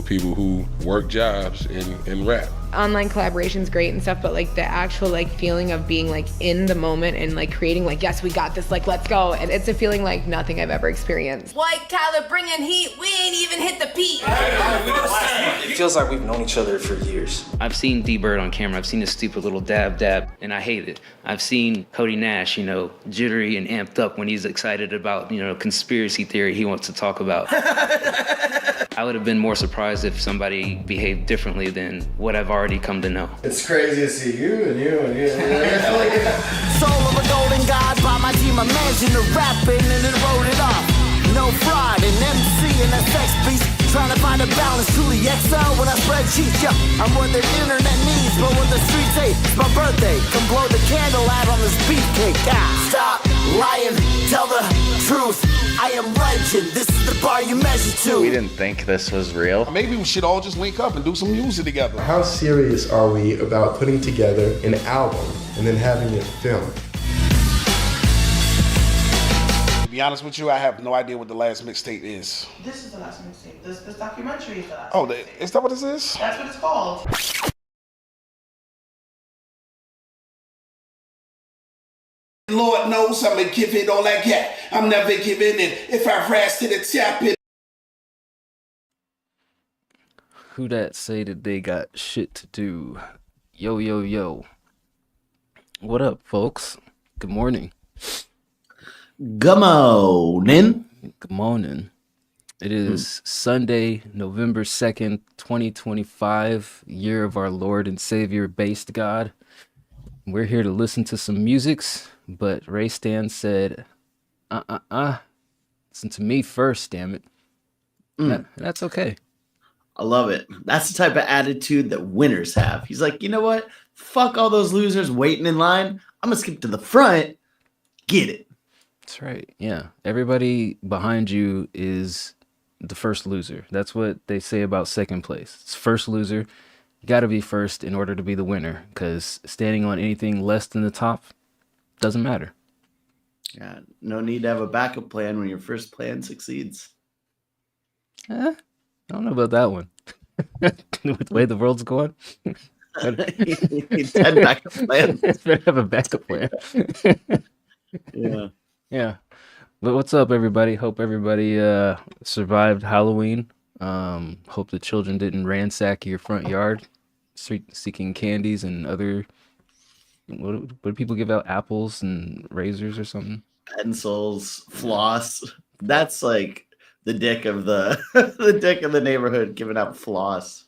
people who work jobs and rap. Online collaboration's great and stuff, but like the actual like feeling of being like in the moment and like creating like, yes, we got this, like let's go. And it's a feeling like nothing I've ever experienced. White collar bringing heat, we ain't even hit the peak. It feels like we've known each other for years. I've seen D-Bird on camera. I've seen his stupid little dab, and I hate it. I've seen Cody Nash, jittery and amped up when he's excited about, conspiracy theory he wants to talk about. I would have been more surprised if somebody behaved differently than what I've already come to know. It's crazy to see you and you. Soul of a golden god by my team, imagine the rapping and then wrote it off. No fraud, an MC and a sex beast. Trying to find a balance, truly excel when I spread cheese. Yeah, I'm what the internet needs, but what the streets hate. It's my birthday, come blow the candle out on this beefcake. Stop lying, tell the truth. I am legend, this is the bar you measure to. We didn't think this was real. Maybe we should all just link up and do some music together. How serious are we about putting together an album and then having it filmed? To be honest with you, I have no idea what the last mixtape is. This is the last mixtape. This documentary is the last. Oh, mixtape. Is that what this is? That's what it's called. Lord knows I'ma give it all I got. I'm never giving in. If I rise to the top, it. Who that say that they got shit to do? Yo, yo, yo. What up, folks? Good morning. Good morning. Good morning. It is Sunday, November 2nd, 2025, year of our Lord and Savior, based God. We're here to listen to some musics, but Ray Stan said, listen to me first, damn it. That's okay. I love it. That's the type of attitude that winners have. He's like, you know what? Fuck all those losers waiting in line. I'm going to skip to the front. Get it. That's right. Yeah. Everybody behind you is the first loser. That's what they say about second place. It's first loser. You got to be first in order to be the winner, because standing on anything less than the top doesn't matter. Yeah. No need to have a backup plan when your first plan succeeds. I don't know about that one. With the way the world's going. You need 10 backup plans. Better have a backup plan. Yeah. Yeah. But what's up, everybody? Hope everybody survived Halloween. Hope the children didn't ransack your front yard seeking candies and other... What do people give out? Apples and razors or something? Pencils, floss. That's like the dick of the the dick of the neighborhood giving out floss.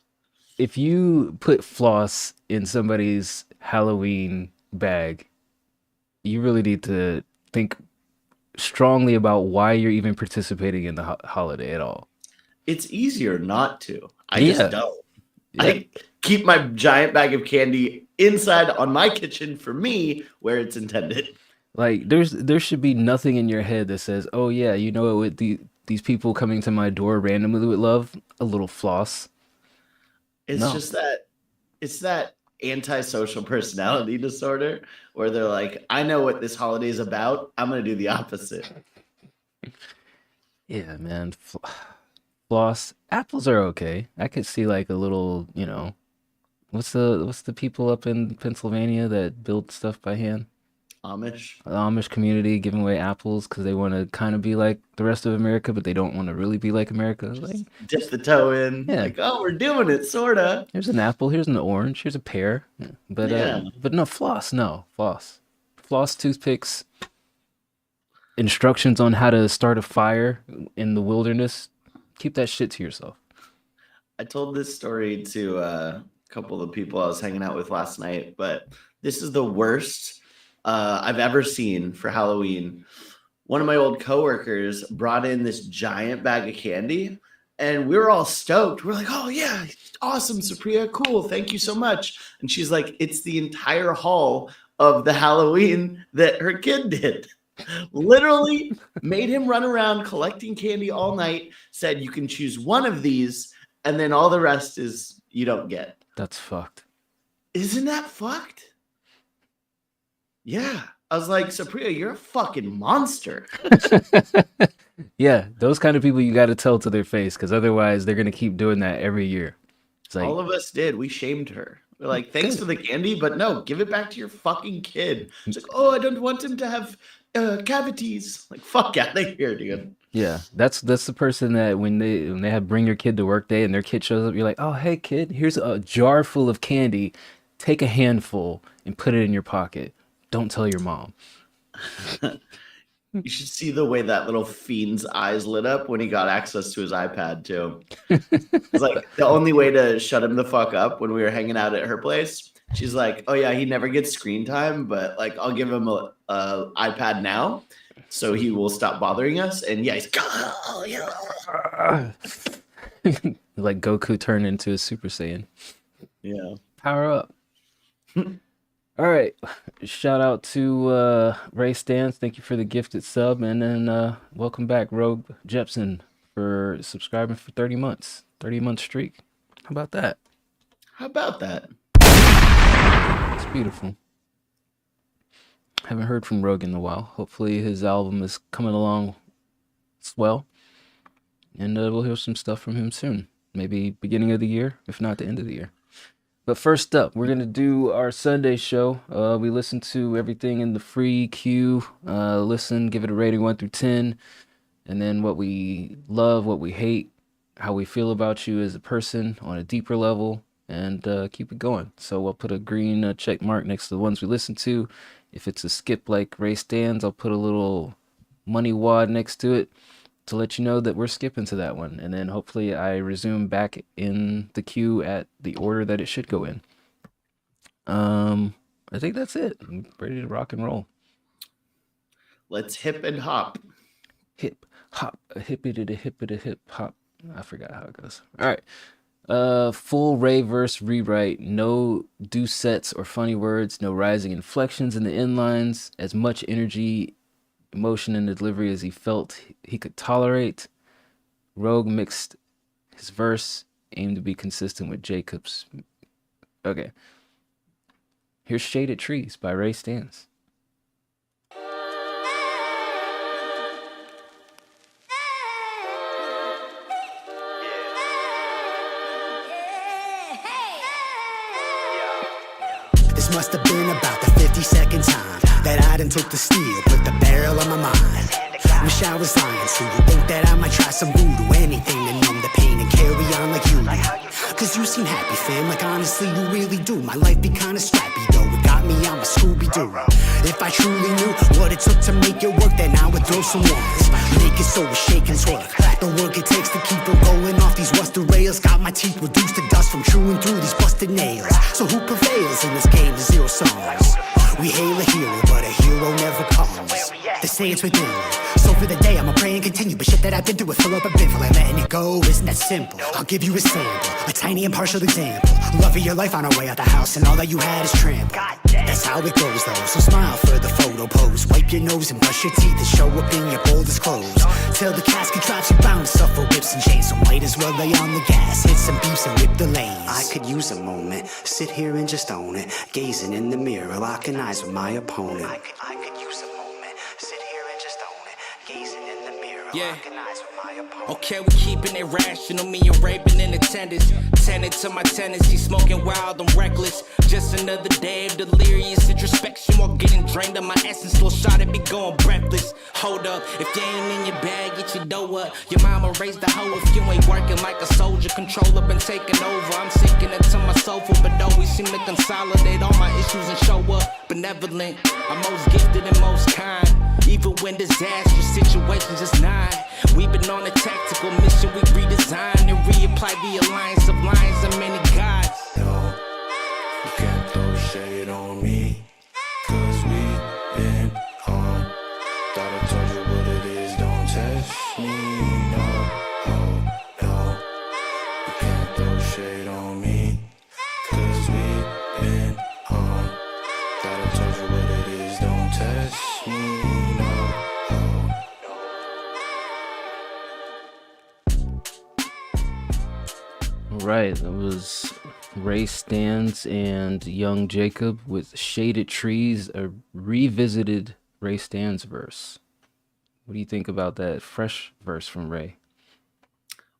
If you put floss in somebody's Halloween bag, you really need to think strongly about why you're even participating in the holiday at all. It's easier not to. I just don't. Yeah. I keep my giant bag of candy inside on my kitchen for me where it's intended. Like there should be nothing in your head that says, oh yeah, you know what these people coming to my door randomly would love? A little floss. It's just that it's that antisocial personality disorder where they're like, I know what this holiday is about. I'm going to do the opposite. Yeah, man. Floss. Apples are okay. I could see like a little, what's the people up in Pennsylvania that build stuff by hand? Amish. The Amish community giving away apples because they want to kind of be like the rest of America, but they don't want to really be like America. Like, dip the toe in. Yeah. Like, oh, we're doing it, sorta. Here's an apple. Here's an orange. Here's a pear. Yeah. But no floss. No floss. Floss, toothpicks. Instructions on how to start a fire in the wilderness. Keep that shit to yourself. I told this story to a couple of people I was hanging out with last night, but this is the worst I've ever seen for Halloween. One of my old coworkers brought in this giant bag of candy, and we were all stoked. We're like, oh yeah, awesome, Supriya, cool, thank you so much. And she's like, it's the entire haul of the Halloween that her kid did. Literally made him run around collecting candy all night, said you can choose one of these, and then all the rest is you don't get. That's fucked. Isn't that fucked? Yeah. I was like, Supriya, you're a fucking monster. Yeah, those kind of people you got to tell to their face, because otherwise they're gonna keep doing that every year. It's like, All of us did. We shamed her. We're like, thanks for the candy, but no, give it back to your fucking kid. It's like, oh, I don't want him to have cavities. Like, fuck out of here, dude. yeah, that's the person that when they have bring your kid to work day and their kid shows up, you're like, oh hey kid, here's a jar full of candy. Take a handful and put it in your pocket. Don't tell your mom. You should see the way that little fiend's eyes lit up when he got access to his iPad too. It's like the only way to shut him the fuck up when we were hanging out at her place. She's like, "Oh yeah, he never gets screen time, but like I'll give him a iPad now, so he will stop bothering us." And yeah, he's Like Goku turned into a Super Saiyan. yeah. Power up. All right. Shout out to Ray Stans. Thank you for the gifted sub. And then welcome back, Rogue Jepson, for subscribing for 30 months. 30-month streak. How about that? How about that? It's beautiful. Haven't heard from Rogue in a while. Hopefully his album is coming along swell. And we'll hear some stuff from him soon. Maybe beginning of the year, if not the end of the year. But first up, we're going to do our Sunday show. We listen to everything in the free queue. Listen, give it a rating 1 through 10. And then what we love, what we hate, how we feel about you as a person on a deeper level, and keep it going. So we'll put a green check mark next to the ones we listen to. If it's a skip like Ray Stans, I'll put a little money wad next to it to let you know that we're skipping to that one. And then hopefully I resume back in the queue at the order that it should go in. I think that's it. I'm ready to rock and roll. Let's hip and hop. Hip, hop, a hippity to hippity hip hop. I forgot how it goes. All right. Full Ray verse rewrite. No deucettes or funny words. No rising inflections in the end lines. As much energy, emotion in the delivery as he felt he could tolerate. Rogue mixed his verse, aimed to be consistent with Jacob's. Okay. Here's Shaded Trees by Ray Stans. This must have been about the 52nd time that I done took the steel, put the barrel on my mind. Wish I was lying, so you think that I might try some voodoo, anything to numb the pain and carry on like you do. Cause you seem happy, fam, like honestly you really do. My life be kinda scrappy though, it got me on my Scooby-Doo. If I truly knew what it took to make it work, then I would throw some ones, make it so we shake and swerve. The work it takes to keep it going off these rusted rails got my teeth reduced to dust from chewing through these busted nails. So who prevails in this game of zero songs? We hail a hero, but a hero never comes. They say it's within. So for the day, I'ma pray and continue. But shit that I've been through, it fill up a bin full and letting it go isn't that simple. I'll give you a sample, a tiny impartial example. Love of your life on our way out the house, and all that you had is trampled. That's how it goes though, so smile for the photo pose. Wipe your nose and brush your teeth and show up in your boldest clothes. Till the casket drops, you bound to suffer whips and chains. So might as well lay on the gas, hit some beefs and rip the lanes. I could use a moment, sit here and just own it. Gazing in the mirror, locking eyes with my opponent. I could use a moment, sit here and just own it. Gazing in the mirror, locking eyes with my opponent. Okay, we keeping it rational, me and Ray been in attendance. Tenant to my tendency, smoking wild, I'm reckless. Just another day of delirious introspection while getting drained of my essence. Little shot at me going breathless. Hold up, if you ain't in your bag, get your dough up. Your mama raised the hoe if you ain't working like a soldier. Controller been taking over, I'm sinking into my sofa, but always seem to consolidate all my issues and show up benevolent. I'm most gifted and most kind, even when disastrous situations is nigh. We've been on a tactical mission, we redesign and reapply the alliance of lions and many gods. Yo, you can't throw shade on me, cause we been on. Thought I told you what it is, don't test me, no, oh, no. You can't throw shade on me, cause we been on. Thought I told you what it is, don't test me, no, oh, no. All right, that was Ray Stans and Young Jacob with Shaded Trees, a revisited Ray Stans verse. What do you think about that fresh verse from Ray?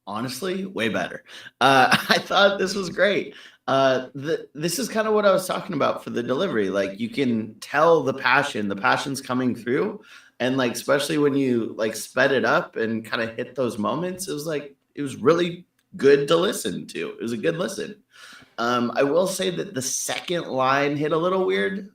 Honestly, way better. I thought this was great. This is kind of what I was talking about for the delivery. Like you can tell the passion's coming through, and like especially when you like sped it up and kind of hit those moments, it was really good to listen to. It was a good listen. I will say that the second line hit a little weird,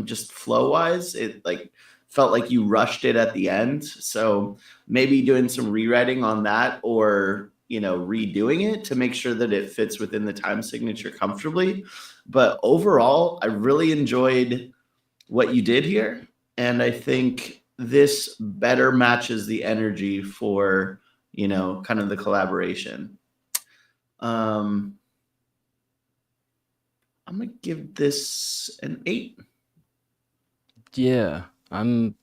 just flow wise. It like felt like you rushed it at the end. So maybe doing some rewriting on that, or redoing it to make sure that it fits within the time signature comfortably. But overall, I really enjoyed what you did here, and I think this better matches the energy for kind of the collaboration. I'm gonna give this an 8. Yeah, I'm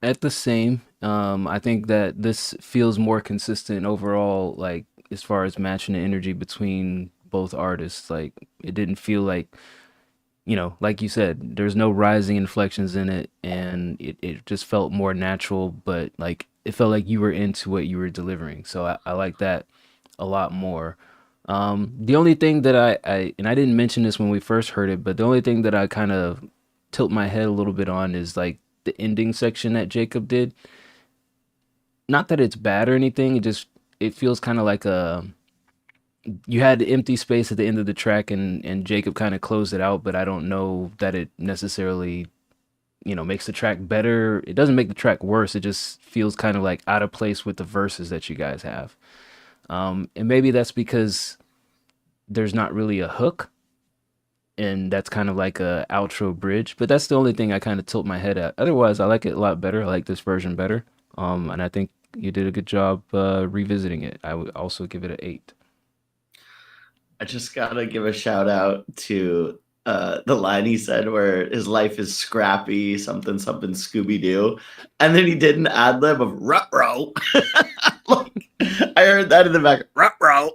at the same. I think that this feels more consistent overall, like as far as matching the energy between both artists. Like it didn't feel like, like you said, there's no rising inflections in it, and it just felt more natural, but like it felt like you were into what you were delivering. So I like that a lot more. The only thing that I didn't mention this when we first heard it, but the only thing that I kind of tilt my head a little bit on is like the ending section that Jacob did. Not that it's bad or anything, it feels kind of like you had the empty space at the end of the track, and Jacob kind of closed it out, but I don't know that it necessarily makes the track better. It doesn't make the track worse. It just feels kind of like out of place with the verses that you guys have. And maybe that's because there's not really a hook, and that's kind of like a outro bridge, but that's the only thing I kind of tilt my head at. Otherwise, I like it a lot better. I like this version better. And I think you did a good job revisiting it. I would also give it an 8. I just gotta give a shout out to the line he said where his life is scrappy, something Scooby Doo, and then he did an ad lib of ruh-roh. Like, I heard that in the back, ruh-roh.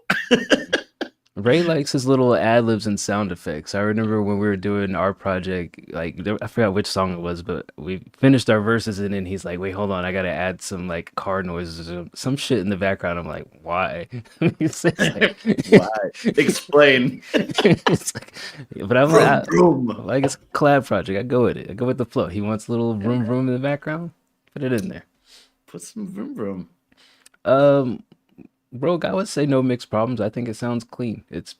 Ray likes his little ad libs and sound effects. I remember when we were doing our project, like I forgot which song it was, but we finished our verses and then he's like, "Wait, hold on, I gotta add some like car noises or some shit in the background." I'm like, "Why?" He's like, "Why? Explain." It's like, but I'm like, it's a collab project. I go with it. I go with the flow. He wants a little vroom vroom in the background. Put it in there. Put some vroom vroom. Rogue, I would say no mixed problems. I think it sounds clean. It's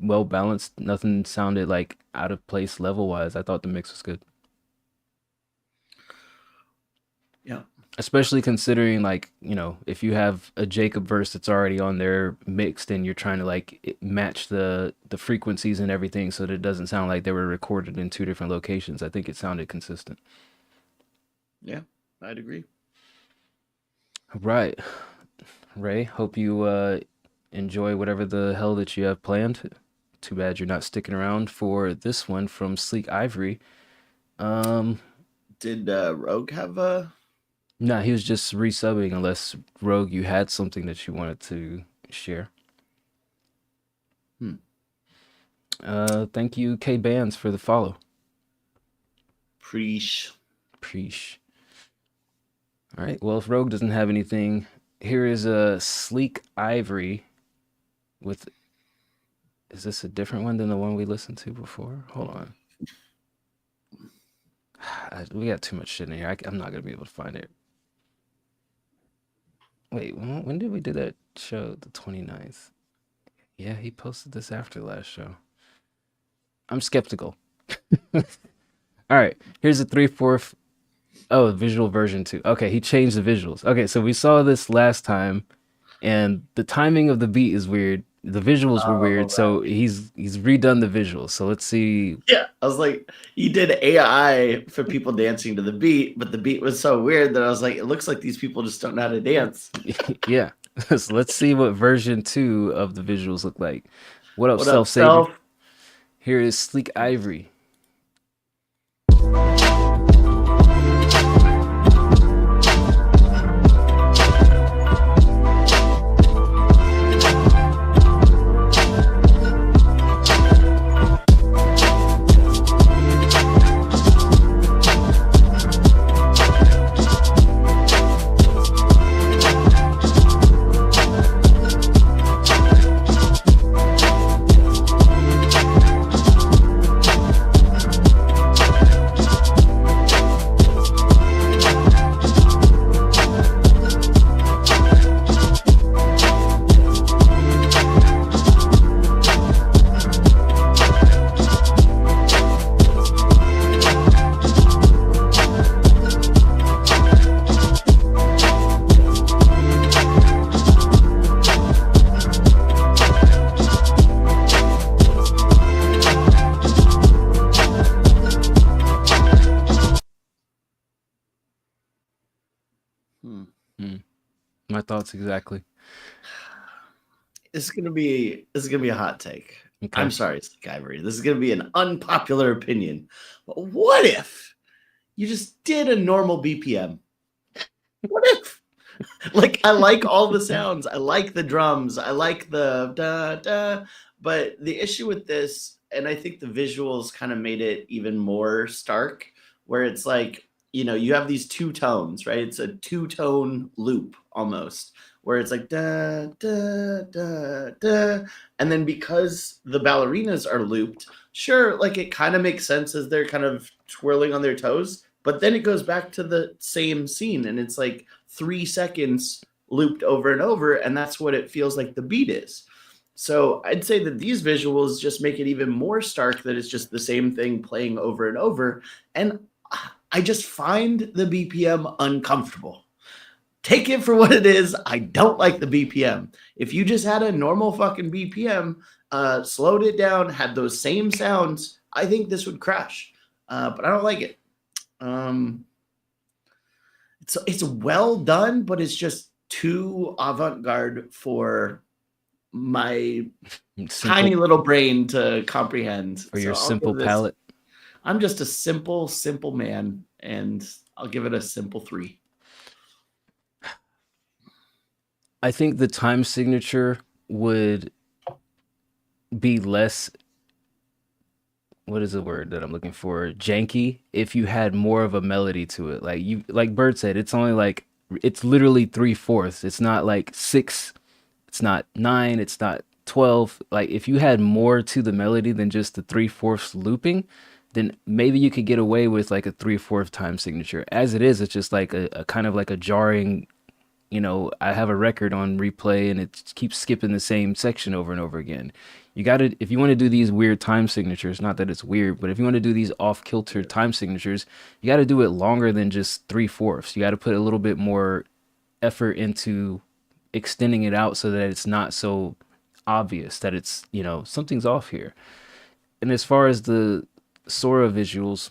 well balanced. Nothing sounded like out of place level wise. I thought the mix was good. Yeah. Especially considering like, if you have a Jacob verse that's already on there mixed and you're trying to like match the frequencies and everything so that it doesn't sound like they were recorded in 2 different locations. I think it sounded consistent. Yeah, I'd agree. Right. Ray, hope you enjoy whatever the hell that you have planned. Too bad you're not sticking around for this one from Sleek Ivory. Did Rogue have a... Nah, he was just resubbing, unless, Rogue, you had something that you wanted to share. Thank you, K-Bands, for the follow. Preach. All right, well, if Rogue doesn't have anything... Here is a Sleek Ivory with... Is this a different one than the one we listened to before? Hold on. We got too much shit in here. I'm not going to be able to find it. Wait, when did we do that show? The 29th. Yeah, he posted this after the last show. I'm skeptical. All right, here's a 3/4... Oh, visual version 2. Okay, he changed the visuals. Okay, so we saw this last time, and the timing of the beat is weird. The visuals were weird, so he's redone the visuals. So let's see. Yeah, I was like, he did AI for people dancing to the beat, but the beat was so weird that I was like, it looks like these people just don't know how to dance. Yeah, so let's see what version 2 of the visuals look like. What up, Self-Savior? Here is Sleek Ivory. my thoughts exactly. This is gonna be a hot take. Okay. I'm sorry, Slick Ivory. This is gonna be an unpopular opinion. But what if you just did a normal BPM? What if? Like, I like all the sounds. I like the drums. I like the da da. But the issue with this, and I think the visuals kind of made it even more stark, where it's like, you know, you have these two tones, right? It's a two-tone loop almost, where it's like da da da da, and then because the ballerinas are looped, sure, like it kind of makes sense as they're kind of twirling on their toes, but then it goes back to the same scene, and it's like 3 seconds looped over and over, and that's what it feels like the beat is. So I'd say that these visuals just make it even more stark that it's just the same thing playing over and over, and I just find the BPM uncomfortable. Take it for what it is. I don't like the BPM. If you just had a normal fucking BPM, slowed it down, had those same sounds, I think this would crash. But I don't like it. It's well done, but it's just too avant-garde for my tiny little brain to comprehend. For your So I'll simple give this- palate. I'm just a simple man, and I'll give it a simple 3. I think the time signature would be less, what is the word that I'm looking for? Janky, if you had more of a melody to it. Like Bird said, it's only like, it's literally 3/4. It's not like 6, it's not 9, it's not 12. Like if you had more to the melody than just the 3/4 looping, then maybe you could get away with like a 3/4 time signature. As it is, it's just like a kind of like a jarring, you know, I have a record on replay and it keeps skipping the same section over and over again. You got to, if you want to do these weird time signatures, not that it's weird, but if you want to do these off-kilter time signatures, you got to do it longer than just 3/4. You got to put a little bit more effort into extending it out so that it's not so obvious that it's, you know, something's off here. And as far as the Sora visuals,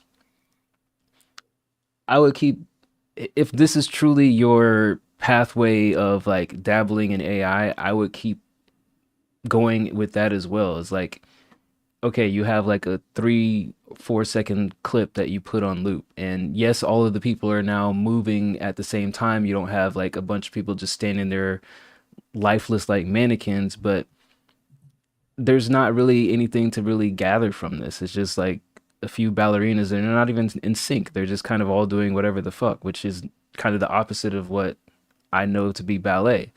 I would keep, if this is truly your pathway of like dabbling in AI, I would keep going with that as well. It's like, okay, you have like a 3-4 second clip that you put on loop, and yes, all of the people are now moving at the same time. You don't have like a bunch of people just standing there lifeless like mannequins, but there's not really anything to really gather from this. It's just like a few ballerinas, and they're not even in sync. They're just kind of all doing whatever the fuck, which is kind of the opposite of what I know to be ballet.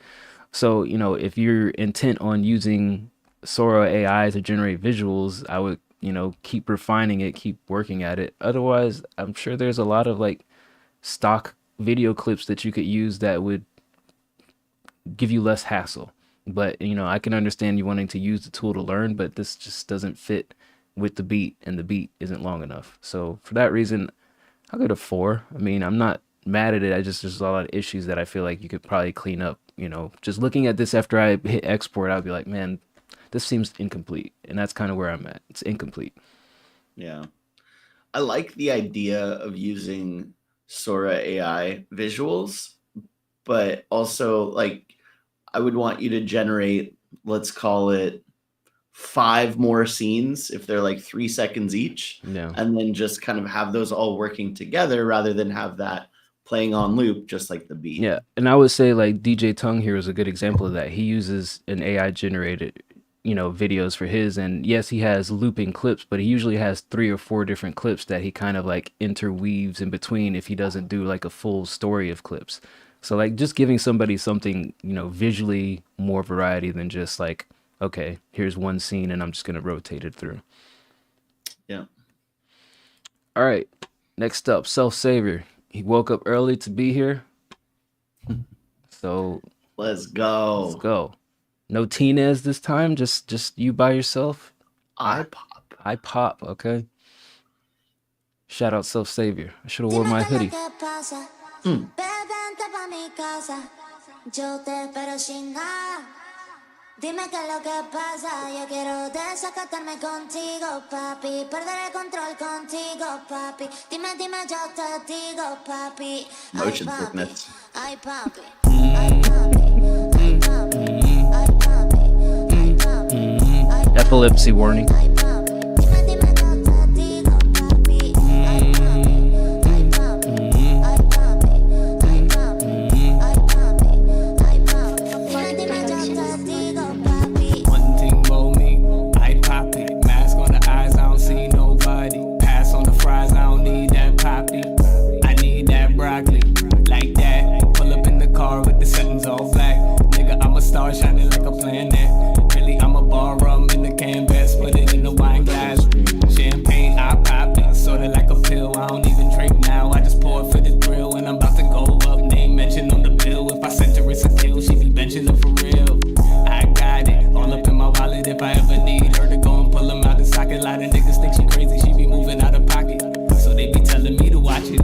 So, you know, if you're intent on using Sora AI to generate visuals, I would, you know, keep refining it, keep working at it. Otherwise, I'm sure there's a lot of like stock video clips that you could use that would give you less hassle. But, you know, I can understand you wanting to use the tool to learn, but this just doesn't fit with the beat, and the beat isn't long enough. So for that reason, I'll go to 4. I mean, I'm not mad at it. There's a lot of issues that I feel like you could probably clean up. You know, just looking at this after I hit export, I'd be like, man, this seems incomplete. And that's kind of where I'm at. It's incomplete. Yeah. I like the idea of using Sora AI visuals, but also like I would want you to generate, let's call it 5 more scenes if they're like 3 seconds each. Yeah. And then just kind of have those all working together rather than have that playing on loop, just like the beat. Yeah. And I would say like DJ Tongue here is a good example of that. He uses an AI generated, you know, videos for his, and yes, he has looping clips, but he usually has 3 or 4 different clips that he kind of like interweaves in between if he doesn't do like a full story of clips. So like just giving somebody something, you know, visually more variety than just like, okay, here's one scene and I'm just going to rotate it through. Yeah. All right. Next up, Self Savior. He woke up early to be here. So let's go. Let's go. No Tinez this time, just you by yourself. I pop, okay. Shout out Self Savior. I should have worn my hoodie. Dime qué es lo que pasa, yo quiero desacatarme contigo, papi, perder el control contigo, papi, dime, yo te digo, papi, Motion sickness. ay papi, ay papi. Epilepsy warning. One thing about me, I pop it. Mask on the eyes, I don't see nobody. Pass on the fries, I don't need that poppy. I need that broccoli, like that. Pull up in the car with the settings all black. Nigga, I'm a star shining like a planet. Really, I'm a bar rum in the canvas, put it in the wine glass. Champagne, I pop it, sorta like a pill. I don't even drink now, I just pour it for the thrill. And I'm about to go up, name mentioned on the bill. If I sent her, it's a deal, she be benching it for real. I got it, all up in my wallet if I ever need her to go and pull them out the socket. Lot of niggas think she crazy, she be moving out of pocket. So they be telling me to watch it.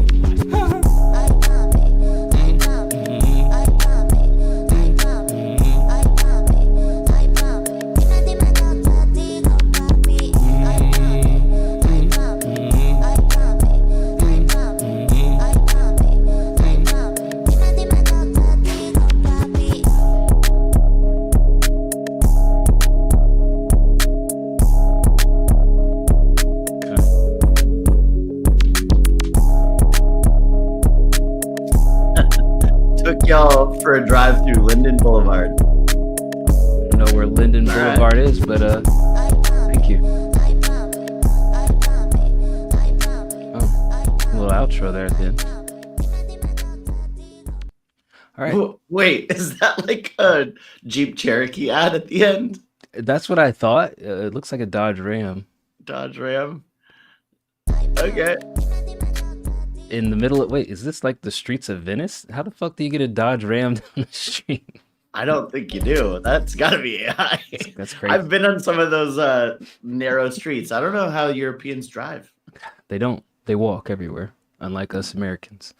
Took y'all for a drive through Linden Boulevard. I don't know where Linden Boulevard is, but thank you. Oh, a little outro there at the end. All right. Wait, is that like a Jeep Cherokee ad at the end? That's what I thought. It looks like a Dodge Ram. Dodge Ram. Okay. In the middle of, wait, is this like the streets of Venice? How the fuck do you get a Dodge Ram down the street? I don't think you do. That's gotta be AI. That's crazy. I've been on some of those narrow streets. I don't know how Europeans drive. They don't. They walk everywhere, unlike us Americans.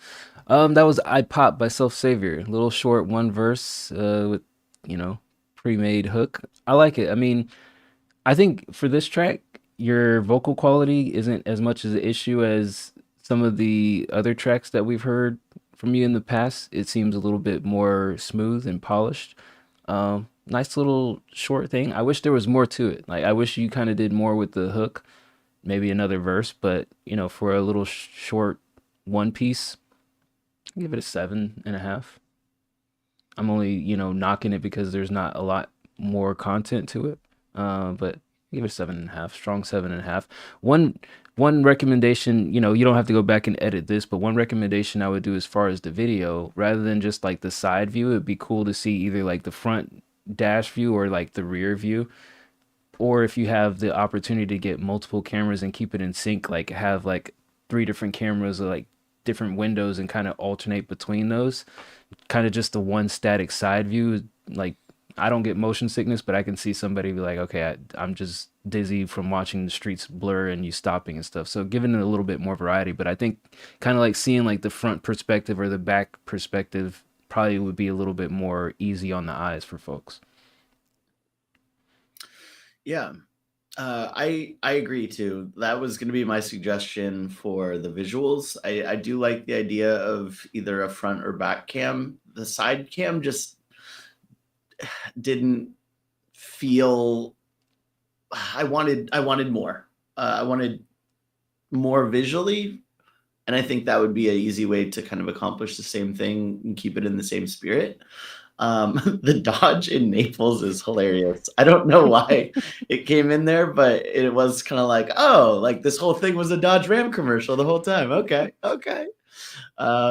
That was I Pop by Self Savior. A little short, one verse with, pre-made hook. I like it. I mean, I think for this track, your vocal quality isn't as much as an issue as some of the other tracks that we've heard from you in the past. It seems a little bit more smooth and polished. Nice little short thing. I wish there was more to it. Like, I wish you kind of did more with the hook, maybe another verse, but for a little short one piece, I'll give it a 7.5. I'm only, knocking it because there's not a lot more content to it. But give it a 7.5, strong 7.5. One recommendation, you don't have to go back and edit this, but one recommendation I would do as far as the video, rather than just like the side view, it'd be cool to see either like the front dash view or like the rear view. Or if you have the opportunity to get multiple cameras and keep it in sync, like have like 3 different cameras or like different windows and kind of alternate between those, kind of just the one static side view. Like, I don't get motion sickness, but I can see somebody be like, okay, I'm just dizzy from watching the streets blur and you stopping and stuff. So giving it a little bit more variety, but I think kind of like seeing like the front perspective or the back perspective probably would be a little bit more easy on the eyes for folks. Yeah, I agree too. That was going to be my suggestion for the visuals. I do like the idea of either a front or back cam. The side cam just didn't feel. I wanted more. I wanted more visually, and I think that would be an easy way to kind of accomplish the same thing and keep it in the same spirit. The Dodge in Naples is hilarious. I don't know why it came in there, but it was kind of like, oh, like this whole thing was a Dodge Ram commercial the whole time. Okay.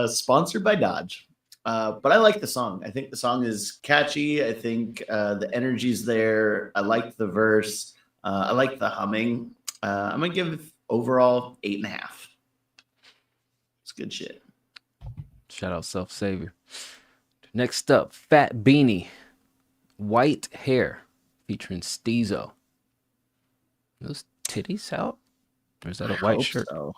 Sponsored by Dodge. But I like the song. I think the song is catchy. I think the energy's there. I like the verse. I like the humming. I'm gonna give overall 8.5. It's good shit. Shout out Self Savior. Next up, Fat Beanie, White Hair, featuring Steezo. Those titties out? Or is that a white shirt? So.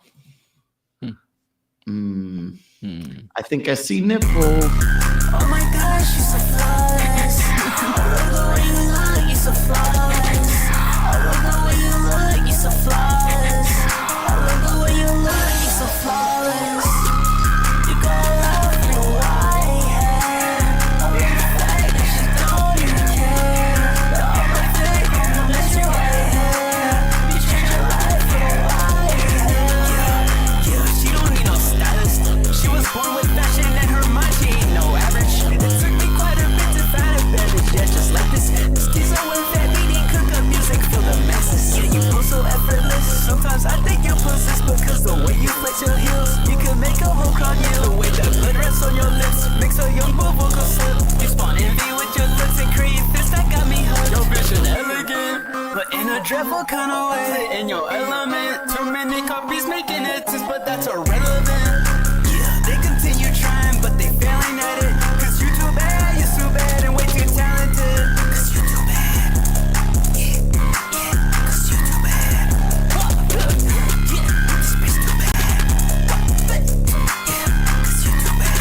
I think I see nipple. Oh my gosh, you're so flawless. I love the way you look, you're so flawless. I love the way you look, you're so flawless. I love the way you look, you're so flawless. You got love for white hair. I love the fact that you don't even care. All my fake compliments your white young vocal slip. You spawn envy with your looks and create fist that got me hooked. Your vision elegant, but in a dreadful kind of way. In your element, too many copies making hits, but that's irrelevant. Yeah, they continue trying, but they failing at it. Cause you too bad, you're so bad and way too talented. Cause you too bad. Yeah, cause you too bad. Yeah, space too bad. Yeah, cause you too bad.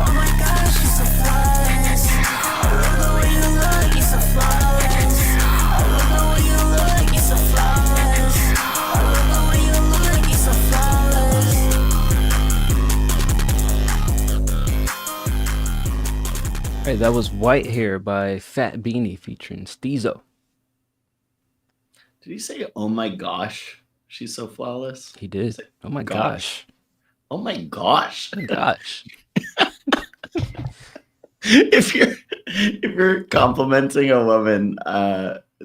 Oh my gosh, you're so flawless. I love the way you look, you're so flawless. I love the way you look, you're so flawless. I love the way you look, you're so flawless. All right, that was White Hair by Fat Beanie featuring Steezo. Did he say, oh my gosh, she's so flawless? He did. Oh my gosh. Oh my gosh. Oh my gosh. if you're complimenting a woman,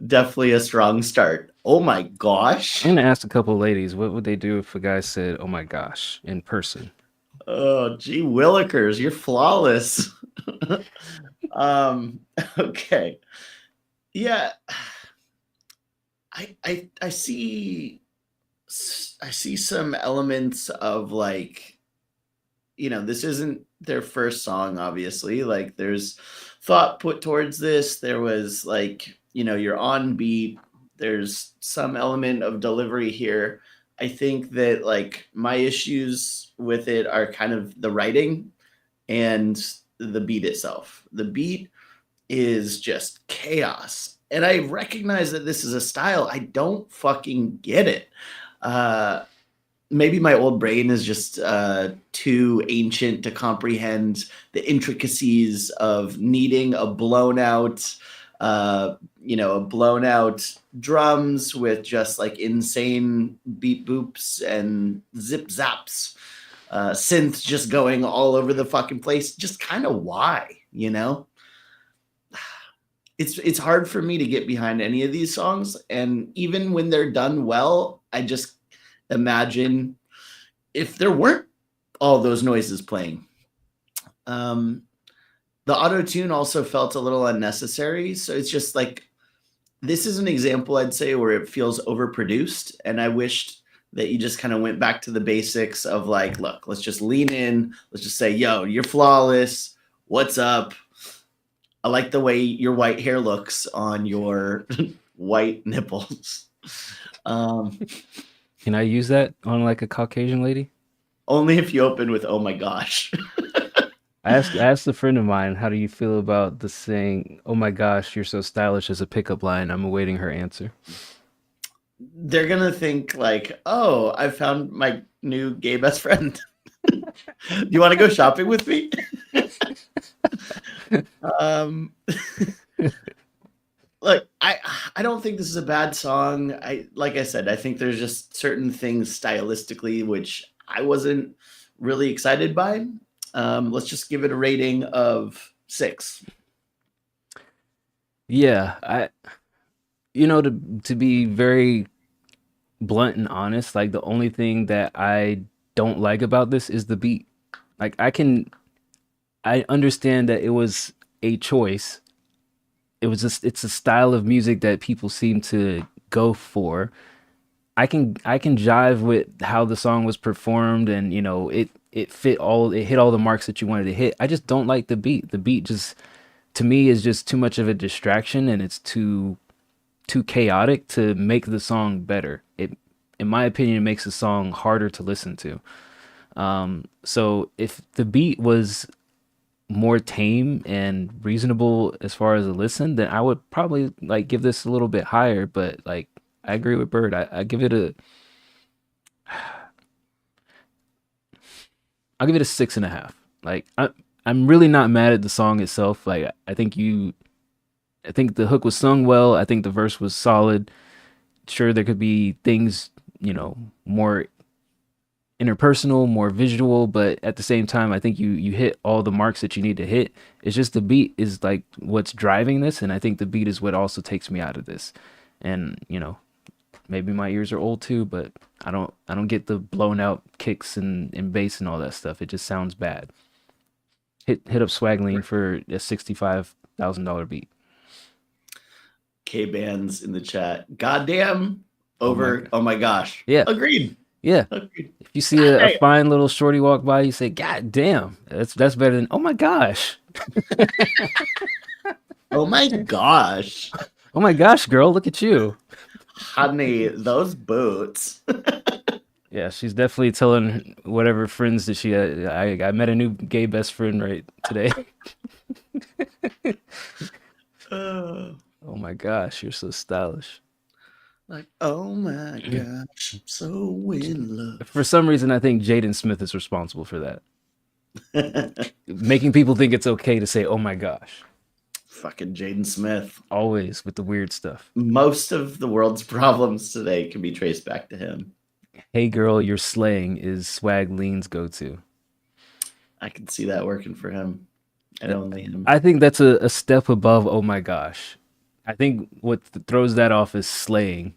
definitely a strong start. Oh my gosh. I'm gonna ask a couple ladies, what would they do if a guy said, oh my gosh, in person? Oh, gee willikers, you're flawless. Okay. Yeah. I see some elements of like, you know, this isn't their first song, obviously. Like there's thought put towards this. There was like, you know, you're on beat. There's some element of delivery here. I think that like my issues with it are kind of the writing and the beat itself. The beat is just chaos. And I recognize that this is a style. I don't fucking get it. Maybe my old brain is just too ancient to comprehend the intricacies of needing a blown out drums with just like insane beat boops and zip zaps, synths just going all over the fucking place. Just kind of why, you know? It's hard for me to get behind any of these songs, and even when they're done well, I just imagine if there weren't all those noises playing. The auto-tune also felt a little unnecessary, so it's just like, this is an example, I'd say, where it feels overproduced, and I wished that you just kind of went back to the basics of like, look, let's just lean in, let's just say, yo, you're flawless, what's up? I like the way your white hair looks on your white nipples. Can I use that on like a Caucasian lady? Only if you open with, oh my gosh. I asked a friend of mine, how do you feel about the saying, oh my gosh, you're so stylish as a pickup line? I'm awaiting her answer. They're going to think like, oh, I found my new gay best friend. Do you want to go shopping with me? Look, I don't think this is a bad song. Like I said, I think there's just certain things stylistically which I wasn't really excited by. Let's just give it a rating of 6. Yeah, to be very blunt and honest, like the only thing that I don't like about this is the beat. Like I understand that it was a choice. It's a style of music that people seem to go for. I can jive with how the song was performed, and it hit all the marks that you wanted to hit. I just don't like the beat. The beat just, to me, is just too much of a distraction, and it's too chaotic to make the song better. In my opinion, it makes the song harder to listen to. So if the beat was more tame and reasonable as far as a listen, then I would probably like give this a little bit higher. But like, I agree with Bird. I give it I'll give it a 6.5. Like I'm really not mad at the song itself. Like I think the hook was sung well. I think the verse was solid. Sure, there could be things, more interpersonal, more visual, but at the same time, I think you hit all the marks that you need to hit. It's just the beat is like what's driving this, and I think the beat is what also takes me out of this. And maybe my ears are old too, but I don't get the blown out kicks and bass and all that stuff. It just sounds bad. Hit up Swag Lean for a $65,000 beat. K Bands in the chat. Goddamn over. Oh my gosh. Yeah. Agreed. Yeah. Agreed. If you see a fine little shorty walk by, you say, "God damn, that's better than oh my gosh." Oh my gosh. Oh my gosh, girl, look at you. Honey, those boots. Yeah, she's definitely telling whatever friends that she I met a new gay best friend right today. Oh my gosh, you're so stylish. Like, oh my gosh, I'm so in love. For some reason, I think Jaden Smith is responsible for that. Making people think it's okay to say, oh my gosh. Fucking Jaden Smith. Always with the weird stuff. Most of the world's problems today can be traced back to him. Hey girl, you're slaying is Swag Lean's go-to. I can see that working for him. And only him. I think that's a step above oh my gosh. I think what throws that off is slaying.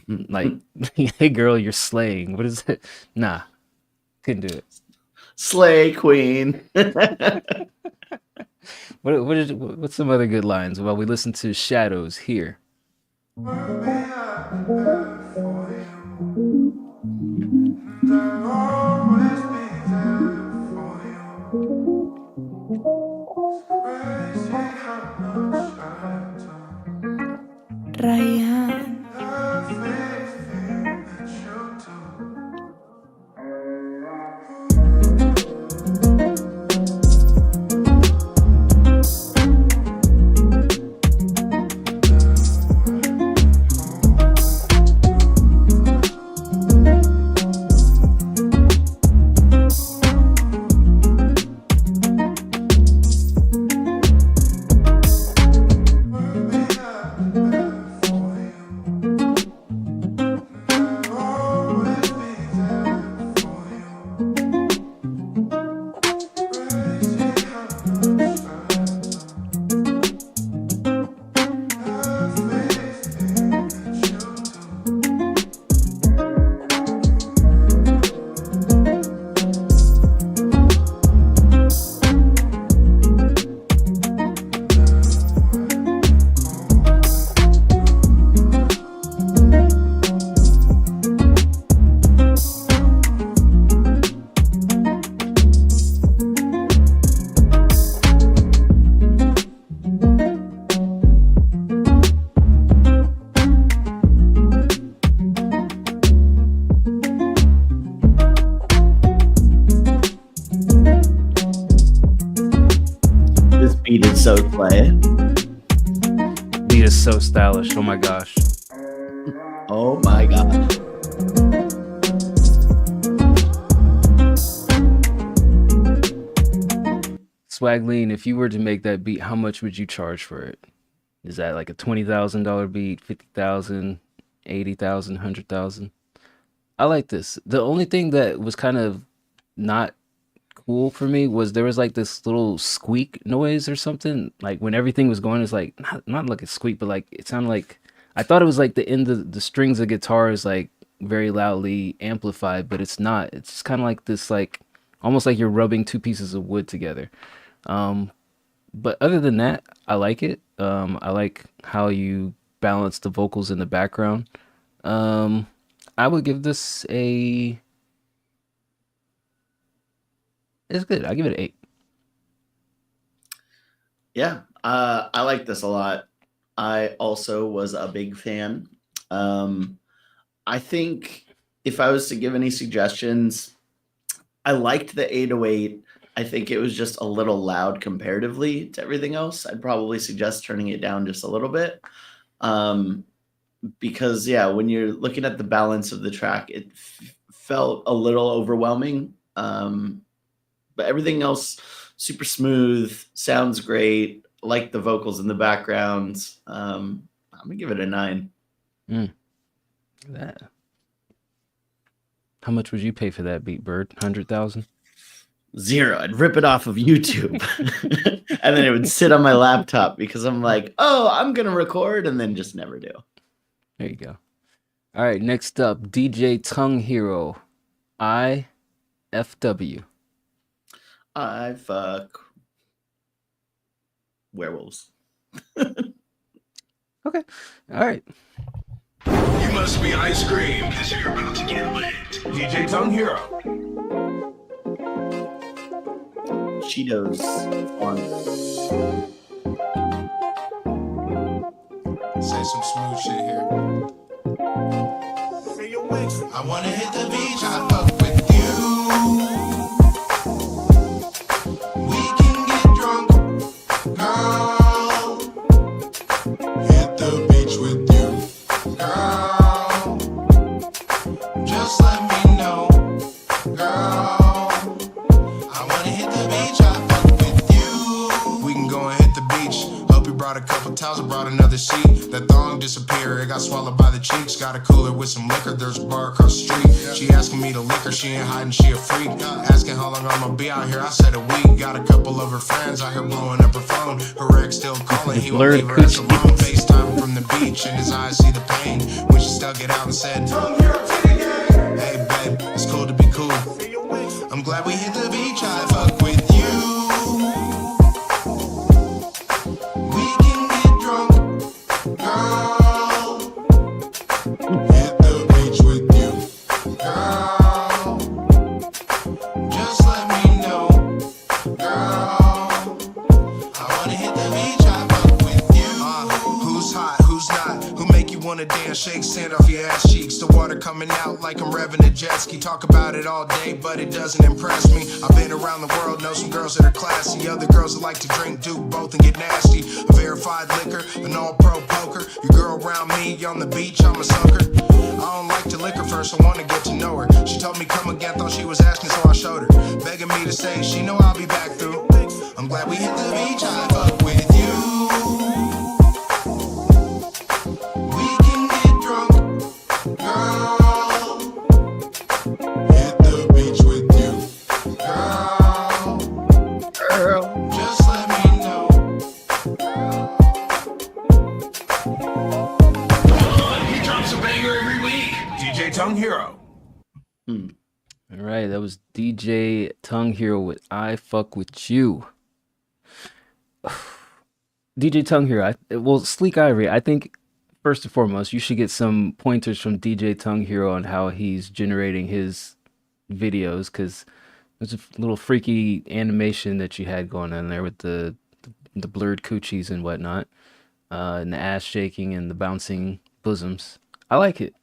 Like, hey girl, you're slaying. What is it? Nah, couldn't do it. Slay queen. What's some other good lines? Well, we listen to Shadows here. Ryan. Beat is so play. Beat is so stylish. Oh my gosh. Oh my gosh. Swag Lean, if you were to make that beat, how much would you charge for it? Is that like a $20,000 beat, 50,000, 80,000, 100,000? I like this. The only thing that was kind of not cool for me was there was like this little squeak noise or something. Like when everything was going, it's like not like a squeak, but like it sounded like I thought it was like the end of the strings of guitar is like very loudly amplified, but it's not. It's just kind of like this, like almost like you're rubbing two pieces of wood together. But other than that, I like it. I like how you balance the vocals in the background. I would give this a. It's good. I give it an 8. Yeah, I like this a lot. I also was a big fan. I think if I was to give any suggestions, I liked the 808. I think it was just a little loud comparatively to everything else. I'd probably suggest turning it down just a little bit. Because, yeah, when you're looking at the balance of the track, it felt a little overwhelming. But everything else, super smooth, sounds great. Like the vocals in the background. I'm gonna give it a 9. Look at that. How much would you pay for that beat, Bird? 100,000? 0. I'd rip it off of YouTube, and then it would sit on my laptop because I'm like, oh, I'm gonna record, and then just never do. There you go. All right, next up, DJ Tongue Hero, IFW. I fuck werewolves. Okay. All right. You must be ice cream, because you're about to get lit. DJ Tongue Hero. Cheetos on. Say some smooth shit here. I wanna hit the beach, I fuck with you. We can get drunk, girl. Hit the beach with you, girl. Just let me know, girl. I wanna hit the beach, I fuck with you. We can go and hit the beach. Hope you brought a couple towels, I brought another sheet. That thong disappeared, it got swallowed by the cheeks. Got a cooler with some liquor, there's a bar across the street. She asking me to lick her, she ain't hiding, she a freak. Asking how long I'ma be out here, I said a week. Got a couple of her friends out here blowing up her phone. Her ex still calling, he won't leave her ass alone. FaceTime from the beach, and his eyes see the pain. When she stuck it out and said, hey babe, it's cool to be cool. I'm glad we hit the beach, I fuck with you. We can get drunk, girl. Hit the beach with you, girl. Just let me know, girl. I wanna hit the beach, I fuck with you. Who's hot, who's not? Who make you wanna dance, shake sand off your ass cheeks? The water coming out like I'm revving a jet ski. Talk about it all day, but it doesn't impress me. I've been around the world, know some girls that are classy. Other girls that like to drink, do both and get nasty. A verified liquor, an all-pro poker. Your girl around me, on the beach, I'm a sucker. I don't like to lick her first, I wanna get to know her. She told me come again, thought she was asking, so I showed her. Begging me to stay, she know I'll be back through. I'm glad we hit the beach, I fuck with you. We can get drunk, girl. Hit the beach with you, girl. Just let me know. He drops a banger every week. DJ Tongue Hero. All right, that was DJ Tongue Hero with I Fuck With You. DJ Tongue Hero, well, Sleek Ivory, I think first and foremost, you should get some pointers from DJ Tongue Hero on how he's generating his videos, because there's a little freaky animation that you had going on there with the blurred coochies and whatnot, and the ass shaking and the bouncing bosoms. I like it.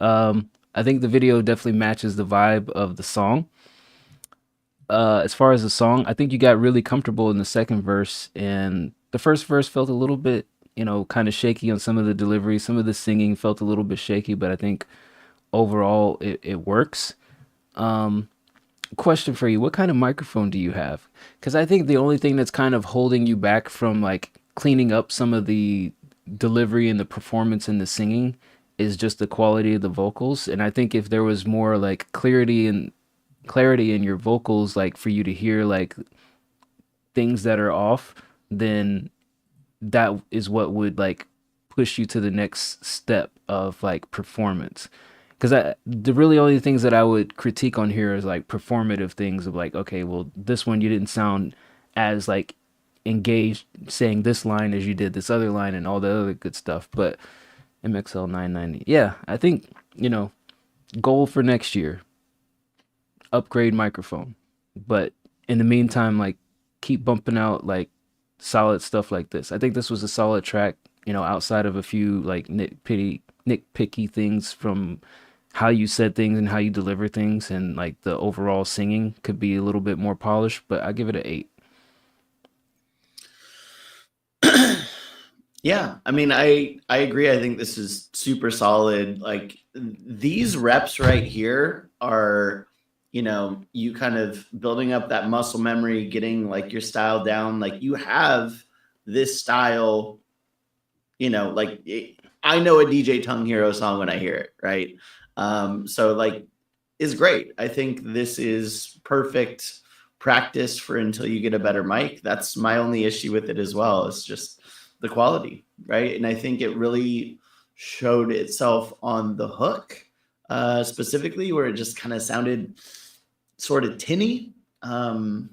I think the video definitely matches the vibe of the song. As far as the song, I think you got really comfortable in the second verse, and the first verse felt a little bit, kind of shaky on some of the delivery. Some of the singing felt a little bit shaky, but I think overall it works. Question for you, what kind of microphone do you have? Because I think the only thing that's kind of holding you back from like cleaning up some of the delivery and the performance and the singing is just the quality of the vocals. And I think if there was more like clarity in your vocals, like for you to hear like things that are off, then that is what would like push you to the next step of like performance. Because the really only things that I would critique on here is like performative things of like, okay, well, this one you didn't sound as like engaged saying this line as you did this other line and all the other good stuff. But MXL 990, yeah, I think, goal for next year, upgrade microphone. But in the meantime, like keep bumping out like solid stuff like this. I think this was a solid track, outside of a few like nitpicky things from how you said things and how you deliver things, and like the overall singing could be a little bit more polished, but I give it an 8. Yeah, I mean, I agree. I think this is super solid. Like these reps right here are, you kind of building up that muscle memory, getting like your style down. Like you have this style, I know a DJ Tongue Hero song when I hear it, right? So like is great. I think this is perfect practice for until you get a better mic. That's my only issue with it as well. It's just the quality, right? And I think it really showed itself on the hook, specifically, where it just kind of sounded sort of tinny. And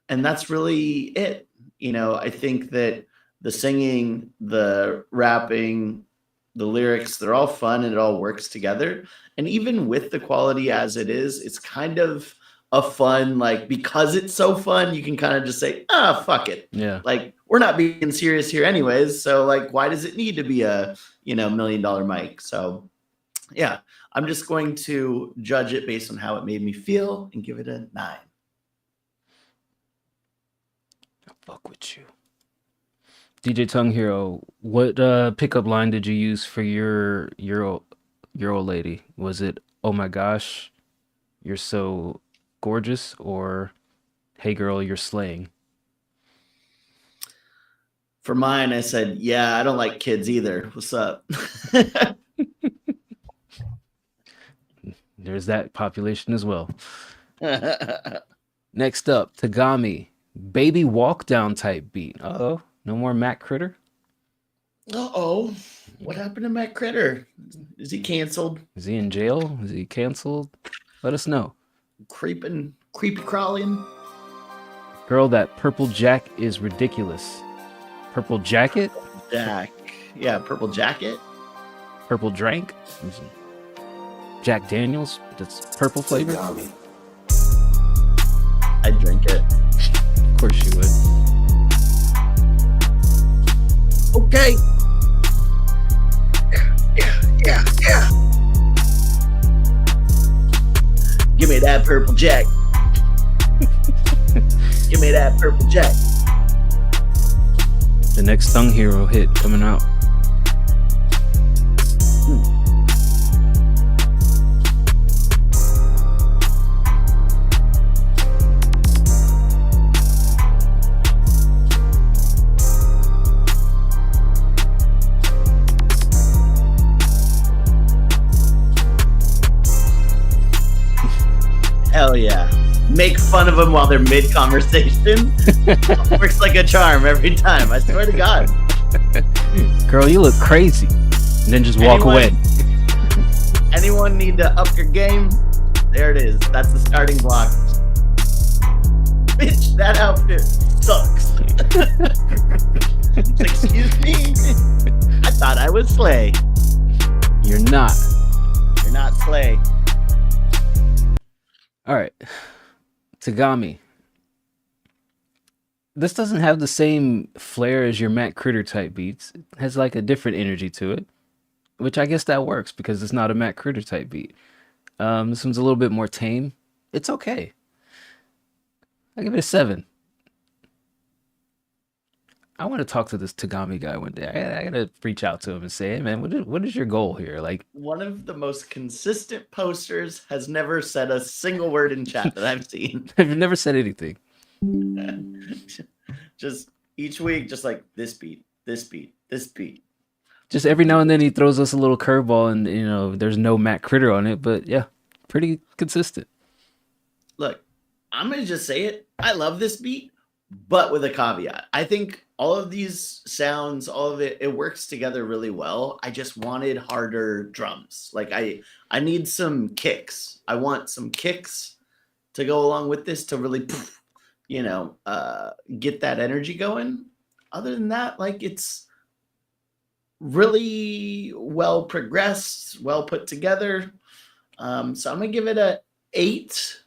that's really it. You know, I think that the singing, the rapping, the lyrics, they're all fun and it all works together. And even with the quality as it is, it's kind of a fun, like, because it's so fun, you can kind of just say, fuck it. Yeah. Like, we're not being serious here anyways. So, like, why does it need to be a, $1 million mic? So, yeah, I'm just going to judge it based on how it made me feel and give it a 9. Fuck with you. DJ Tongue Hero, what pickup line did you use for your old lady? Was it, "Oh my gosh, you're so gorgeous," or "Hey girl, you're slaying"? For mine, I said, "Yeah, I don't like kids either. What's up?" There's that population as well. Next up, Tagami, baby walk down type beat. Uh-oh, no more Matt Critter? Uh-oh. What happened to Matt Critter? Is he canceled? Is he in jail? Is he canceled? Let us know. Creepy crawling. Girl, that purple jack is ridiculous. Purple jacket? Jack. Yeah, purple jacket. Purple drank? Jack Daniels? That's purple flavor? I'd drink it. Of course you would. Okay. Yeah. Give me that purple jack. Give me that purple jack. The next Tongue Hero hit coming out. Hell yeah. Make fun of them while they're mid-conversation. Works like a charm every time. I swear to God. Girl, you look crazy. And then just walk away. Anyone need to up your game? There it is. That's the starting block. Bitch, that outfit sucks. Excuse me? I thought I was Slay. You're not. You're not Slay. All right. Tagami. This doesn't have the same flair as your Matt Critter type beats. It has like a different energy to it, which I guess that works because it's not a Matt Critter type beat. This one's a little bit more tame. It's okay. I give it a 7. I want to talk to this Tagami guy one day. I gotta reach out to him and say, "Hey man, what is your goal here?" Like, one of the most consistent posters has never said a single word in chat that I've seen. I've never said anything. Just each week, just like this beat, this beat, this beat. Just every now and then he throws us a little curveball, and there's no Matt Critter on it, but yeah, pretty consistent. Look, I'm gonna just say it. I love this beat, but with a caveat. I think all of these sounds, all of it works together really well. I just wanted harder drums. Like I need some kicks. I want some kicks to go along with this to really, get that energy going. Other than that, like, it's really well progressed, well put together. So I'm gonna give it a 8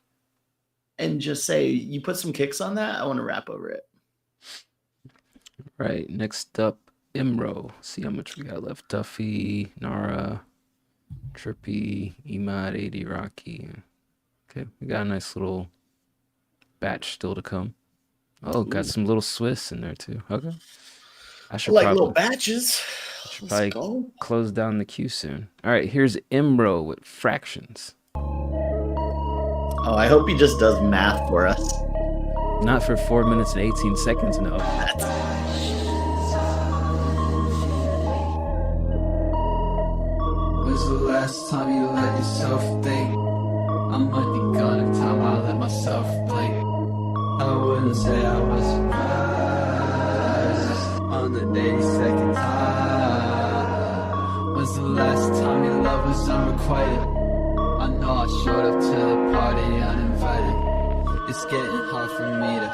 and just say, you put some kicks on that, I want to rap over it. Right, next up, Imro. See how much we got left. Duffy, Nara, Trippy, Emad, 80, Rocky. Okay, we got a nice little batch still to come. Oh, got some little Swiss in there too. Okay. I should like probably, little batches. Let's close down the queue soon. All right, here's Imro with Fractions. Oh, I hope he just does math for us. Not for 4 minutes and 18 seconds, no. When's the last time you let yourself think? I might be gone in time, I let myself blink. I wouldn't say I was surprised on the 82nd time. was unrequited. I know I showed up to the party uninvited. It's getting hard for me to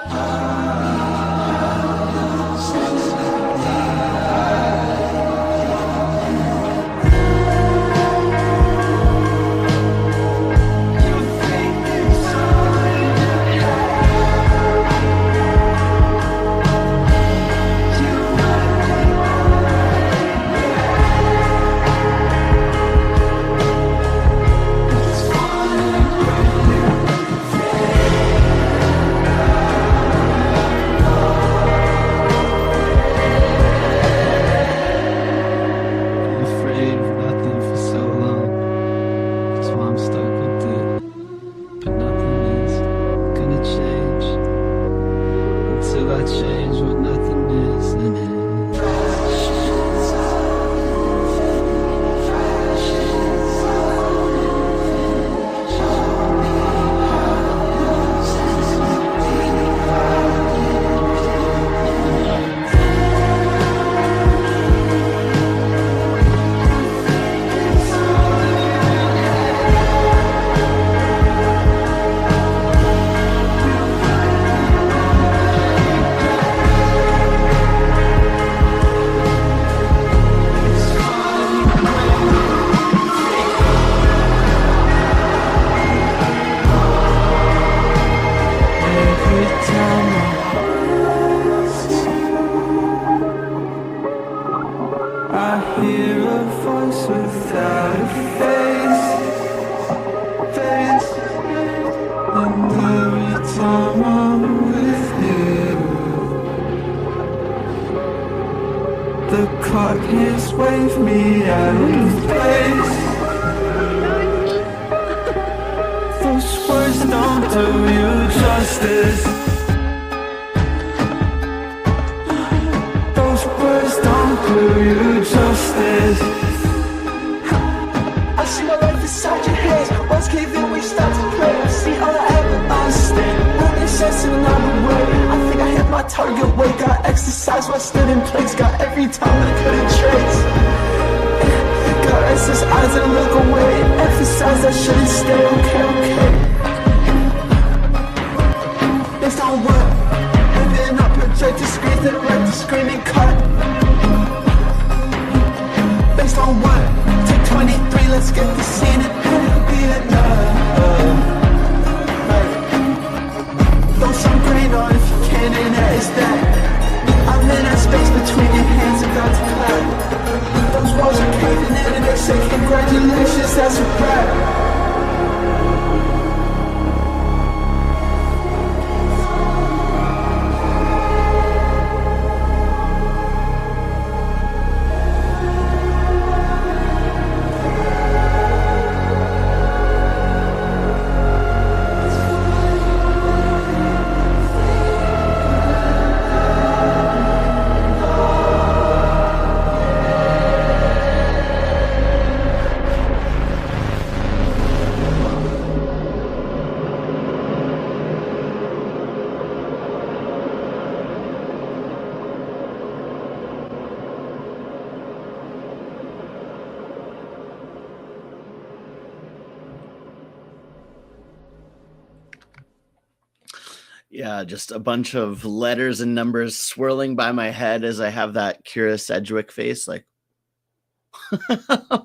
Yeah, just a bunch of letters and numbers swirling by my head as I have that Kira Sedgwick face. Like,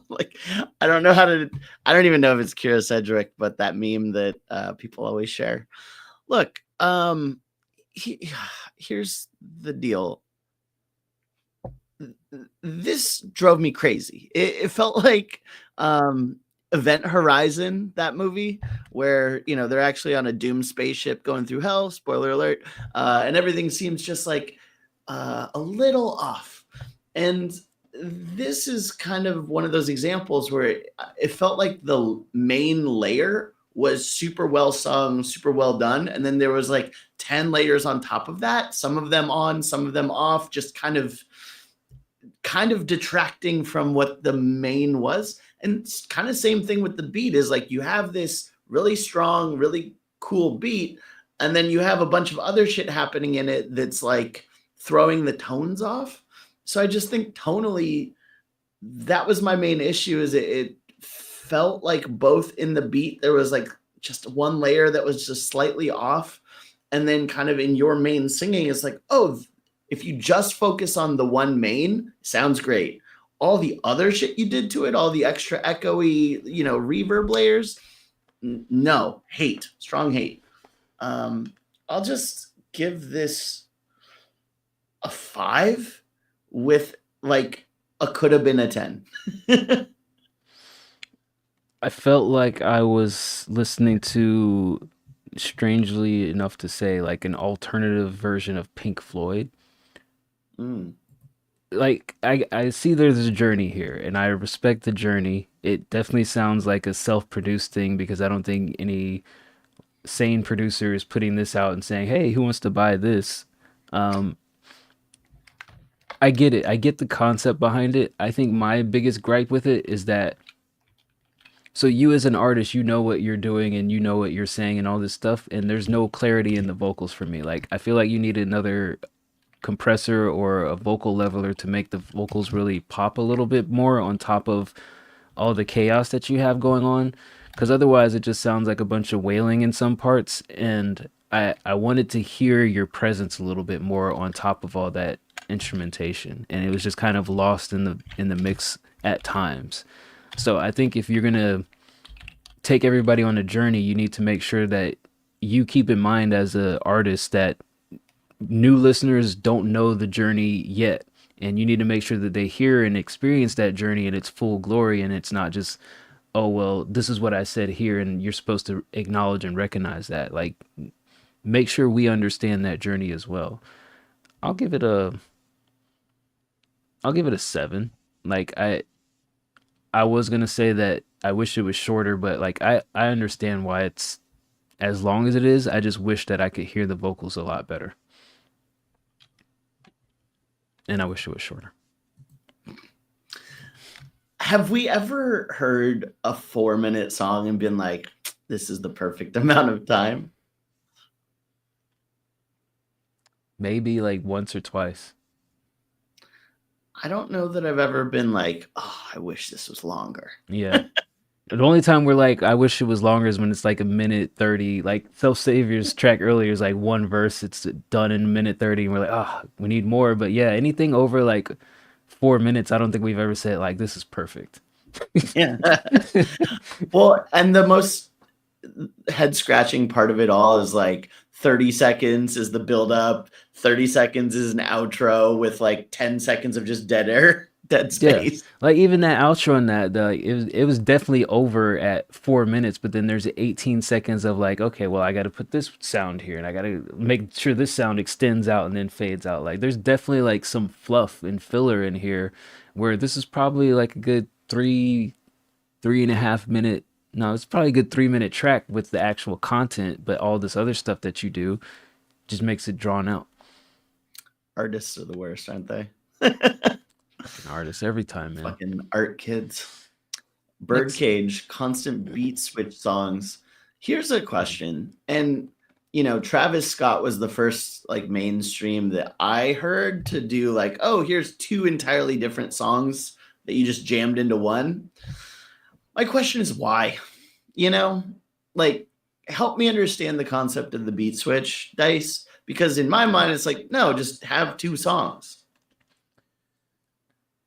like I don't even know if it's Kira Sedgwick, but that meme that people always share. Look, here's the deal. This drove me crazy. It felt like Event Horizon, that movie where, you know, they're actually on a doomed spaceship going through hell, spoiler alert, and everything seems just like a little off. And this is kind of one of those examples where it felt like the main layer was super well sung, super well done, and then there was like 10 layers on top of that, some of them on, some of them off, just kind of detracting from what the main was. And it's kind of same thing with the beat, is like you have this really strong, really cool beat, and then you have a bunch of other shit happening in it that's like throwing the tones off. So I just think tonally, that was my main issue, is it felt like both in the beat there was like just one layer that was just slightly off, and then kind of in your main singing it's like, oh, if you just focus on the one main, sounds great. All the other shit you did to it, all the extra echoey, reverb layers, no, hate, strong hate. I'll just give this a 5 with like a could have been a 10. I felt like I was listening to, strangely enough to say, like an alternative version of Pink Floyd. Like I see there's a journey here, and I respect the journey. It definitely sounds like a self-produced thing, because I don't think any sane producer is putting this out and saying, hey, who wants to buy this? I get it. I get the concept behind it. I think my biggest gripe with it is that, so you as an artist, you know what you're doing and you know what you're saying and all this stuff, and there's no clarity in the vocals for me. Like, I feel like you need another compressor or a vocal leveler to make the vocals really pop a little bit more on top of all the chaos that you have going on, because otherwise it just sounds like a bunch of wailing in some parts, and I wanted to hear your presence a little bit more on top of all that instrumentation, and it was just kind of lost in the mix at times. So I think if you're gonna take everybody on a journey, you need to make sure that you keep in mind as an artist that new listeners don't know the journey yet, and you need to make sure that they hear and experience that journey in its full glory, and it's not just, oh well, this is what I said here and you're supposed to acknowledge and recognize that. Like, make sure we understand that journey as well. I'll give it a 7. Like, I was gonna say that I wish it was shorter, but like I understand why it's as long as it is. I just wish that I could hear the vocals a lot better. And I wish it was shorter. Have we ever heard a 4-minute song and been like, this is the perfect amount of time? Maybe like once or twice. I don't know that I've ever been like, oh, I wish this was longer. Yeah. The only time we're like, I wish it was longer is when it's like a minute 30. Like Self Savior's track earlier is like one verse, it's done in a minute 30, and we're like, oh, we need more. But yeah, anything over like 4 minutes, I don't think we've ever said like, this is perfect. Yeah. Well, and the most head scratching part of it all is like 30 seconds is the build up, 30 seconds is an outro with like 10 seconds of just dead air. Dead space. Yeah. Like even that outro in that, it was definitely over at 4 minutes, but then there's 18 seconds of like, okay, well, I got to put this sound here and I got to make sure this sound extends out and then fades out. Like there's definitely like some fluff and filler in here, where this is probably like a good 3.5 minute. No, it's probably a good 3-minute track with the actual content, but all this other stuff that you do just makes it drawn out. Artists are the worst, aren't they? Artists every time, man. Fucking art kids. Birdcage, constant beat switch songs. Here's a question. And, Travis Scott was the first like mainstream that I heard to do like, oh, here's 2 entirely different songs that you just jammed into one. My question is why? Like, help me understand the concept of the beat switch, Dice, because in my mind, it's like, no, just have 2 songs.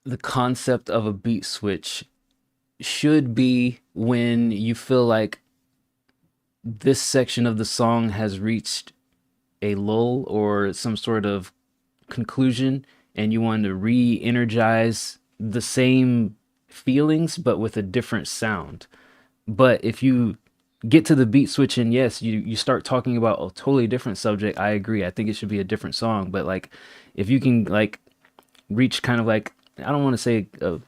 The concept of a beat switch should be when you feel like this section of the song has reached a lull or some sort of conclusion, and you want to re-energize the same feelings but with a different sound. But if you get to the beat switch and yes, you start talking about a totally different subject, I agree. I think it should be a different song. But like, if you can like reach kind of like, I don't want to say a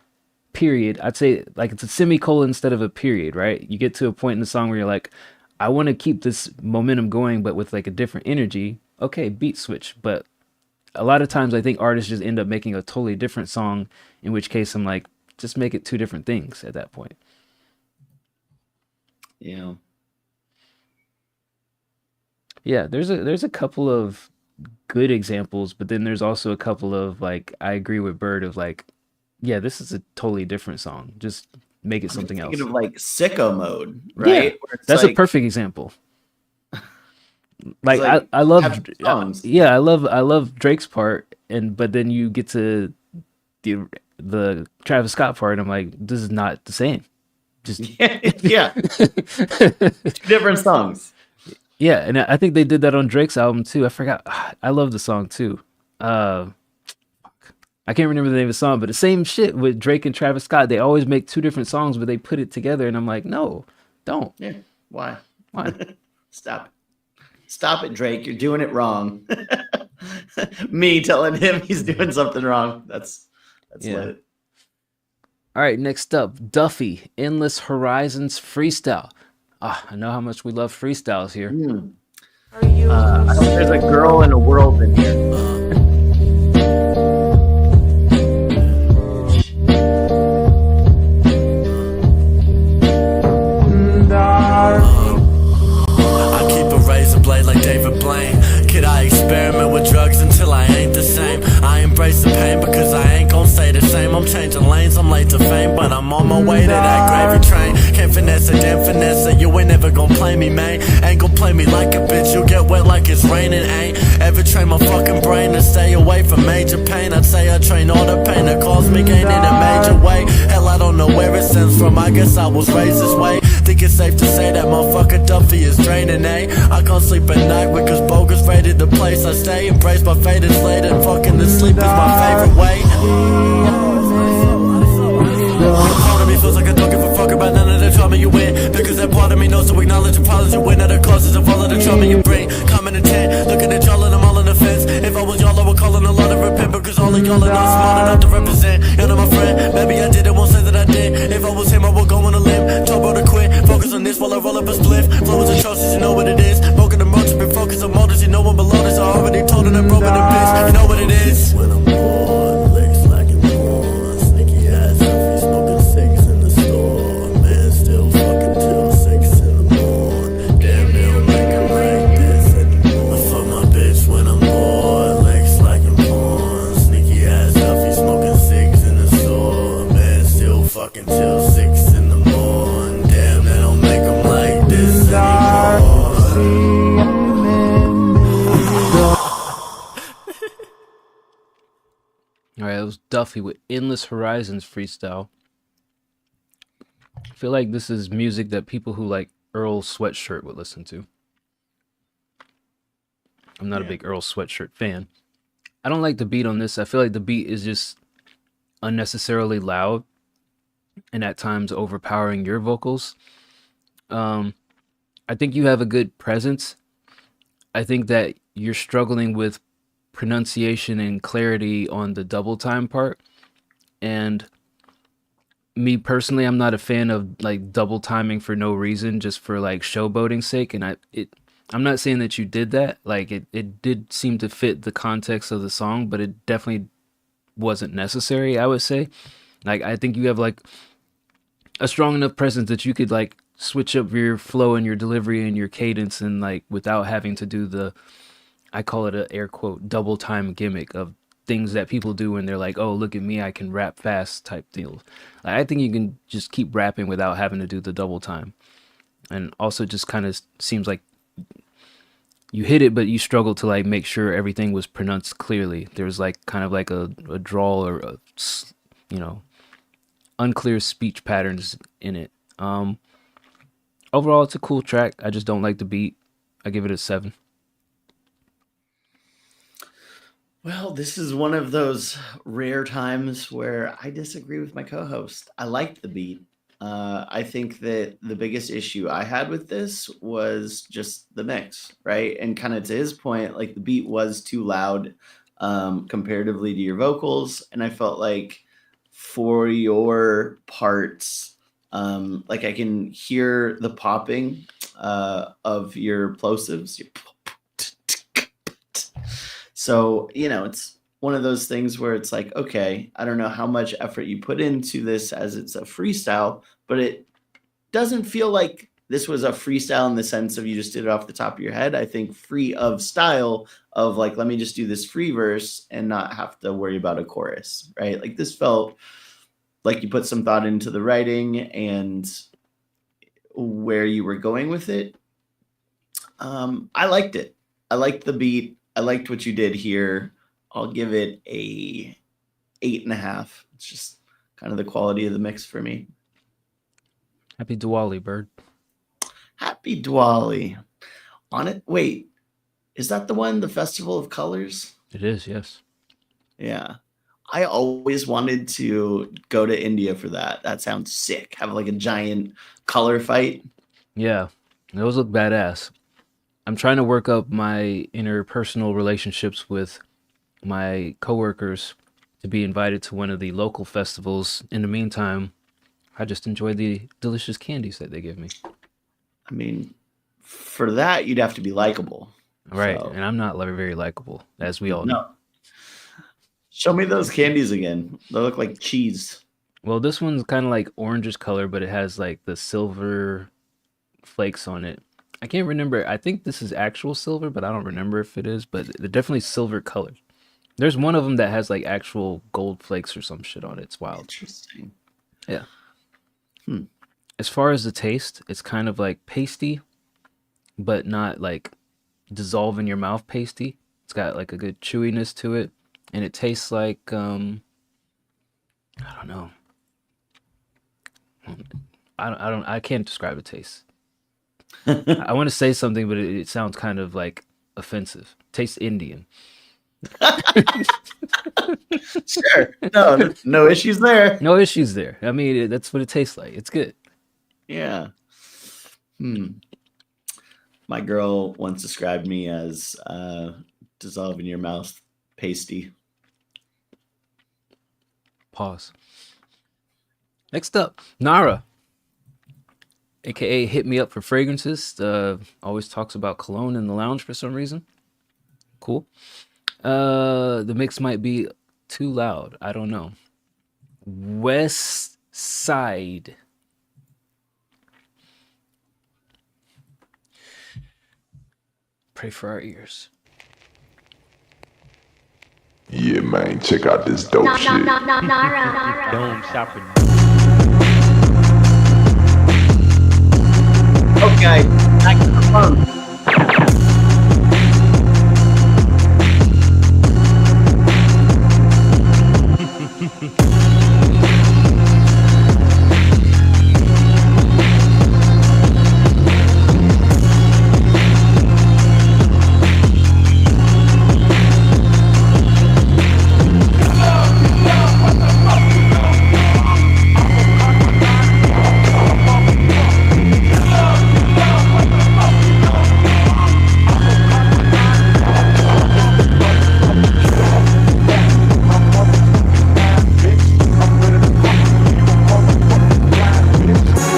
period, I'd say like it's a semicolon instead of a period, right? You get to a point in the song where you're like, I want to keep this momentum going, but with like a different energy. Okay, beat switch. But a lot of times I think artists just end up making a totally different song, in which case I'm like, just make it 2 different things at that point. Yeah. Yeah, there's a couple of good examples, but then there's also a couple of like, I agree with Bird of like, yeah, this is a totally different song. Just make it something else. Thinking of like Sicko Mode, right? Yeah, that's a perfect example. Like I love songs. Yeah, I love Drake's part, but then you get to the Travis Scott part, and I'm like, this is not the same. Just yeah, two different songs. Yeah, and I think they did that on Drake's album too. I forgot. I love the song too. I can't remember the name of the song, but the same shit with Drake and Travis Scott. They always make two different songs, but they put it together, and I'm like, no, don't. Yeah, why? Why? Stop it, Drake. You're doing it wrong. Me telling him he's doing something wrong. That's lit. All right, next up, Duffy, Endless Horizons Freestyle. I know how much we love freestyles here. I hope there's a girl in a world in here. I keep a razor blade like David Blaine. Kid, I experiment with drugs until I ain't the same. I embrace the pain because I ain't gon' stay the same. I'm changing lanes, I'm late to fame, but I'm on my way to that gravy train. Can't finesse it, damn finesse it. You ain't never gon' play me, man. Ain't gon' play me like a bitch. You get wet like it's raining. Ain't ever train my fucking brain to stay away from major pain. I'd say I train all the pain that caused me gain in a major way. Hell, I don't know where it stems from. I guess I was raised this way. Think it's safe to say that motherfucker Duffy is draining, eh? I can't sleep at night because bogus raided the place I stay. Embraced by fate, it's late and fucking to sleep is my favorite way. Part of me feels like I don't give a fuck about none of the trauma you win, because that part of me knows to acknowledge the problems you win at the causes of all of the trauma you bring. Common intent, looking at y'all and I'm all on the fence. If I was y'all, I would call on a lot of repent, because all of y'all are not smart enough to represent. You know my friend, maybe I did it, won't say that I did. If I was him, I would go on a limb. Talk about to quit, focus on this while I roll up a spliff. Flow is atrocious, you know what it is. Broken emotions, been focused on motors, you know I'm below this. I already told her I'm broken the bitch, you know what it is. When I'm bored, legs slacking porn, sneaky ass selfie, smoking cigs in the store. Man, still fucking till 6 in the morning. Damn, they don't make it like this anymore. I fuck my bitch when I'm bored, legs slacking porn, sneaky ass selfie, smoking cigs in the store. Man, still fucking till 6 in the morning. Damn, they don't make them like this anymore. All right, it was Duffy with Endless Horizons Freestyle. I feel like this is music that people who like Earl Sweatshirt would listen to. I'm not a big Earl Sweatshirt fan. I don't like the beat on this. I feel like the beat is just unnecessarily loud and at times overpowering your vocals. I think you have a good presence. I think that you're struggling with pronunciation and clarity on the double time part. And me personally, I'm not a fan of like double timing for no reason, just for like showboating sake. And I'm not saying that you did that. Like it did seem to fit the context of the song, but it definitely wasn't necessary, I would say. Like I think you have like a strong enough presence that you could like switch up your flow and your delivery and your cadence, and like without having to do the, I call it a air quote double time gimmick of things that people do when they're like, oh, look at me, I can rap fast type deal. Like, I think you can just keep rapping without having to do the double time. And also just kind of seems like you hit it, but you struggle to like make sure everything was pronounced clearly. There's like kind of like a drawl or a, unclear speech patterns in it. Overall, it's a cool track. I just don't like the beat. I give it a 7. Well, this is one of those rare times where I disagree with my co-host. I liked the beat. I think that the biggest issue I had with this was just the mix, right? And kind of to his point, like the beat was too loud comparatively to your vocals. And I felt like for your parts, like I can hear the popping of your plosives. So, it's one of those things where it's like, okay, I don't know how much effort you put into this as it's a freestyle, but it doesn't feel like this was a freestyle in the sense of you just did it off the top of your head. I think free of style of like, let me just do this free verse and not have to worry about a chorus, right? Like this felt like you put some thought into the writing and where you were going with it. I liked it. I liked the beat. I liked what you did here. I'll give it a 8.5. It's just kind of the quality of the mix for me. Happy Diwali, Bird. Happy Diwali. On it. Wait, is that the one, the Festival of Colors? It is, yes. Yeah. I always wanted to go to India for that. That sounds sick. Have like a giant color fight. Yeah, those look badass. I'm trying to work up my interpersonal relationships with my coworkers to be invited to one of the local festivals. In the meantime, I just enjoy the delicious candies that they give me. I mean, for that, you'd have to be likable. Right, So, and I'm not very likable, as we all know. no. Show me those candies again. They look like cheese. Well, this one's kind of like orangish color, but it has like the silver flakes on it. I can't remember. I think this is actual silver, but I don't remember if it is. But they're definitely silver colored. There's one of them that has like actual gold flakes or some shit on it. It's wild. Interesting. Yeah. As far as the taste, it's kind of like pasty, but not like dissolve in your mouth pasty. It's got like a good chewiness to it, and it tastes like I don't know. I can't describe the taste. I want to say something, but it sounds kind of like offensive. Tastes Indian. Sure. No issues there. No issues there. I mean, that's what it tastes like. It's good. Yeah. My girl once described me as dissolve in your mouth pasty. Pause. Next up, Nara, aka Hit Me Up for Fragrances. Always talks about cologne in the lounge for some reason. Cool. The mix might be too loud. I don't know. West Side. Pray for our ears. Yeah, man, check out this dope shit. Dome shopper. Okay, back to the phone.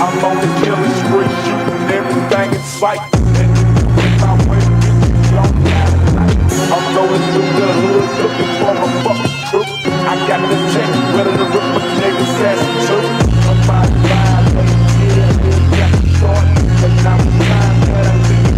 I'm on the killing spree, shooting everything in sight. I'm going through the hood looking for a fucking crew. I got the check, ready to rip a nigga's ass too. I'm about to buy a got the short, but now it's time that I leave it.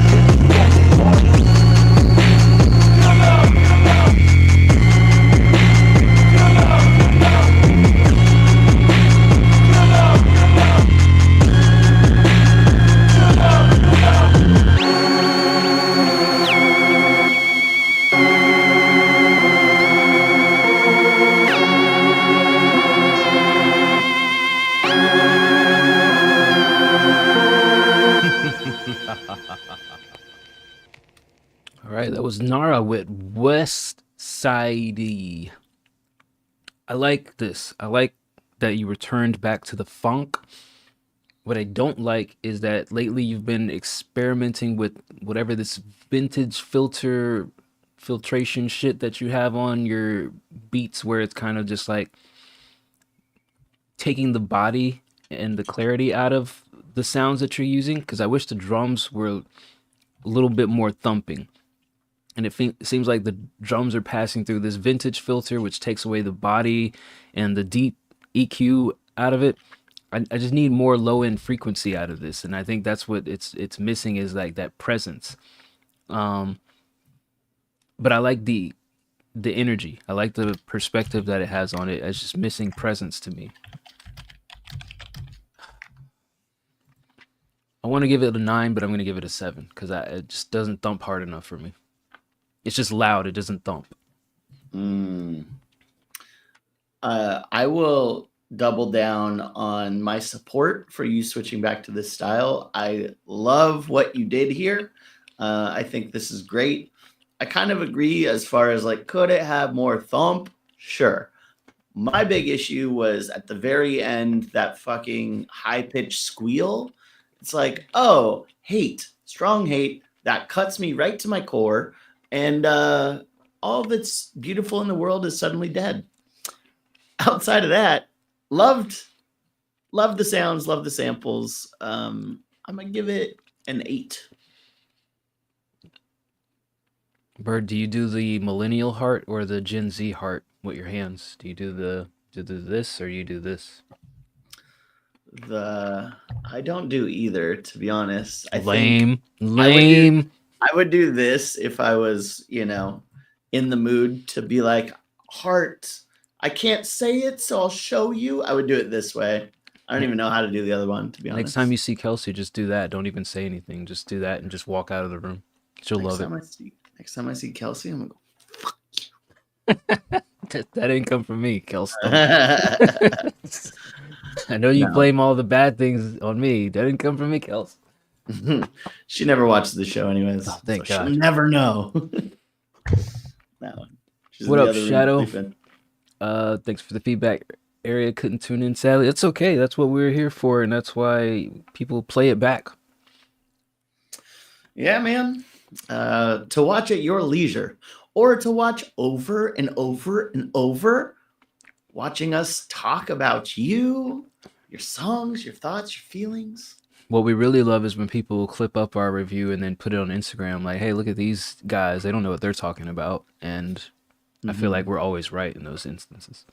All right, that was Nara with West Side. I like this. I like that you returned back to the funk. What I don't like is that lately you've been experimenting with whatever this vintage filtration shit that you have on your beats, where it's kind of just like taking the body and the clarity out of the sounds that you're using. Because I wish the drums were a little bit more thumping. And it seems like the drums are passing through this vintage filter, which takes away the body and the deep EQ out of it. I just need more low end frequency out of this, and I think that's what it's missing, is like that presence. But I like the energy. I like the perspective that it has on it. It's just missing presence to me. I want to give it a 9, but I'm going to give it a 7 because it just doesn't thump hard enough for me. It's just loud. It doesn't thump. I will double down on my support for you switching back to this style. I love what you did here. I think this is great. I kind of agree as far as like, could it have more thump? Sure. My big issue was at the very end, that fucking high-pitched squeal. It's like, oh, hate, strong hate. That cuts me right to my core. And all that's beautiful in the world is suddenly dead. Outside of that, loved the sounds, loved the samples. I'm going to give it an 8. Bird, do you do the millennial heart or the Gen Z heart with your hands? Do you do this or you do this? I don't do either, to be honest. Lame. I would do this if I was, in the mood to be like, heart. I can't say it, so I'll show you. I would do it this way. I don't even know how to do the other one, to be honest. Next time you see Kelsey, just do that. Don't even say anything. Just do that and just walk out of the room. She'll love it. Next time I see Kelsey, I'm gonna go, fuck you. That didn't come from me, Kelsey. I know you blame all the bad things on me. That didn't come from me, Kelsey. She never watched the show anyways. Oh, thank God. She'll never know. That one. What up, Shadow? Thanks for the feedback. Area couldn't tune in, sadly. It's okay. That's what we're here for, and that's why people play it back. Yeah, man. To watch at your leisure, or to watch over and over and over, watching us talk about you, your songs, your thoughts, your feelings. What we really love is when people clip up our review and then put it on Instagram like, hey, look at these guys. They don't know what they're talking about. And I feel like we're always right in those instances.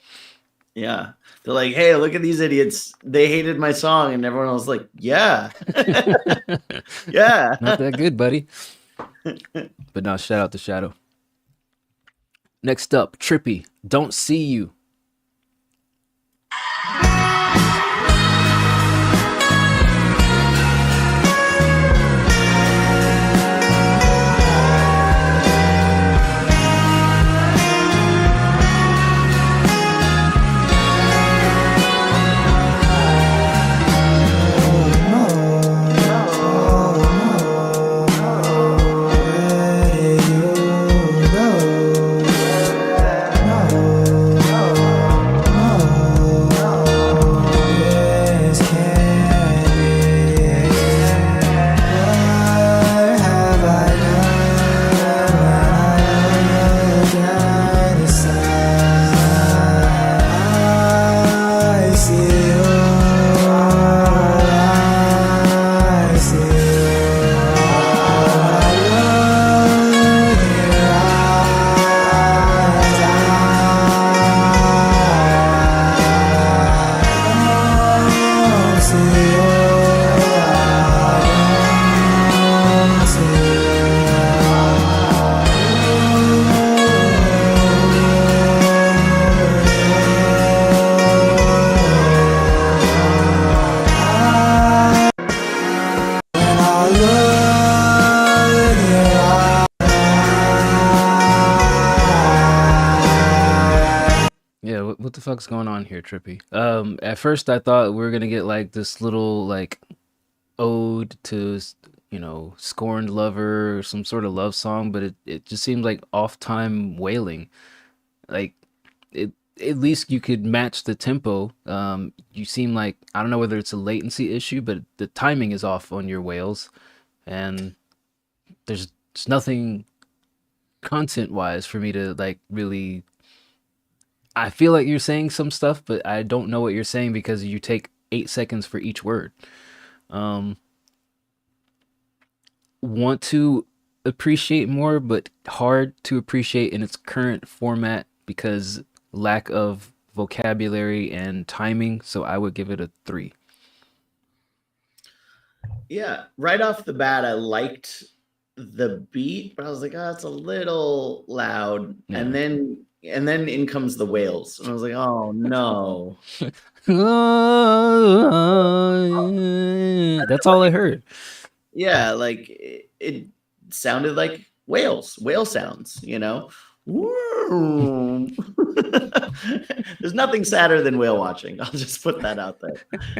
Yeah. They're like, hey, look at these idiots. They hated my song. And everyone was like, yeah. Yeah. Not that good, buddy. But no, shout out to Shadow. Next up, Trippy, Don't See You. What the fuck's going on here, Trippy? At first I thought we were gonna get like this little like ode to, scorned lover or some sort of love song, but it just seems like off-time wailing. Like at least you could match the tempo. You seem like, I don't know whether it's a latency issue, but the timing is off on your wails, and there's nothing content-wise for me to like really. I feel like you're saying some stuff, but I don't know what you're saying because you take 8 seconds for each word. Want to appreciate more, but hard to appreciate in its current format because lack of vocabulary and timing. So I would give it a 3. Yeah, right off the bat, I liked the beat, but I was like, oh, it's a little loud. Yeah. And then in comes the wails. And I was like, oh no. That's all I heard. Yeah, like it sounded like whale sounds, you know? Woo. There's nothing sadder than whale watching. I'll just put that out there.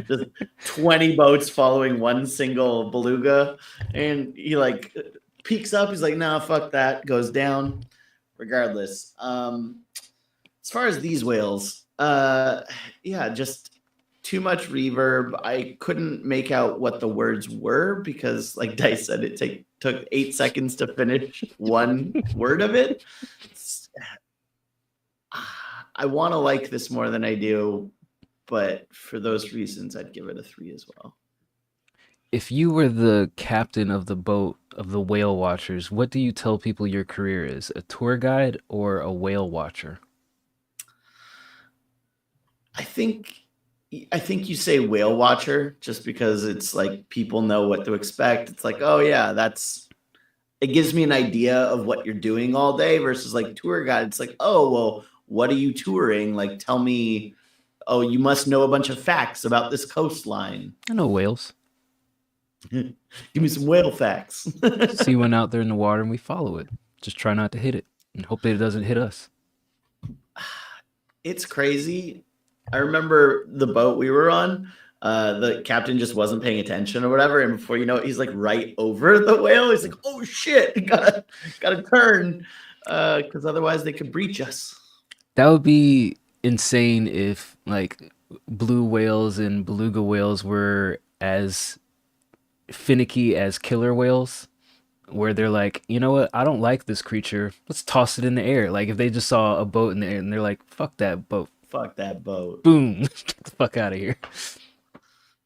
Just 20 boats following one single beluga, and he like peeks up. He's like, "Nah, fuck that." Goes down. Regardless, as far as these whales, yeah, just too much reverb. I couldn't make out what the words were because, like Dice said, it took 8 seconds to finish one word of it. I want to like this more than I do, but for those reasons, I'd give it a 3 as well. If you were the captain of the boat of the whale watchers, what do you tell people your career is? A tour guide or a whale watcher? I think you say whale watcher just because it's like people know what to expect. It's like, oh yeah, it gives me an idea of what you're doing all day versus like tour guide. It's like, oh, well, what are you touring? Like, tell me, oh, you must know a bunch of facts about this coastline. I know whales. Give me some whale facts. See one out there in the water and we follow it. Just try not to hit it and hope that it doesn't hit us. It's crazy. I remember the boat we were on. The captain just wasn't paying attention or whatever, and before you know it, he's like right over the whale. He's like, "Oh shit, gotta turn, because otherwise they could breach us." That would be insane if like blue whales and beluga whales were as finicky as killer whales, where they're like, you know what, I don't like this creature, let's toss it in the air. Like if they just saw a boat in the air and they're like, fuck that boat. Fuck that boat. Boom. Get the fuck out of here.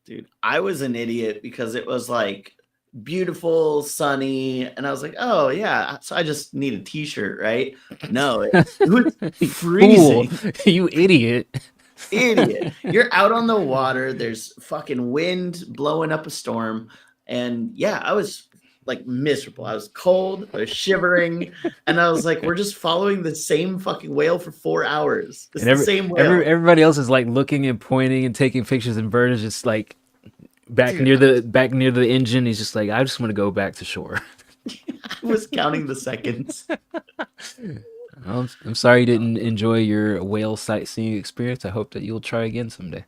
Dude, I was an idiot because it was like beautiful, sunny, and I was like, oh yeah, so I just need a t-shirt, right? No, it was freezing. Fool. You idiot. Idiot. You're out on the water, there's fucking wind blowing up a storm, and yeah, I was like miserable. I was cold, I was shivering, and I was like, we're just following the same fucking whale for 4 hours. It's the same whale. Everybody else is like looking and pointing and taking pictures, and Bert is just like back near the engine. He's just like, I just want to go back to shore. I was counting the seconds. I'm sorry you didn't enjoy your whale sightseeing experience. I hope that you'll try again someday.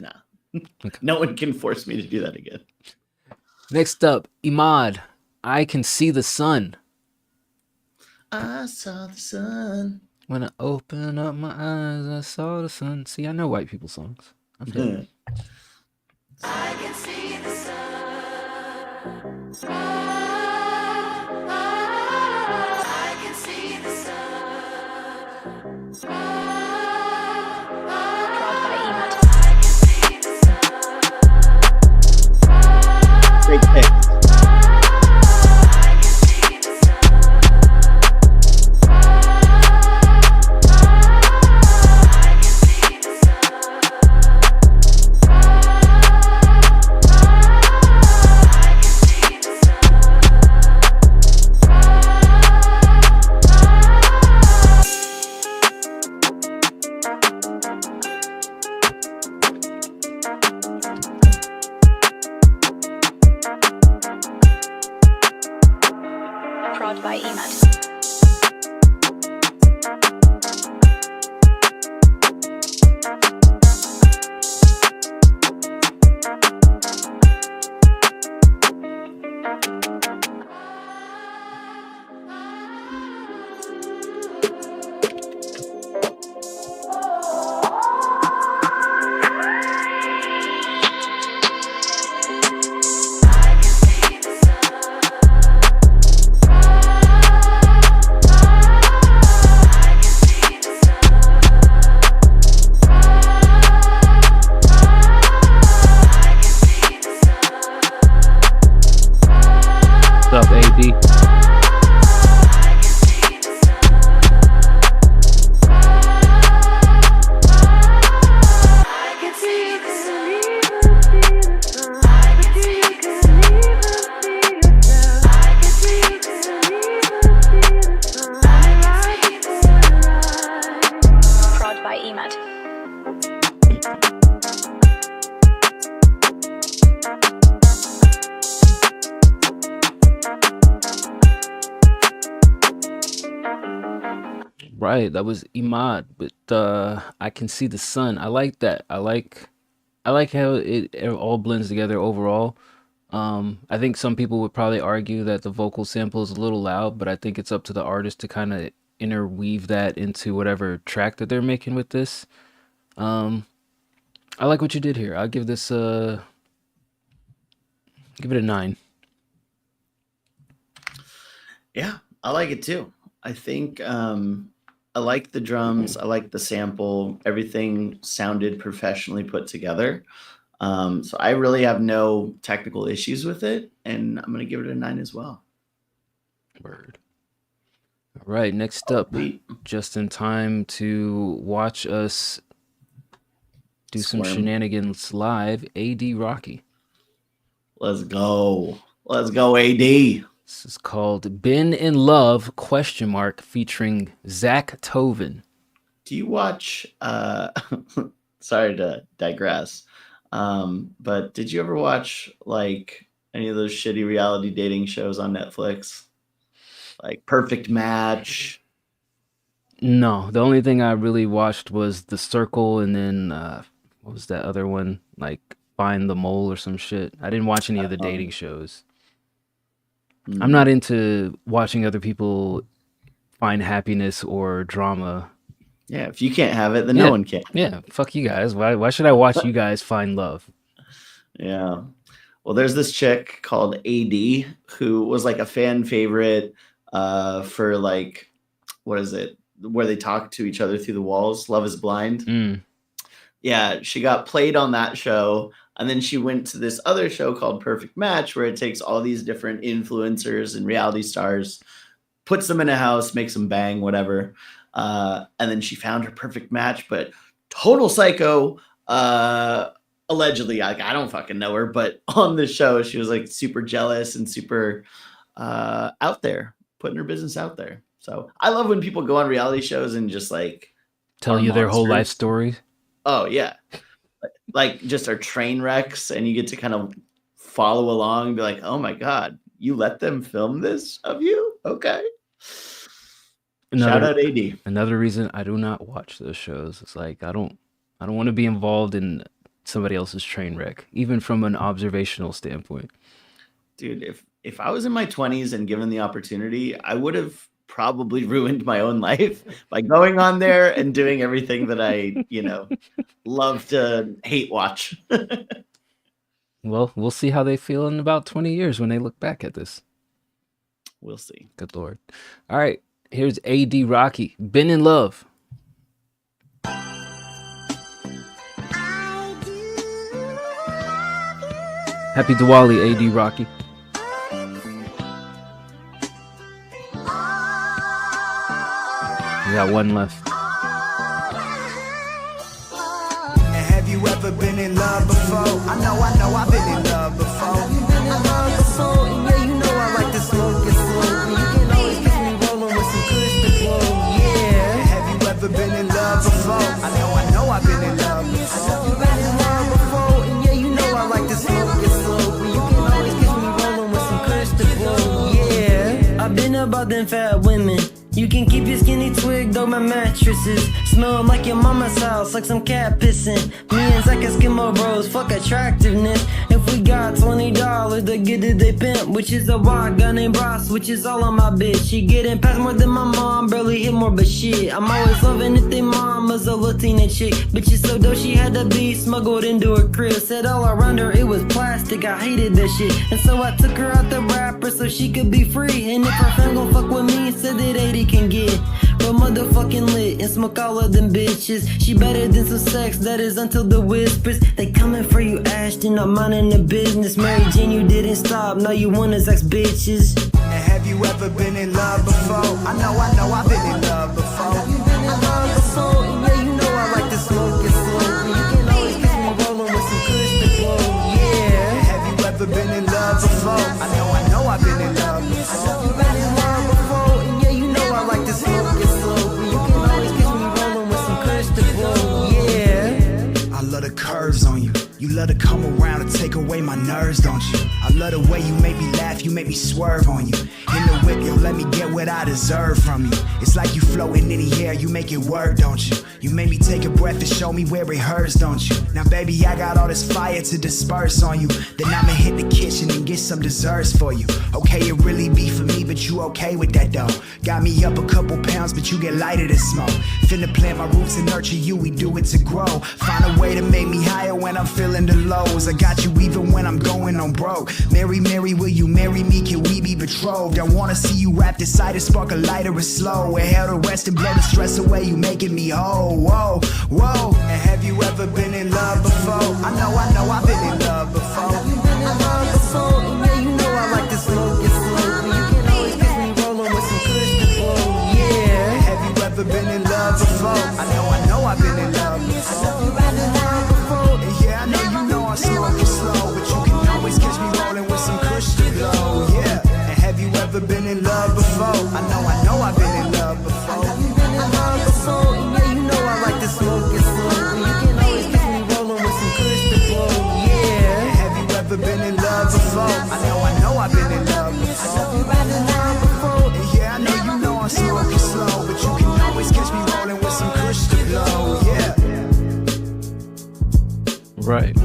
Nah. Okay. No one can force me to do that again. Next up, Imad, I Can See the Sun. I saw the sun. When I opened up my eyes, I saw the sun. See, I know white people songs. I'm good. I can see the sun. I can see the sun. Great pick. By Imad. Right, that was Imad, but I Can See the Sun. I like that. I like how it all blends together overall. I think some people would probably argue that the vocal sample is a little loud, but I think it's up to the artist to kind of interweave that into whatever track that they're making with this. I like what you did here. I'll give this give it a 9. Yeah, I like it too. I think I like the drums. I like the sample. Everything sounded professionally put together. So I really have no technical issues with it, and I'm going to give it a 9 as well. Word. All right, next up, just in time to watch us do some Squirm. shenanigans live, AD Rocky. Let's go. Let's go, AD. This is called Been in Love, ? Featuring Zach Tovin. Do you watch, sorry to digress, but did you ever watch like any of those shitty reality dating shows on Netflix? Like Perfect Match? No, the only thing I really watched was The Circle, and then what was that other one? Like Find the Mole or some shit. I didn't watch any of the dating shows. I'm not into watching other people find happiness or drama. Yeah, if you can't have it, then no one can. Yeah, fuck you guys. Why should I watch you guys find love? Yeah. Well, there's this chick called AD who was like a fan favorite for like, what is it? Where they talk to each other through the walls. Love is Blind. Yeah, she got played on that show. And then she went to this other show called Perfect Match, where it takes all these different influencers and reality stars, puts them in a house, makes them bang, whatever. And then she found her perfect match, but total psycho, allegedly. Like, I don't fucking know her, but on the show, she was like super jealous and super out there, putting her business out there. So I love when people go on reality shows and just like tell you their whole life story. Oh, yeah. Like just are train wrecks, and you get to kind of follow along and be like, oh my God, you let them film this of you? Okay. Shout out AD. Another reason I do not watch those shows is like I don't want to be involved in somebody else's train wreck, even from an observational standpoint. Dude, if I was in my 20s and given the opportunity, I would have probably ruined my own life by going on there and doing everything that I, love to hate watch. Well, we'll see how they feel in about 20 years when they look back at this. We'll see. Good Lord. All right, here's AD Rocky, Been in Love. Happy Diwali, AD Rocky. We got one left. And have you ever been in love before? I know I've been in love before. Have you been in love before? And yeah, you know I like to smoke it slow. You can always catch me rolling with some kush to blow. Yeah. And have you ever been in love before? I know I've been in love before. Have you been in love before? And yeah, you know I like to smoke it slow. You can always catch me rolling with some kush to blow. Yeah. I've been about them fat women. You can keep your skinny twig, though my mattresses smell like your mama's house, like some cat pissing. Me and Zach Eskimo bros, fuck attractiveness. If we got $20 to get it, they pimp. Which is a white guy named Ross, which is all on my bitch. She getting past more than my mom, barely hit more, but shit. I'm always loving if they mama's a Latina chick. Bitch is so dope, she had to be smuggled into her crib. Said all around her it was plastic, I hated that shit. And so I took her out the rapper so she could be free. And if her friend gon' fuck with me, said that 80 can get real motherfucking lit and smoke all of them bitches. She better than some sex, that is until the whispers. They coming for you, Ashton, I'm minding the business. Mary Jane, you didn't stop, now you one of Zach's bitches. And have you ever been in love before? I know I've been in love before. Have you been in love before? And yeah, you know I like to smoke it slow. You can always catch me rolling with some kush to blow. Yeah. And have you ever been in love before? I know I've been in love before. Have you been in love before? And yeah, you know I like to smoke it slow. You can always catch me rolling with some kush to blow. Yeah. I love the curves on you. You love to come around and take away my nerves, don't you? I love the way you make me laugh, you make me swerve on you. In the whip, you let me get what I deserve from you. It's like you floating in the air, you make it work, don't you? You make me take a breath and show me where it hurts, don't you? Now baby, I got all this fire to disperse on you. Then I'ma hit the kitchen and get some desserts for you. Okay, it really be for me, but you okay with that though? Got me up a couple pounds, but you get lighter than smoke. Finna plant my roots and nurture you, we do it to grow. Find a way to make me higher when I'm feeling the lows. I got you even when I'm going on broke. Mary, Mary, will you marry me? Can we be betrothed? I wanna see you wrapped inside and spark a lighter and slow. Inhale the rest and blow the stress away, you making me whole. Whoa, whoa. And have you ever been in love before? I know, I've been in love before. Have you been in love before? Yeah, you know I like to smoke it slowly. You can always catch me rolling with some kush to blow. Yeah. And have you ever been in love before? I know I've been in love before. Have you been in love before? And yeah, I know you know I smoke it slow, but you can always catch me rolling with some kush to blow. Yeah. And have you ever been in love before? I know I've been in love before. Have you been in love before? Yeah, you know I like to smoke it slowly. You can always catch me rolling with some kush to blow. Yeah. And have you ever been in love before? I know I've been in love before. Have you been in love before? And yeah, I know you know I smoke it slow, but you can always catch me rolling with some kush to blow. Yeah. Right.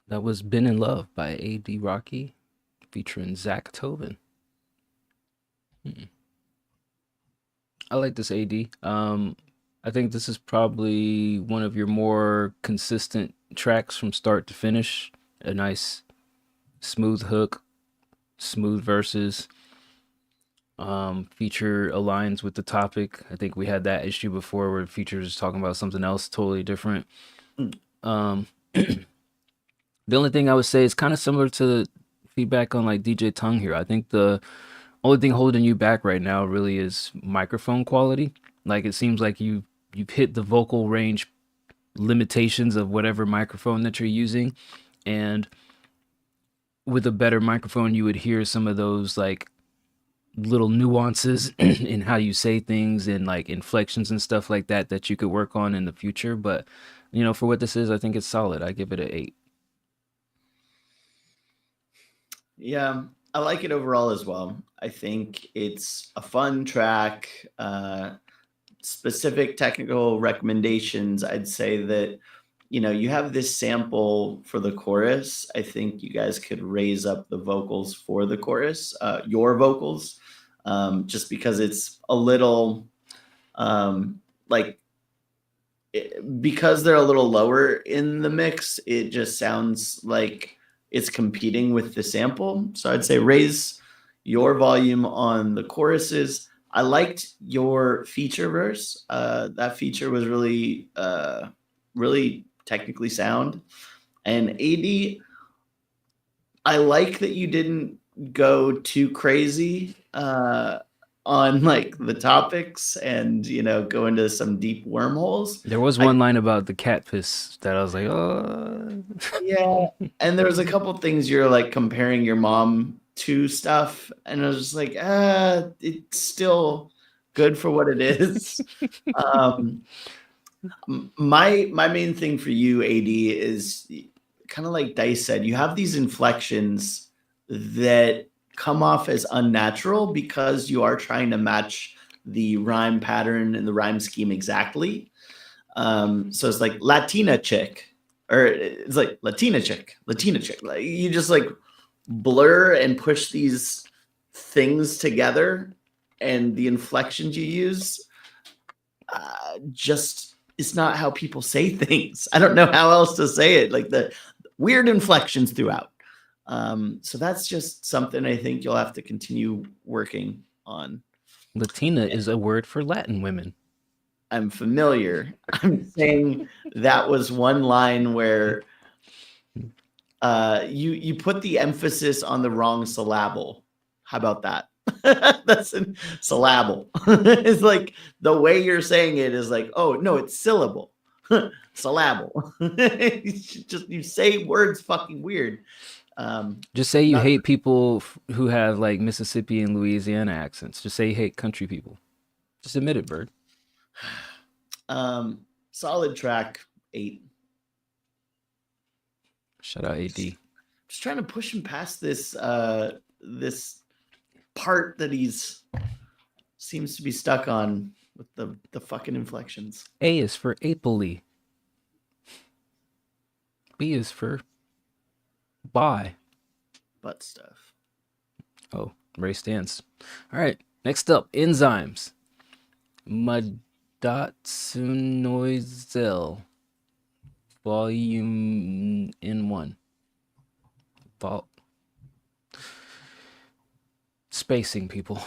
That was Been in Love by A.D. Rocky featuring Zach Tobin. I like this AD. I think this is probably one of your more consistent tracks from start to finish. A nice smooth hook, smooth verses. Feature aligns with the topic. I think we had that issue before where the feature is talking about something else totally different. The only thing I would say is kind of similar to the feedback on like DJ Tongue here. I think the only thing holding you back right now really is microphone quality. Like it seems like you've hit the vocal range limitations of whatever microphone that you're using, and with a better microphone you would hear some of those like little nuances in how you say things and like inflections and stuff like that that you could work on in the future. But you know, for what this is, I think it's solid. I give it an 8. Yeah, I like it overall as well. I think it's a fun track. Specific technical recommendations, I'd say that, you know, you have this sample for the chorus. I think you guys could raise up the vocals for the chorus, your vocals, just because it's a little because they're a little lower in the mix, it just sounds like it's competing with the sample. So I'd say raise your volume on the choruses. I liked your feature verse. That feature was really, really technically sound. And AD, I like that you didn't go too crazy on like the topics and, you know, go into some deep wormholes. There was one line about the cat piss that I was like, oh. Yeah. And there was a couple things you're like comparing your mom to stuff. And I was just like, it's still good for what it is. My main thing for you, AD, is kind of like Dice said, you have these inflections that come off as unnatural because you are trying to match the rhyme pattern and the rhyme scheme exactly. So it's like Latina chick, or it's like Latina chick. Like you just like blur and push these things together, and the inflections you use just it's not how people say things. I don't know how else to say it. Like the weird inflections throughout. So that's just something I think you'll have to continue working on. Latina is a word for Latin women. I'm familiar. I'm saying that was one line where you put the emphasis on the wrong syllable. How about that? That's a syllable. It's like the way you're saying it is like, oh no, it's syllable. Syllable. You say words fucking weird. Just say you hate people who have like Mississippi and Louisiana accents. Just say you hate country people. Just admit it, Bird. Solid track, 8. Shout out AD. Just trying to push him past this this part that he's seems to be stuck on with the fucking inflections. A is for Appley. B is for bye. Butt stuff. Oh, Ray Stance. All right. Next up, enzymes. Madatsunoizel. Volume N1. Spacing, people.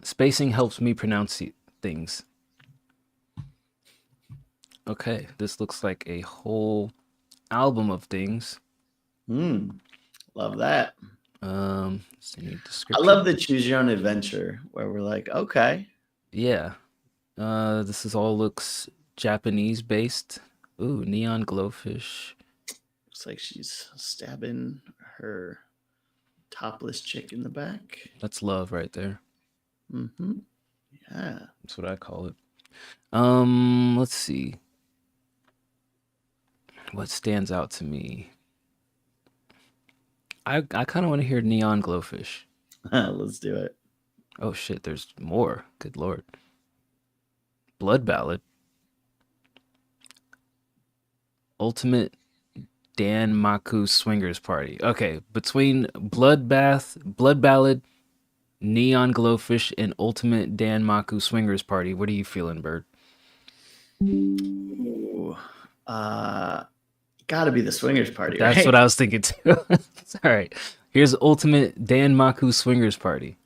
Spacing helps me pronounce things. Okay, this looks like a whole album of things. Love that. I Description. love the choose your own adventure where we're like, okay. Yeah. This is all looks Japanese based. Ooh, neon glowfish. Looks like she's stabbing her topless chick in the back. That's love right there. Mm-hmm. Yeah. That's what I call it. Let's see. What stands out to me? I kind of want to hear neon glowfish. Let's do it. Oh shit, there's more. Good lord. Blood ballad. Ultimate Dan Maku Swingers Party. Okay, between Blood Ballad, Neon Glowfish, and Ultimate Dan Maku Swingers Party, what are you feeling, Bird? Ooh, gotta be the swingers party. That's right? what I was thinking too. All right, here's Ultimate Dan Maku Swingers Party.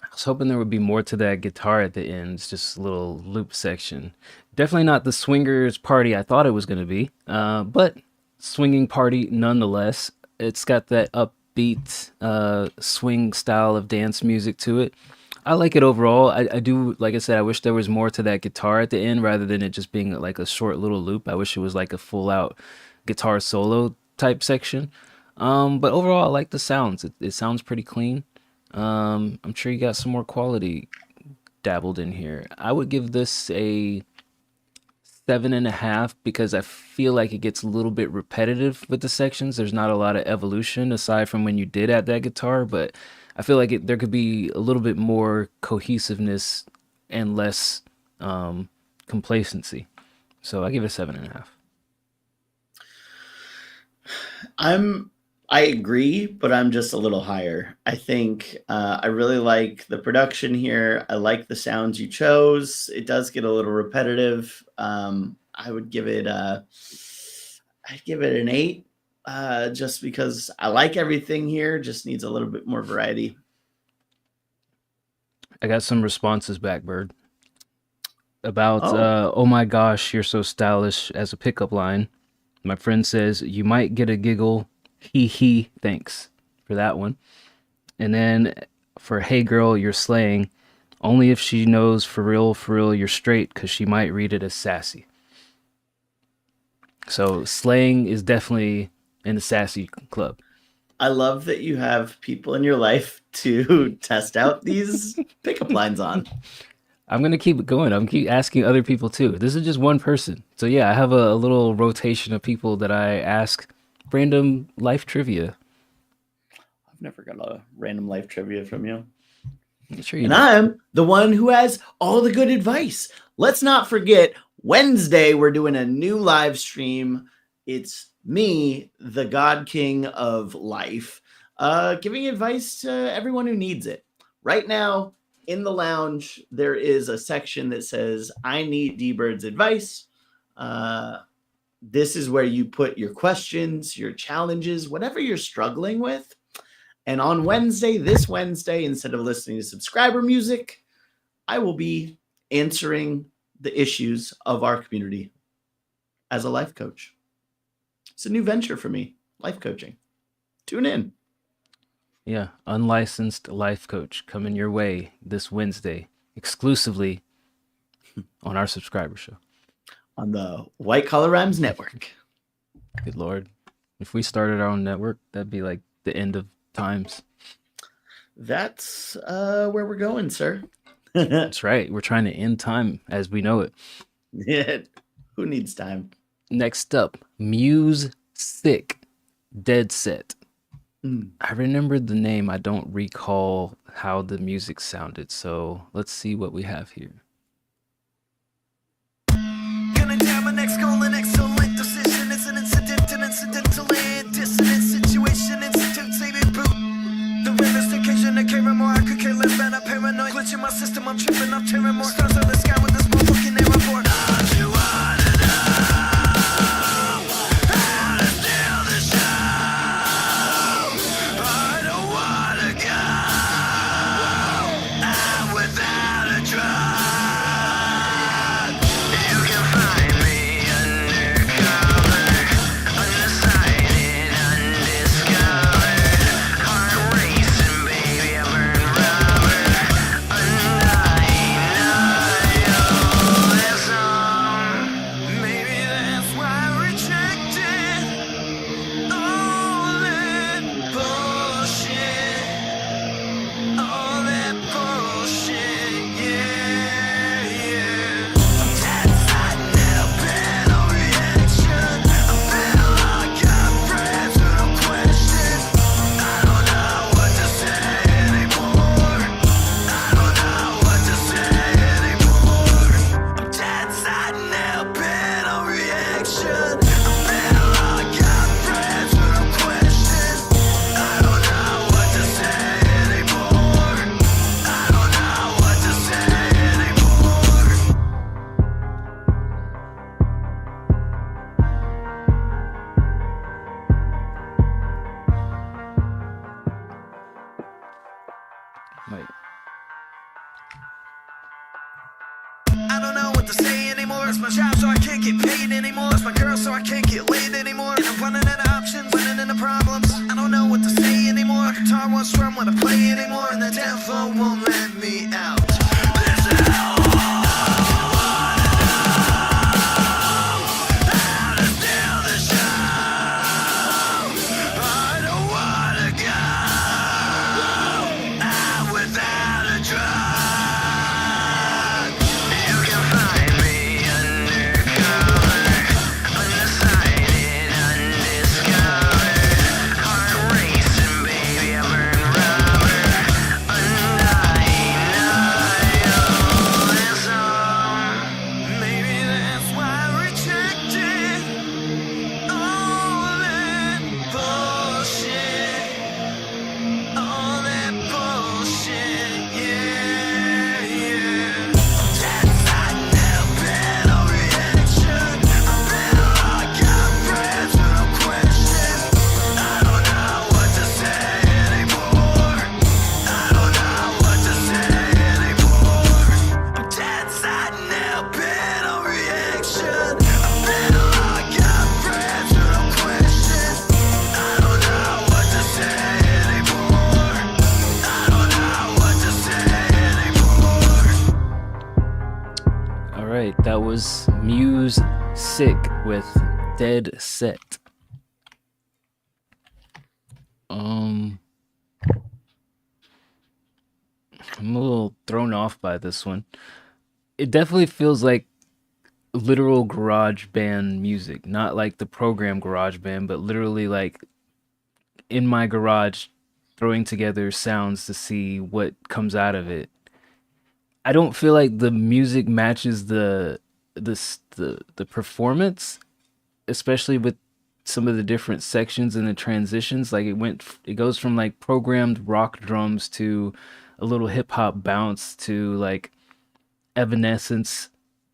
I was hoping there would be more to that guitar at the end. It's just a little loop section. Definitely not the swingers party I thought it was going to be, but swinging party nonetheless. It's got that upbeat swing style of dance music to it. I like it overall. I do, like I said, I wish there was more to that guitar at the end rather than it just being like a short little loop. I wish it was like a full out guitar solo type section. But overall, I like the sounds. It sounds pretty clean. I'm sure you got some more quality dabbled in here. I would give this a 7.5 because I feel like it gets a little bit repetitive with the sections. There's not a lot of evolution aside from when you did add that guitar, but I feel like there could be a little bit more cohesiveness and less complacency. So I give it a 7.5. I agree, but I'm just a little higher. I think I really like the production here. I like the sounds you chose. It does get a little repetitive. I would give it I'd give it an 8, just because I like everything here. Just needs a little bit more variety. I got some responses back, Bird. About oh my gosh, you're so stylish as a pickup line. My friend says you might get a giggle. He, thanks for that one. And then for hey girl, you're slaying. Only if she knows for real, you're straight, because she might read it as sassy. So slaying is definitely in the sassy club. I love that you have people in your life to test out these pickup lines on. I'm gonna keep it going. I'm keep asking other people too. This is just one person. So yeah, I have a little rotation of people that I ask random life trivia. I've never got a random life trivia from you. Sure you And do. I'm the one who has all the good advice. Let's not forget, Wednesday, we're doing a new live stream. It's me, the God King of Life, giving advice to everyone who needs it. Right now, in the lounge, there is a section that says, I need D-Bird's advice. This is where you put your questions, your challenges, whatever you're struggling with. And on Wednesday, this Wednesday, instead of listening to subscriber music, I will be answering the issues of our community as a life coach. It's a new venture for me, life coaching. Tune in. Yeah, unlicensed life coach coming your way this Wednesday, exclusively on our subscriber show. On the White Collar Rhymes Network. Good Lord. If we started our own network, that'd be like the end of times. That's where we're going, sir. That's right. We're trying to end time as we know it. Yeah. Who needs time? Next up, Muse Sick, Dead Set. I remember the name. I don't recall how the music sounded. So let's see what we have here. Gonna jam an next goal, an excellent decision. It's an incident, an incidental and dissonant situation. Institute, saving boot. The rarest occasion, I care more. I could care less than a paranoid. Glitch in my system, I'm tripping, I'm tearing more. Stars in the sky with this motherfucking airport. Don't you wanna know how to steal the show? I don't wanna go out without a drug. You can find me undercover, undecided, undiscovered. Heart racing, baby, I burn rubber. Undying, maybe that's why I rejected all that bullshit. All that bullshit, yeah, yeah. That's not a better reaction. I feel like I've friends who don't question. I don't know what to say anymore. I don't know what to say anymore. That's not a better reaction. I feel like I've friends who don't question. I don't know what to say anymore. I don't know what to say anymore. Wait. I don't know what to say anymore. It's my job, so I can't get paid anymore. It's my girl, so I can't get laid anymore. And I'm running out of options, running into problems. I don't know what to say anymore. My guitar won't strum when I play anymore, and the devil won't let me out. This is how to steal the show. I don't wanna go out without a drug. You can find me undercover, undecided, undiscovered. Heart racing, baby, I burn rubber. Undying, maybe that's why I rejected all that bullshit. All that bullshit, yeah, yeah. That's not a better reaction. I feel like I've friends who don't question. I don't know what to say anymore. I don't know what to say anymore. That's not a better reaction. I feel like I've friends who don't question. I don't know what to say anymore. I don't know what to say anymore. All right, that was Muse Sick with Dead Set. I'm a little thrown off by this one. it definitely feels like literal garage band music, not like the program garage band, but literally like in my garage throwing together sounds to see what comes out of it. I don't feel like the music matches the performance, especially with some of the different sections and the transitions. Like it goes from like programmed rock drums to a little hip hop bounce to like Evanescence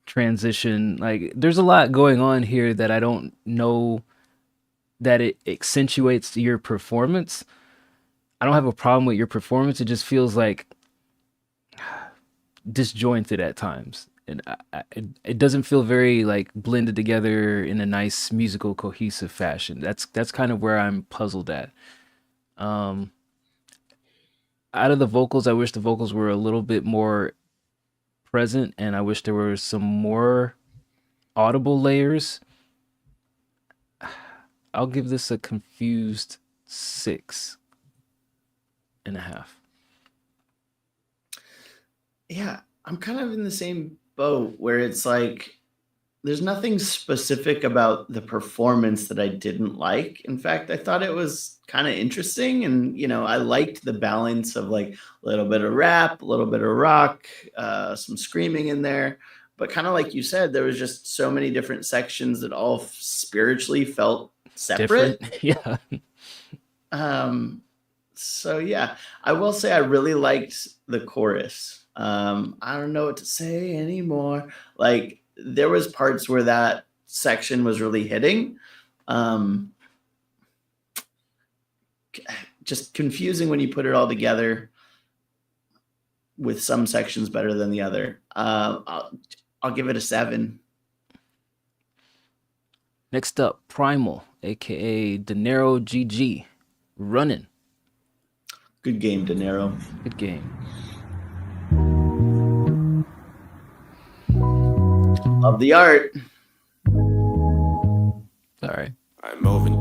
transition. Like there's a lot going on here that I don't know that it accentuates your performance. I don't have a problem with your performance. It just feels like disjointed at times, and it doesn't feel very like blended together in a nice musical cohesive fashion. That's kind of where I'm puzzled at. Out of the vocals, I wish the vocals were a little bit more present, and I wish there were some more audible layers. I'll give this a confused 6.5. Yeah, I'm kind of in the same boat where it's like there's nothing specific about the performance that I didn't like. In fact, I thought it was kind of interesting, and I liked the balance of like a little bit of rap, a little bit of rock, some screaming in there. But kind of like you said, there was just so many different sections that all spiritually felt separate. Yeah. So yeah, I will say I really liked the chorus. I don't know what to say anymore. Like there was parts where that section was really hitting. Just confusing when you put it all together, with some sections better than the other. I'll give it a 7. Next up, Primal, aka Dinero GG, Running. Good game, Dinero. Good game. Love the art. All right. I'm moving.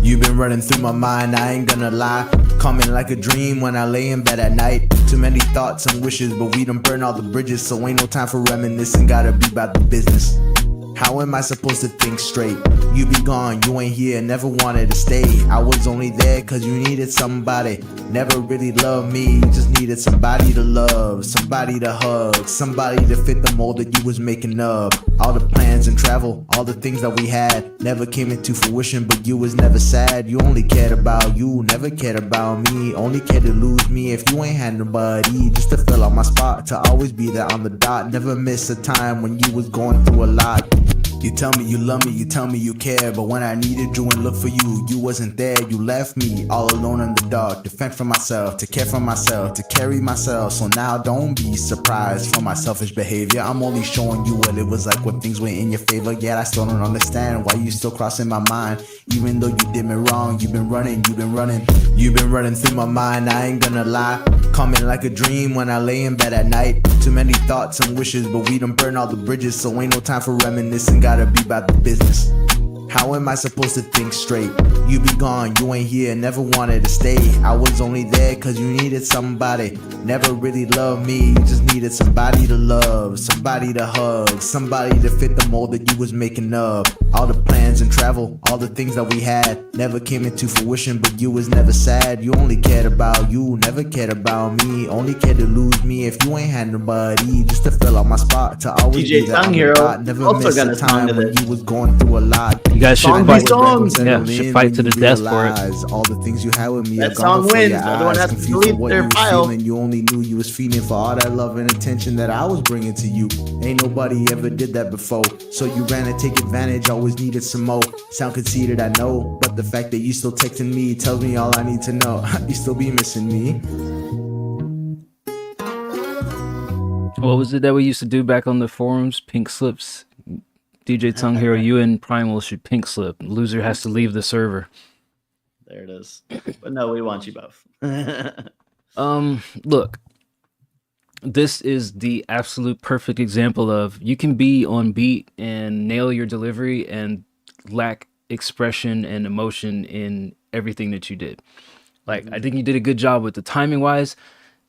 You've been running through my mind, I ain't gonna lie. Coming like a dream when I lay in bed at night. Too many thoughts and wishes, but we done burn all the bridges, so ain't no time for reminiscing, gotta be about the business. How am I supposed to think straight? You be gone, you ain't here, never wanted to stay. I was only there cause you needed somebody. Never really loved me, you just needed somebody to love, somebody to hug, somebody to fit the mold that you was making up. All the plans and travel, all the things that we had never came into fruition, but you was never sad. You only cared about you, never cared about me. Only cared to lose me if you ain't had nobody. Just to fill out my spot, to always be there on the dot. Never miss a time when you was going through a lot. You tell me you love me, you tell me you care, but when I needed you and looked for you, you wasn't there. You left me all alone in the dark, to fend for myself, to care for myself, to carry myself. So now don't be surprised for my selfish behavior. I'm only showing you what it was like when things went in your favor. Yet I still don't understand why you still crossing my mind. Even though you did me wrong, you've been running, you've been running. You've been running through my mind, I ain't gonna lie. Coming like a dream when I lay in bed at night. Too many thoughts and wishes, but we done burn all the bridges, so ain't no time for reminiscing, gotta be about the business. How am I supposed to think straight? You be gone, you ain't here, never wanted to stay. I was only there cause you needed somebody. Never really loved me, you just needed somebody to love, somebody to hug, somebody to fit the mold that you was making up. All the plans and travel, all the things that we had never came into fruition, but you was never sad. You only cared about you, never cared about me. Only cared to lose me if you ain't had nobody. Just to fill out my spot, to always DJ be there on the Hero dot. Never also miss got a a song time to when this. you was going through a lot. You guys should fight. Yeah, should fight to the death for it. All the things you had with me That are gone song before wins. your Everyone eyes. has to Confused delete on what their you was file. feeling. You only knew you was feeding for all that love and attention that I was bringing to you. Ain't nobody ever did that before, so you ran to take advantage. Always needed some more. Sound conceited, I know, but the fact that you still texting me tells me all I need to know. You still be missing me. What was it that we used to do back on the forums? Pink slips. DJ Tongue Hero, you and Primal should pink slip. Loser has to leave the server. There it is. But no, we want you both. Look, this is the absolute perfect example of you can be on beat and nail your delivery and lack expression and emotion in everything that you did. Like, I think you did a good job with the timing wise.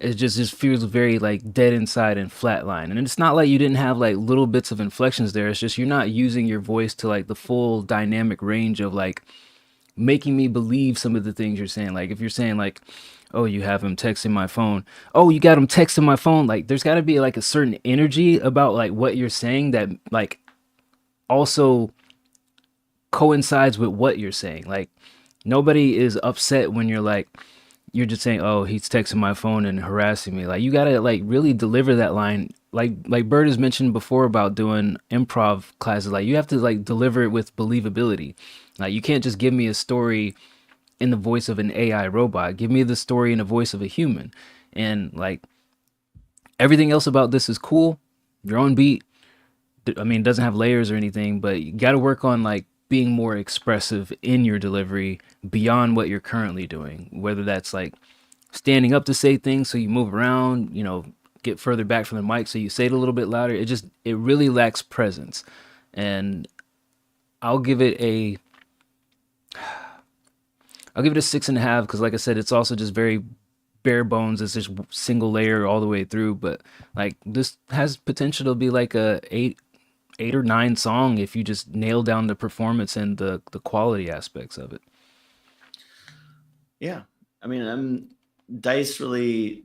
it just feels very like dead inside and flatline. And it's not like you didn't have like little bits of inflections there. It's just you're not using your voice to like the full dynamic range of like making me believe some of the things you're saying. Like if you're saying like, oh, you have him texting my phone. Oh, you got him texting my phone. Like there's got to be like a certain energy about like what you're saying that like also coincides with what you're saying. Like nobody is upset when you're just saying, oh, he's texting my phone and harassing me. Like you gotta like really deliver that line. Like Bird has mentioned before about doing improv classes. Like you have to like deliver it with believability. Like you can't just give me a story in the voice of an AI robot. Give me the story in the voice of a human. And like everything else about this is cool. Your own beat. I mean, it doesn't have layers or anything, but you got to work on like being more expressive in your delivery beyond what you're currently doing, whether that's like standing up to say things so you move around, you know, get further back from the mic so you say it a little bit louder. It really lacks presence. And I'll give it a 6.5 because like I said, it's also just very bare bones. It's just single layer all the way through, but like this has potential to be like a 8 or 9 song if you just nail down the performance and the quality aspects of it. Yeah. I mean, Dice really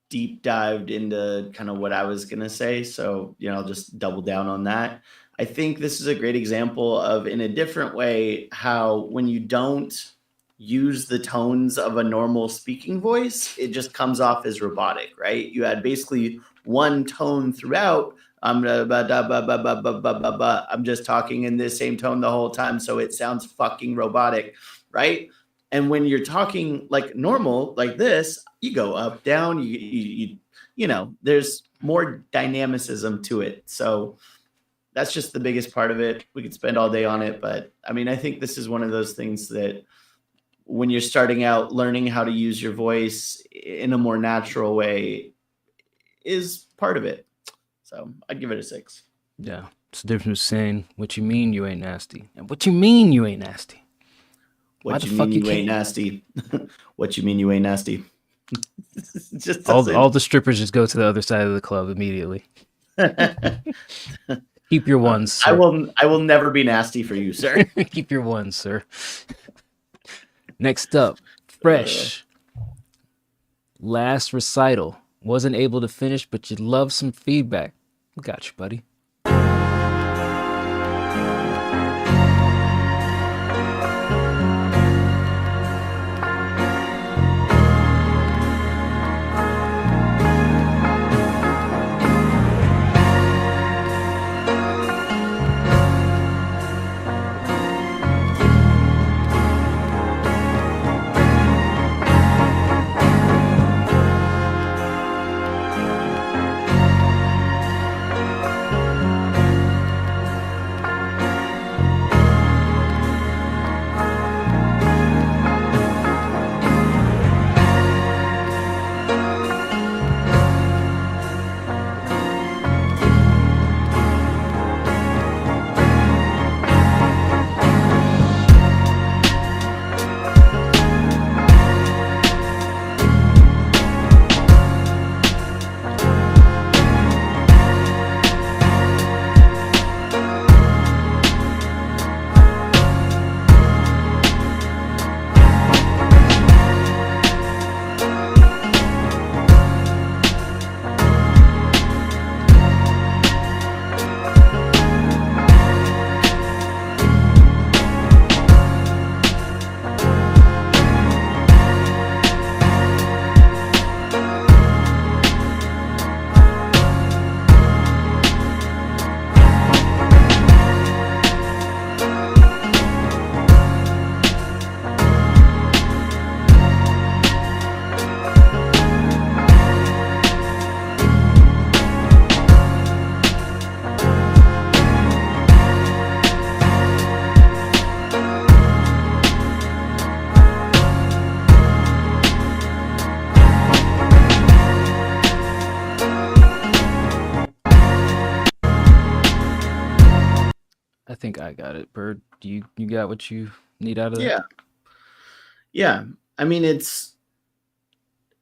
deep dived into kind of what I was going to say. So, you know, I'll just double down on that. I think this is a great example of, in a different way, how when you don't use the tones of a normal speaking voice, it just comes off as robotic, right? You had basically one tone throughout. I'm just talking in this same tone the whole time, so it sounds fucking robotic, right? And when you're talking like normal, like this, you go up, down, you know, there's more dynamicism to it. So that's just the biggest part of it. We could spend all day on it, but I mean, I think this is one of those things that when you're starting out, learning how to use your voice in a more natural way is part of it. So I'd give it a 6. Yeah. It's the difference saying what you mean you ain't nasty. And what you mean you ain't nasty. What you mean you ain't nasty? What you mean you ain't nasty? Just all the strippers just go to the other side of the club immediately. Keep your ones, sir. I will never be nasty for you, sir. Keep your ones, sir. Next up, Fresh. Last recital. Wasn't able to finish, but you'd love some feedback. We got you, buddy. I think I got it. Bird, you got what you need out of that? Yeah. I mean, it's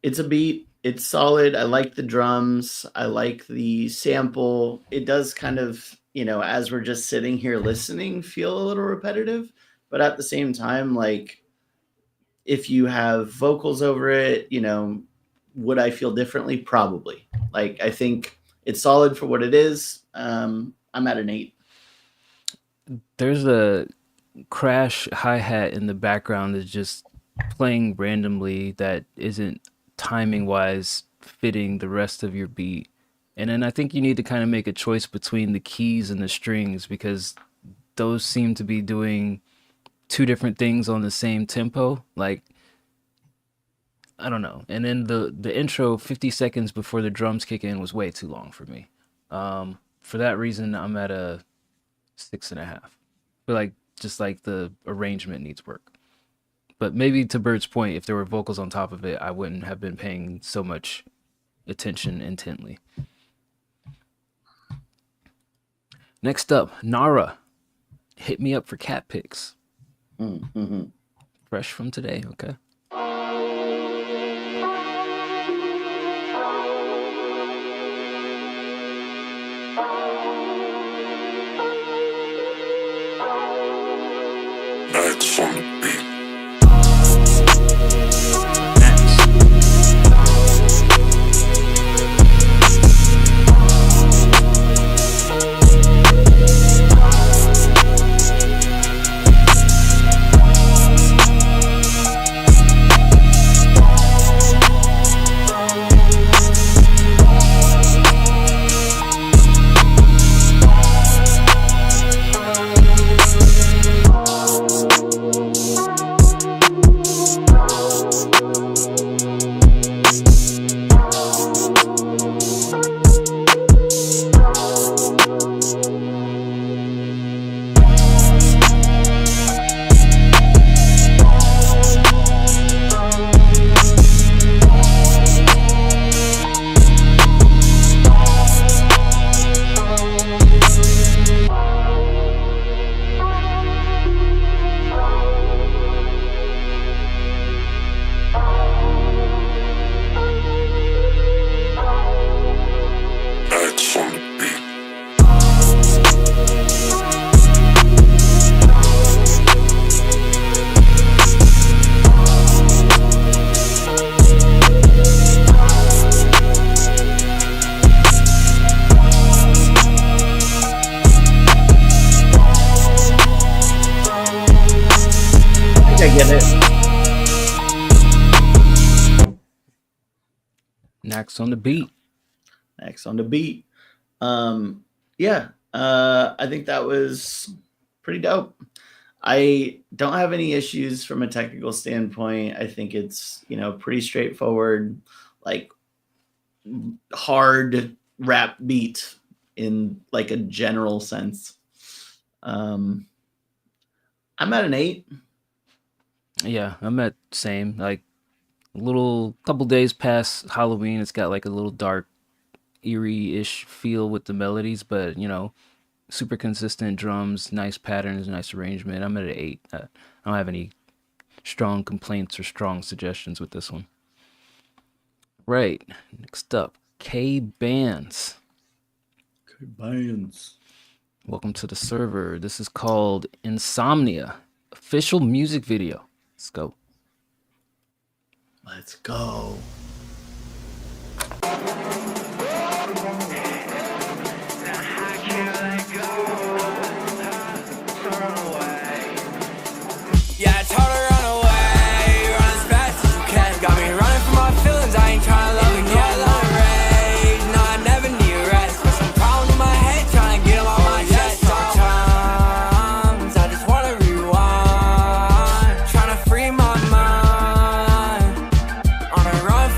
a beat. It's solid. I like the drums. I like the sample. It does kind of, as we're just sitting here listening, feel a little repetitive. But at the same time, like, if you have vocals over it, would I feel differently? Probably. Like, I think it's solid for what it is. I'm at an 8. There's a crash hi-hat in the background that's just playing randomly that isn't timing wise fitting the rest of your beat. And then I think you need to kind of make a choice between the keys and the strings, because those seem to be doing two different things on the same tempo. Like, I don't know. And then the intro 50 seconds before the drums kick in was way too long for me. For that reason, I'm at a 6.5. But like, just like the arrangement needs work. But maybe to Bird's point, if there were vocals on top of it, I wouldn't have been paying so much attention intently. Next up, Nara. Hit me up for cat pics. Fresh from today, okay. That's on the beat. Next on the beat. I think that was pretty dope. I don't have any issues from a technical standpoint. I think it's, pretty straightforward, like hard rap beat in like a general sense. I'm at an 8. Yeah, I'm at same. Like, couple days past Halloween, it's got like a little dark, eerie-ish feel with the melodies, but super consistent drums, nice patterns, nice arrangement. I'm at an 8. I don't have any strong complaints or strong suggestions with this one. Right, next up, K-Bands. Welcome to the server. This is called Insomnia, official music video. Let's go. Let's go. Yeah, I told her run away, run as fast as you can. Got me running from my feelings, I ain't trying to love you, no, I love rage. No, I never need rest, but some problems in my head, trying to get them on my chest. Sometimes I just wanna rewind, trying to free my mind. On a run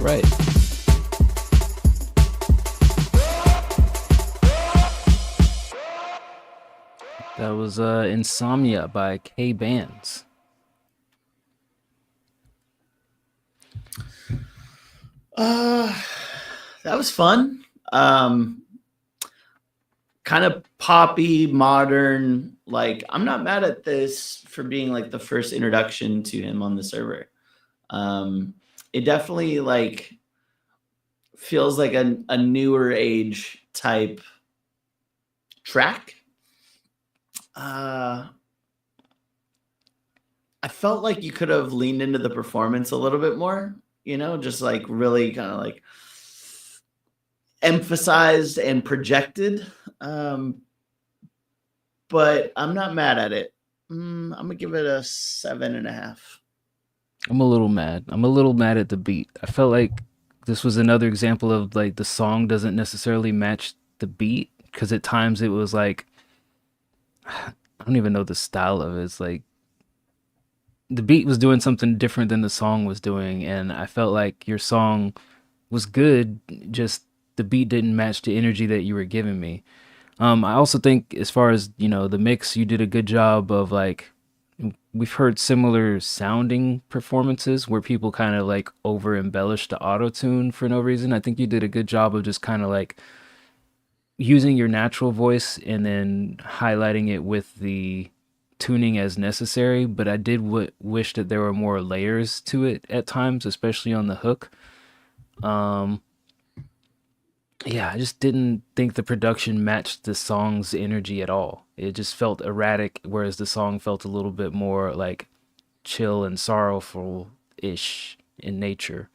right. That was Insomnia by K Bands. That was fun. Kind of poppy, modern. Like, I'm not mad at this for being like the first introduction to him on the server. It definitely like feels like a newer age type track. I felt like you could have leaned into the performance a little bit more, you know, just like really kind of like emphasized and projected. But I'm not mad at it. I'm gonna give it a 7.5. I'm a little mad. I'm a little mad at the beat. I felt like this was another example of like the song doesn't necessarily match the beat, because at times it was like, I don't even know the style of it. It's like the beat was doing something different than the song was doing, and I felt like your song was good, just the beat didn't match the energy that you were giving me. I also think as far as, you know, the mix, you did a good job of like, we've heard similar sounding performances where people kind of like over embellish the auto-tune for no reason. I think you did a good job of just kind of like using your natural voice and then highlighting it with the tuning as necessary. But I did wish that there were more layers to it at times, especially on the hook. Yeah, I just didn't think the production matched the song's energy at all. It just felt erratic, whereas the song felt a little bit more like chill and sorrowful-ish in nature.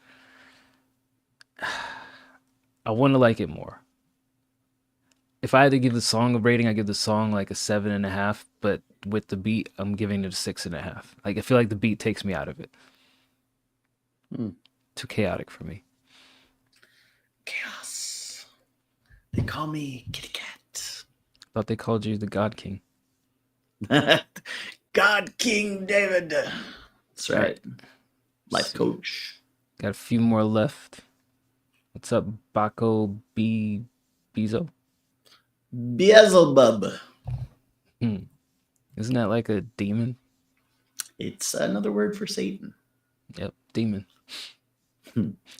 I want to like it more. If I had to give the song a rating, I give the song like a 7.5, but with the beat, I'm giving it a 6.5. Like, I feel like the beat takes me out of it. Too chaotic for me. Chaos. They call me Kitty Cat. Thought they called you the God King. God King David. That's right. Life coach. Got a few more left. What's up, Baco Bezo? Beelzebub. Isn't that like a demon? It's another word for Satan. Yep, demon.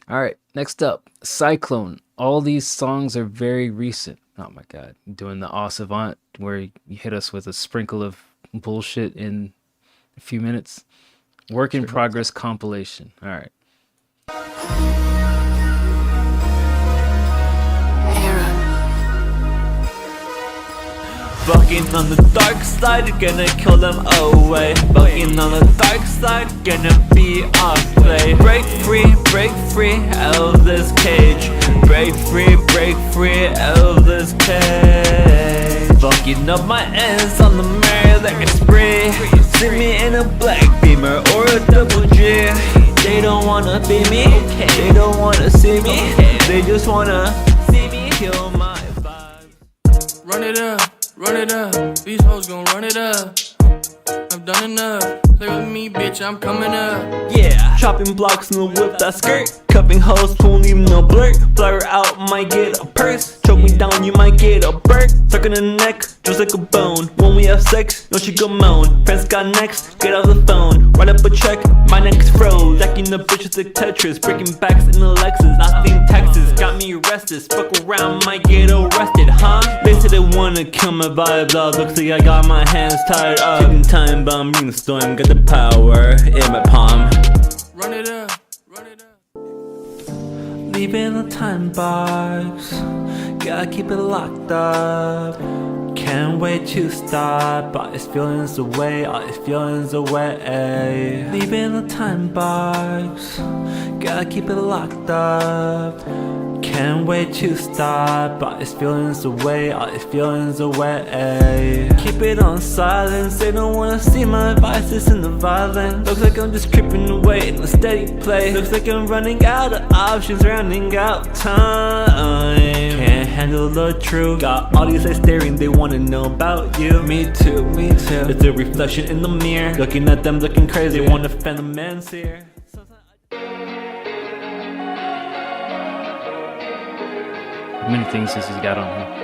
All right, next up, Cyclone. All these songs are very recent. Oh my God, doing the Awe Savant where you hit us with a sprinkle of bullshit in a few minutes. Work in progress compilation. All right. Fucking on the dark side, gonna kill them away. Fucking on the dark side, gonna be on play. Break free out of this cage. Break free out of this cage. Fucking up my ends on the mirror like a spray. See me in a black Beamer or a double G. They don't wanna be me, they don't wanna see me. They just wanna see me kill my vibes. Run it up, these hoes gon' run it up. I've done enough, play with me bitch, I'm coming up. Yeah, chopping blocks in the whip that skirt. Cupping hoes, won't leave no blurt. Blur out, might get a purse. Choke me down, you might get a burp. Stuck in the neck, just like a bone. When we have sex, no she go moan. Friends got next, get off the phone. Write up a check, my neck's froze. Jacking the bitches like Tetris. Breaking backs in the Lexus. Nothing Texas, got me restless. Fuck around, might get arrested, huh? They said they wanna kill my vibe, dog. Looks like I got my hands tied up. Taking time, but I'm reading the storm. Got the power in my palm. Run it up. Leaving a time box, gotta keep it locked up. Can't wait to stop, all these feelings away, all these feelings away. Leaving a time box, gotta keep it locked up. Can't wait to stop, all these feelings away, all these feelings away. Keep it on silence, they don't wanna see my vices in the violence. Looks like I'm just creeping away in a steady play. Looks like I'm running out of options, running out time. Can't handle the truth, got all these eyes staring, they wanna know about you. Me too, me too. It's a reflection in the mirror, looking at them looking crazy, they wanna offend the man's here. Many things since he's got on here.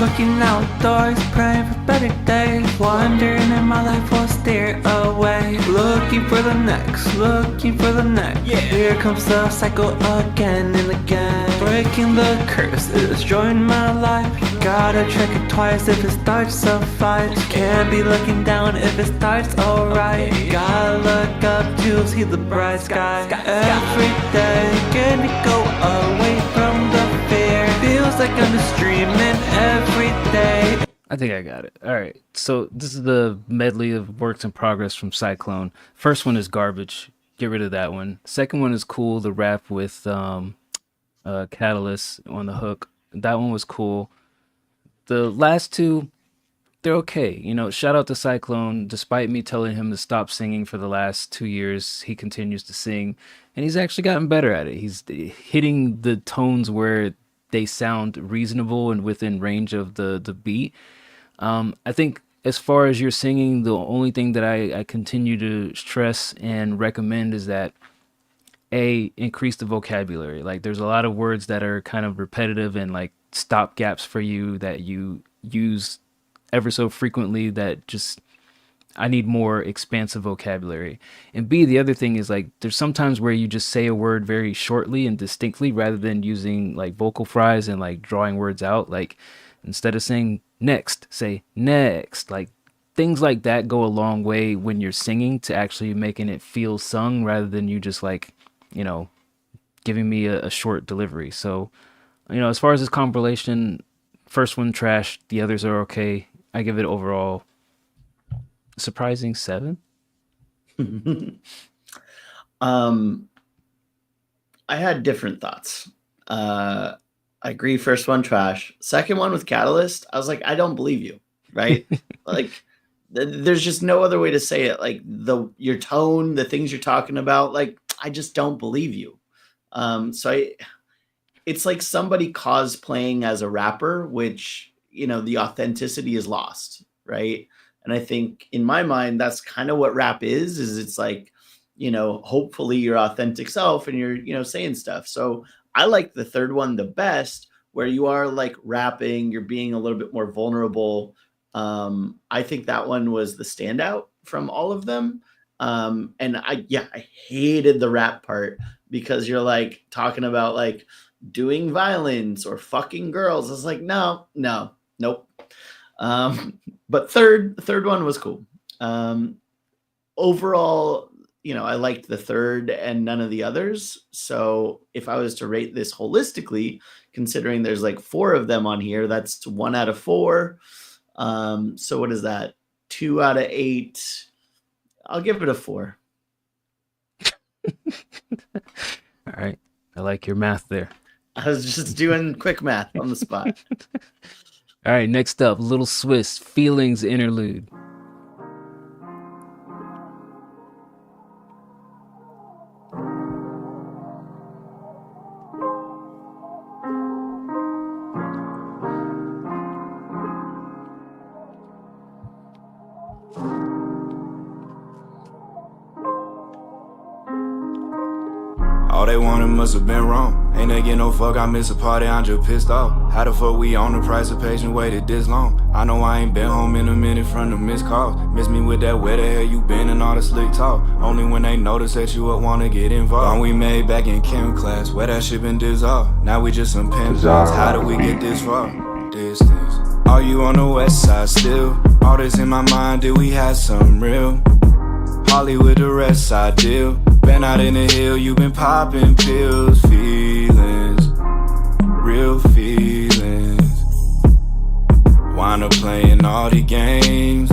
Looking outdoors, praying for better days. Wondering if my life will steer away. Looking for the next, looking for the next. Here comes the cycle again and again. Breaking the curse, destroying my life. Gotta check it twice if it starts to fight. Can't be looking down if it starts alright. Gotta look up to see the bright sky. Every day, gonna go away from the fear. Feels like I'm just dreaming every day. I think I got it. All right. So this is the medley of works in progress from Cyclone. First one is garbage. Get rid of that one. Second one is cool. The rap with Catalyst on the hook. That one was cool. The last two, they're okay. You know, shout out to Cyclone. Despite me telling him to stop singing for the last 2 years, he continues to sing, and he's actually gotten better at it. He's hitting the tones where they sound reasonable and within range of the beat. I think as far as your singing, the only thing that I continue to stress and recommend is that increase the vocabulary. Like, there's a lot of words that are kind of repetitive and like stop gaps for you that you use ever so frequently that just, I need more expansive vocabulary. And B, the other thing is, like, there's sometimes where you just say a word very shortly and distinctly rather than using like vocal fries and like drawing words out. Like, instead of saying next, say next. Like, things like that go a long way when you're singing to actually making it feel sung rather than you just like, you know, giving me a short delivery. So, you know, as far as this compilation, first one trash, the others are okay. I give it overall surprising 7. I had different thoughts. I agree. First one trash. Second one with Catalyst, I was like, I don't believe you, right? Like, there's just no other way to say it. Like, your tone, the things you're talking about, like, I just don't believe you. It's like somebody cosplaying as a rapper, which, you know, the authenticity is lost, right? And I think in my mind, that's kind of what rap is it's like, you know, hopefully your authentic self and you're, you know, saying stuff. So I like the third one the best, where you are like rapping, you're being a little bit more vulnerable. I think that one was the standout from all of them. And I hated the rap part because you're like talking about like doing violence or fucking girls. I was like, nope. But third one was cool. Overall, you know, I liked the third and none of the others. So if I was to rate this holistically, considering there's like 4 of them on here, that's 1 out of 4. So what is that? 2 out of 8. I'll give it a 4. All right. I like your math there. I was just doing quick math on the spot. All right, next up, Little Swiss, Feelings Interlude. All they wanted must have been wrong. Ain't they get no fuck, I miss a party, I'm just pissed off. How the fuck we on the price of patience waited this long? I know I ain't been home in a minute from the missed calls. Miss me with that where the hell you been and all the slick talk. Only when they notice that you up wanna get involved. One we made back in chem class, where that shit been dissolved. Now we just some pen pals, how did we get this far? Distance. Are you on the west side still? All this in my mind, did we have something real? Holly with the rest side deal. Been out in the hill, you been popping pills. Feelings, real feelings. Wind up playing all the games.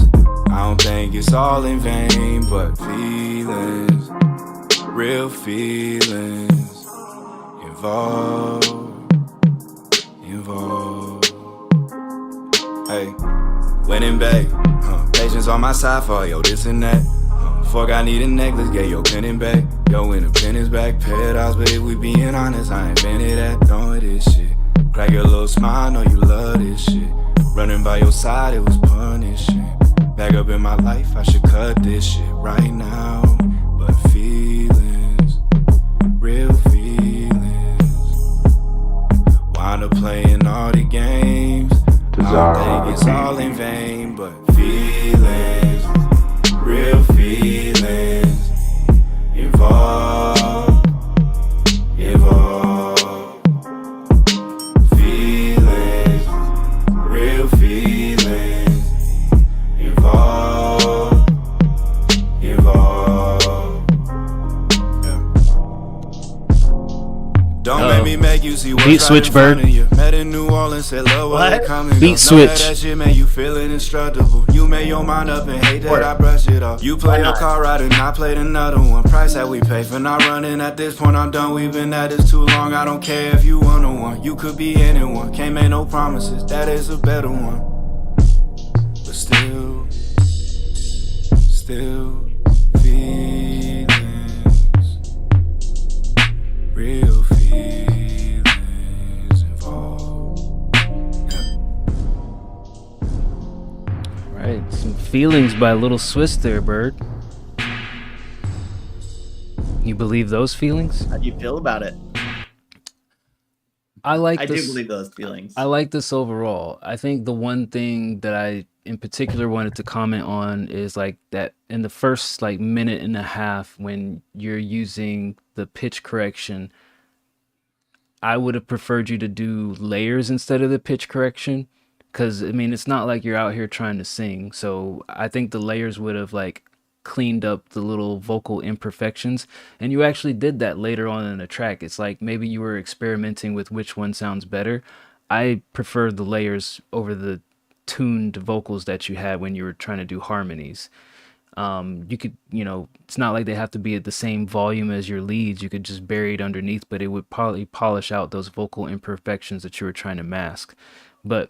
I don't think it's all in vain, but feelings, real feelings. Involved. Hey, winning back. Patience on my side for yo, this and that. Fuck, I need a necklace, get your penny back. Yo, independence back, paradise, but if we being honest, I invented that, throwing this shit. Crack your little smile, know you love this shit. Running by your side, it was punishing. Back up in my life, I should cut this shit right now. But feelings, real feelings, wind up playing all the games. I think it's all in vain, but feelings, real feelings, evolve, evolve. Feelings, real feelings, evolve, evolve. Don't make me make you see what's Beat right switch, in front Bird. of you. Met in New Orleans, said love where they coming. Beat Know switch. That shit made you feeling indestructible. You made your mind up and hate that I brush it off. You played a car ride and I played another one. Price that we pay for not running. At this point I'm done. We've been at this too long. I don't care if you one on one. You could be anyone. Can't make no promises. That is a better one. But still feelings, real feelings involved. Right, some feelings by Little Swiss there, Bird. You believe those feelings? How do you feel about it? I I do believe those feelings. I like this overall. I think the one thing that I in particular wanted to comment on is like that in the first like minute and a half when you're using the pitch correction, I would have preferred you to do layers instead of the pitch correction. Cause I mean, it's not like you're out here trying to sing. So I think the layers would have like cleaned up the little vocal imperfections. And you actually did that later on in the track. It's like maybe you were experimenting with which one sounds better. I prefer the layers over the tuned vocals that you had when you were trying to do harmonies. You could, it's not like they have to be at the same volume as your leads. You could just bury it underneath, but it would probably polish out those vocal imperfections that you were trying to mask. But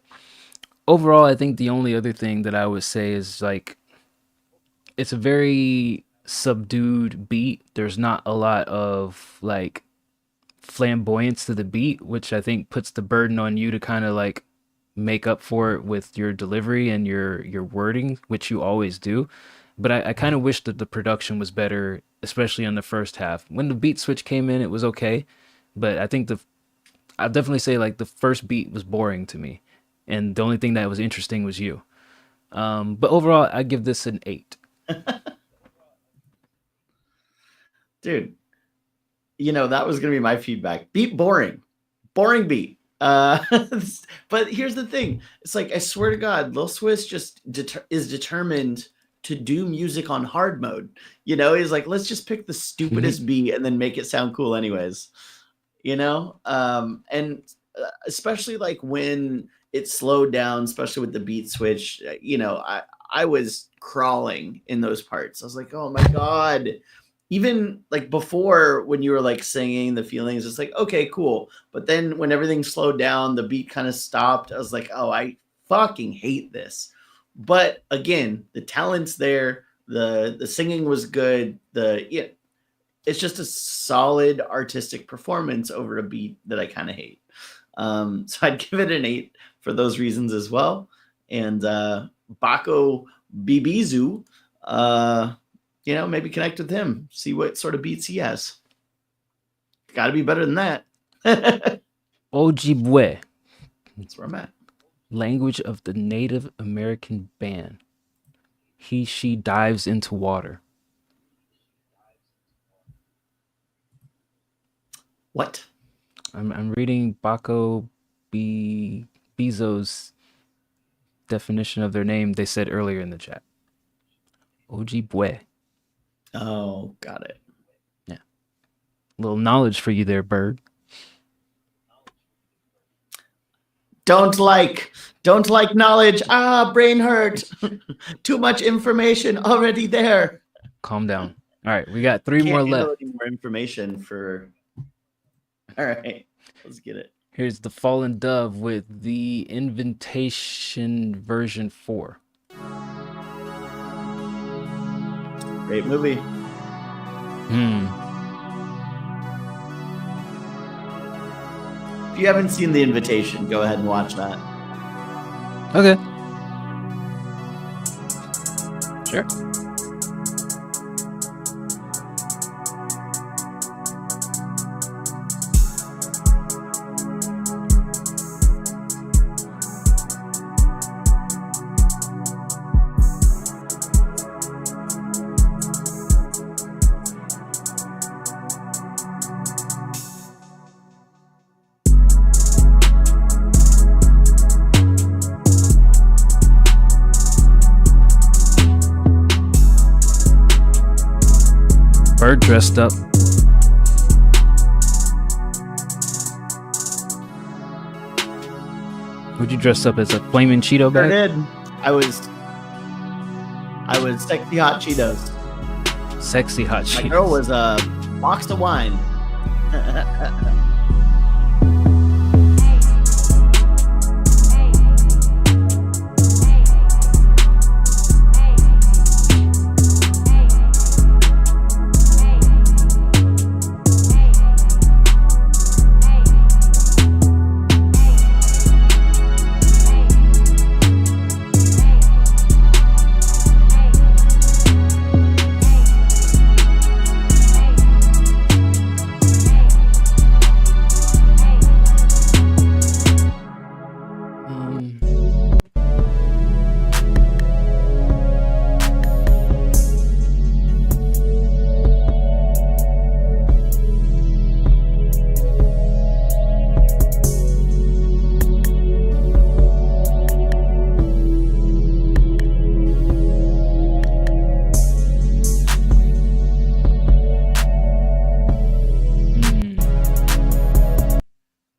overall, I think the only other thing that I would say is like, it's a very subdued beat. There's not a lot of like flamboyance to the beat, which I think puts the burden on you to kind of like make up for it with your delivery and your wording, which you always do. But I kind of wish that the production was better, especially on the first half. When the beat switch came in, it was okay. But I think I'd definitely say like the first beat was boring to me. And the only thing that was interesting was you. But overall, I give this an 8. Dude, that was going to be my feedback. Beat boring. Boring beat. But here's the thing. It's like, I swear to God, Lil Swiss just is determined to do music on hard mode. He's like, let's just pick the stupidest beat and then make it sound cool anyways. And especially like when it slowed down, especially with the beat switch, I was crawling in those parts. I was like, oh my God. Even like before when you were like singing the feelings, it's like, okay, cool. But then when everything slowed down, the beat kind of stopped. I was like, oh, I fucking hate this. But again, the talent's there. The singing was good. It's just a solid artistic performance over a beat that I kind of hate. So I'd give it an 8 for those reasons as well. And Baco Bibizu, maybe connect with him, see what sort of beats he has. Got to be better than that. Ojibwe. That's where I'm at. Language of the Native American band. He, she dives into water. What? I'm reading Baco Bizo's definition of their name. They said earlier in the chat. Ojibwe. Oh, got it. Yeah. Little knowledge for you there, Bird. Don't like knowledge. Brain hurt. Too much information already there. Calm down. All right, we got 3 more left. Any more information for. All right, let's get it. Here's the Fallen Dove with the Invitation version 4. Great movie. If you haven't seen The Invitation, go ahead and watch that. Okay. Sure. Bird dressed up. Would you dress up as a flaming Cheeto Sure bag? did. I was sexy hot Cheetos. Sexy hot My Cheetos. girl was a box of wine.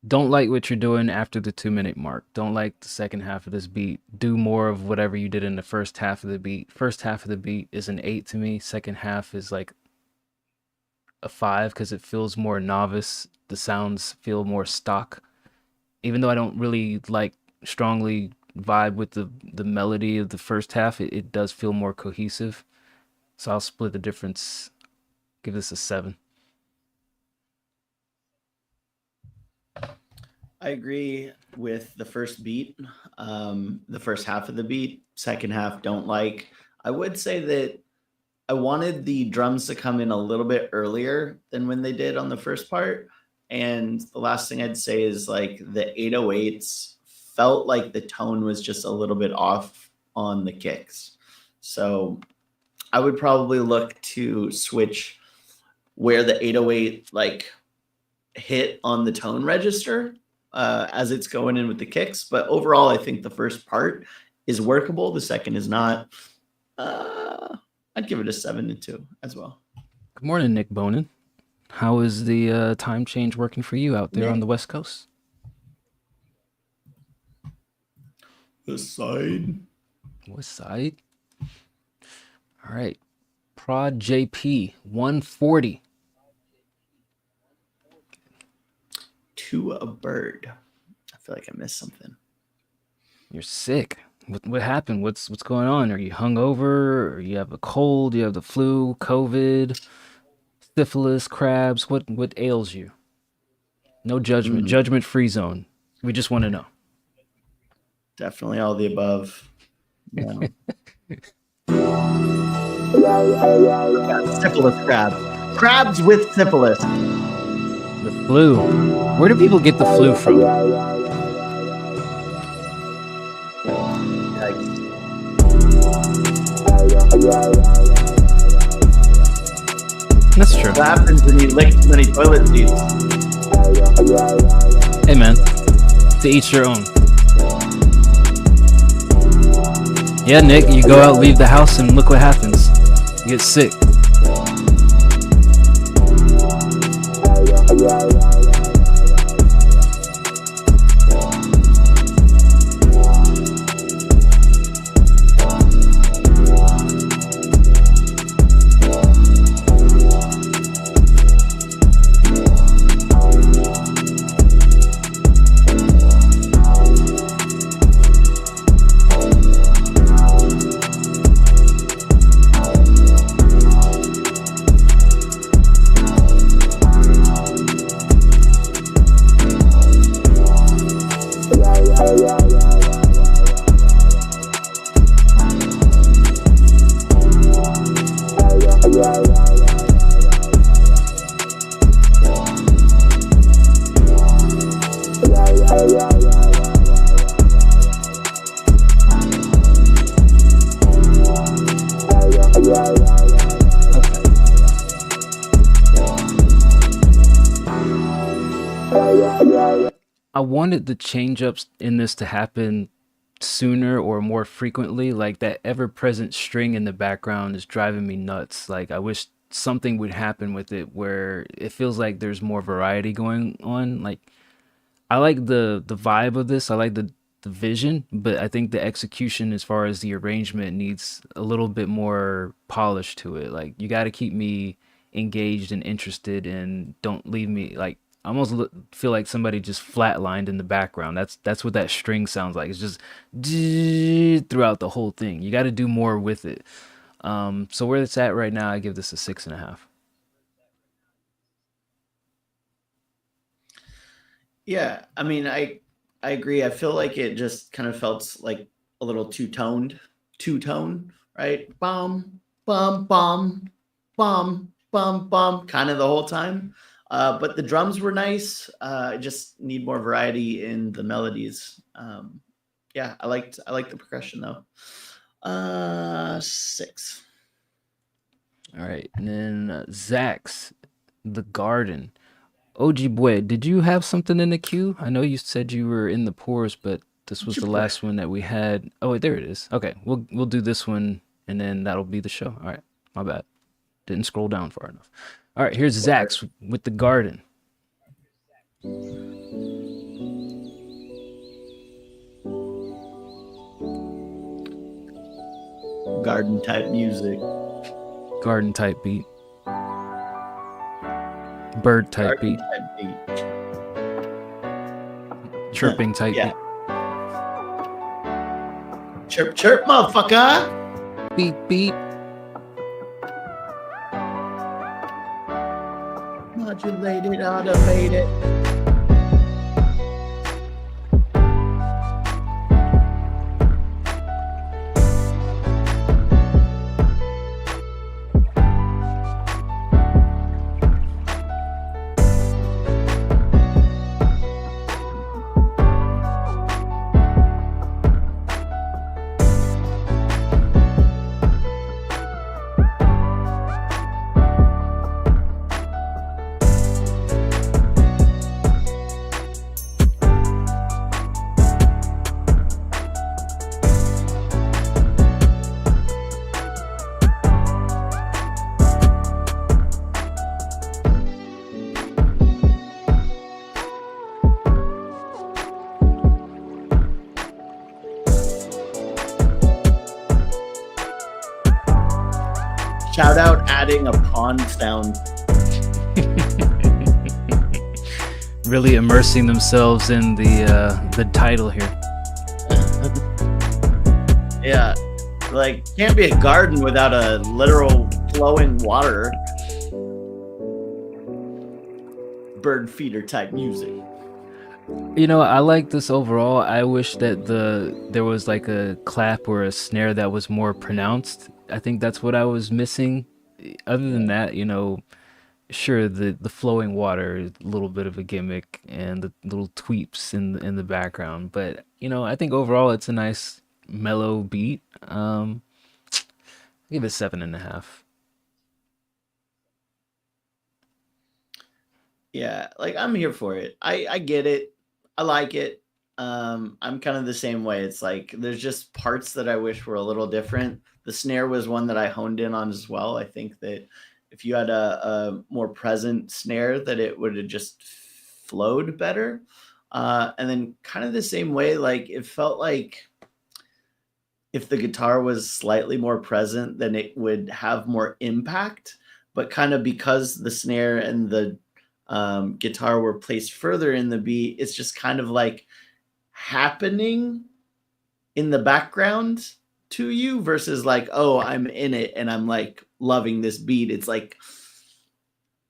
Don't like what you're doing after the 2-minute mark. Don't like the second half of this beat. Do more of whatever you did in the first half of the beat. First half of the beat is an 8 to me. Second half is like a 5 because it feels more novice. The sounds feel more stock. Even though I don't really like strongly vibe with the melody of the first half, it does feel more cohesive. So I'll split the difference. Give this a 7. I agree with the first beat, the first half of the beat. Second half, don't like. I would say that I wanted the drums to come in a little bit earlier than when they did on the first part. And the last thing I'd say is like the 808s felt like the tone was just a little bit off on the kicks. So I would probably look to switch where the 808 like hit on the tone register as it's going in with the kicks. But overall, I think the first part is workable. The second is not. I'd give it a 7 and 2 as well. Good morning, Nick Bonin. How is the time change working for you out there on the West Coast? West side. West side. All right. Prod JP 140. To a bird. I feel like I missed something. You're sick. What happened? What's going on? Are you hungover? Or you have a cold? You have the flu, COVID, syphilis, crabs? What ails you? No judgment. Judgment-free zone. We just want to know. Definitely all the above. Yeah. Syphilis crab. Crabs with syphilis. The flu. Where do people get the flu from? That's true. What happens when you lick too many toilet seats? Hey man, to each your own. Yeah, Nick, you go out, leave the house, and look what happens. You get sick. I wanted the change ups in this to happen sooner or more frequently. Like that ever present string in the background is driving me nuts. Like I wish something would happen with it where it feels like there's more variety going on. Like I like the vibe of this. I like the vision, but I think the execution as far as the arrangement needs a little bit more polish to it. Like you got to keep me engaged and interested and don't leave me like I almost feel like somebody just flatlined in the background. That's what that string sounds like. It's just throughout the whole thing. You got to do more with it. So where it's at right now, I give this a 6.5. Yeah, I mean, I agree. I feel like it just kind of felt like a little two-tone, right? Bum, bum, bum, bum, bum, bum, kind of the whole time. But the drums were nice. I just need more variety in the melodies. Yeah, I liked the percussion though. 6. All right, and then Zach's The Garden. OG boy, did you have something in the queue? I know you said you were in the pores, but this was the last one that we had. Oh, wait, there it is. Okay, we'll do this one, and then that'll be the show. All right, my bad. Didn't scroll down far enough. All right, here's Zach's with The Garden. Garden type music. Garden type beat. Bird type beat. Chirping type beat. Chirp, chirp, motherfucker. Beep, beep. Modulated, automated. Shout out adding a pond sound. Really immersing themselves in the title here. Yeah, like can't be a garden without a literal flowing water. Bird feeder type music. You know, I like this overall. I wish that there was like a clap or a snare that was more pronounced. I think that's what I was missing. Other than that, you know, sure, the flowing water is a little bit of a gimmick and the little tweeps in the background, but you know, I think overall it's a nice mellow beat. I'll give it 7.5. Yeah, like I'm here for it. I get it. I like it. I'm kind of the same way. It's like there's just parts that I wish were a little different. The snare was one that I honed in on as well. I think that if you had a more present snare, that it would have just flowed better. And then kind of the same way, like it felt like if the guitar was slightly more present, then it would have more impact. But kind of because the snare and the guitar were placed further in the beat, it's just kind of like happening in the background to you versus like, oh, I'm in it and I'm like loving this beat. It's like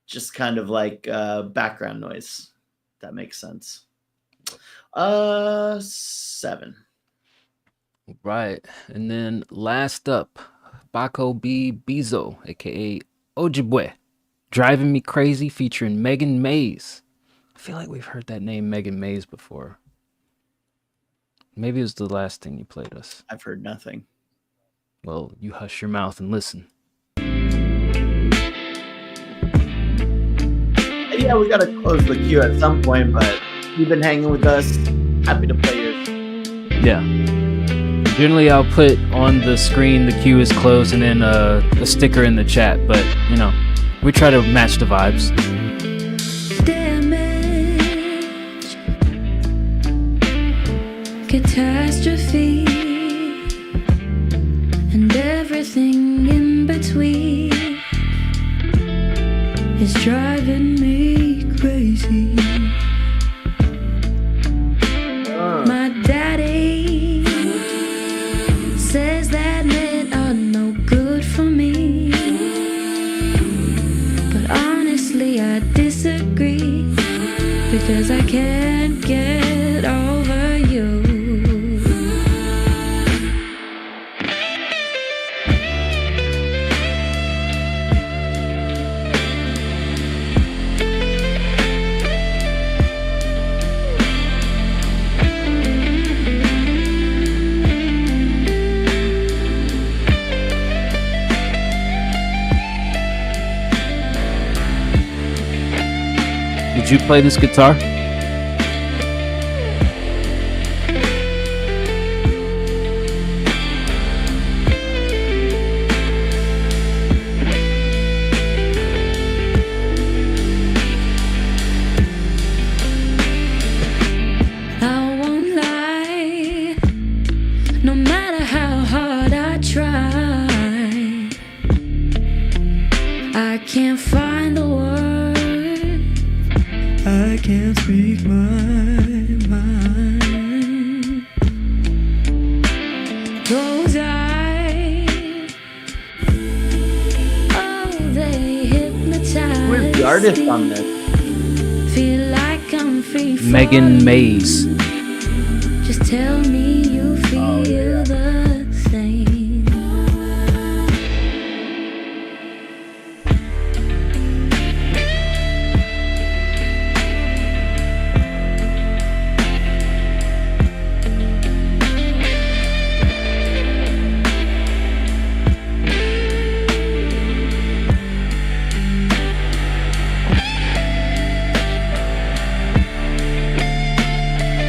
just kind of like background noise. If that makes sense. 7. Right. And then last up, Baco B Bezo, aka Ojibwe, Driving Me Crazy featuring Megan Mays. I feel like we've heard that name Megan Mays before. Maybe it was the last thing you played us. I've heard nothing. Well, you hush your mouth and listen. Yeah, we gotta close the queue at some point, but you've been hanging with us. Happy to play yours. Yeah. Generally, I'll put on the screen the queue is closed and then a sticker in the chat, but, you know, we try to match the vibes. Damage, catastrophe, and everything in between is driving me crazy. My daddy says that men are no good for me, but honestly I disagree, because I can't get over you. Did you play this guitar? I won't lie, no matter how hard I try, I can't find the words, I can't speak my mind. Those eyes, oh, they hypnotize. Where's the artist on this? Feel like I'm free Megan Mays. Just tell me you feel the same.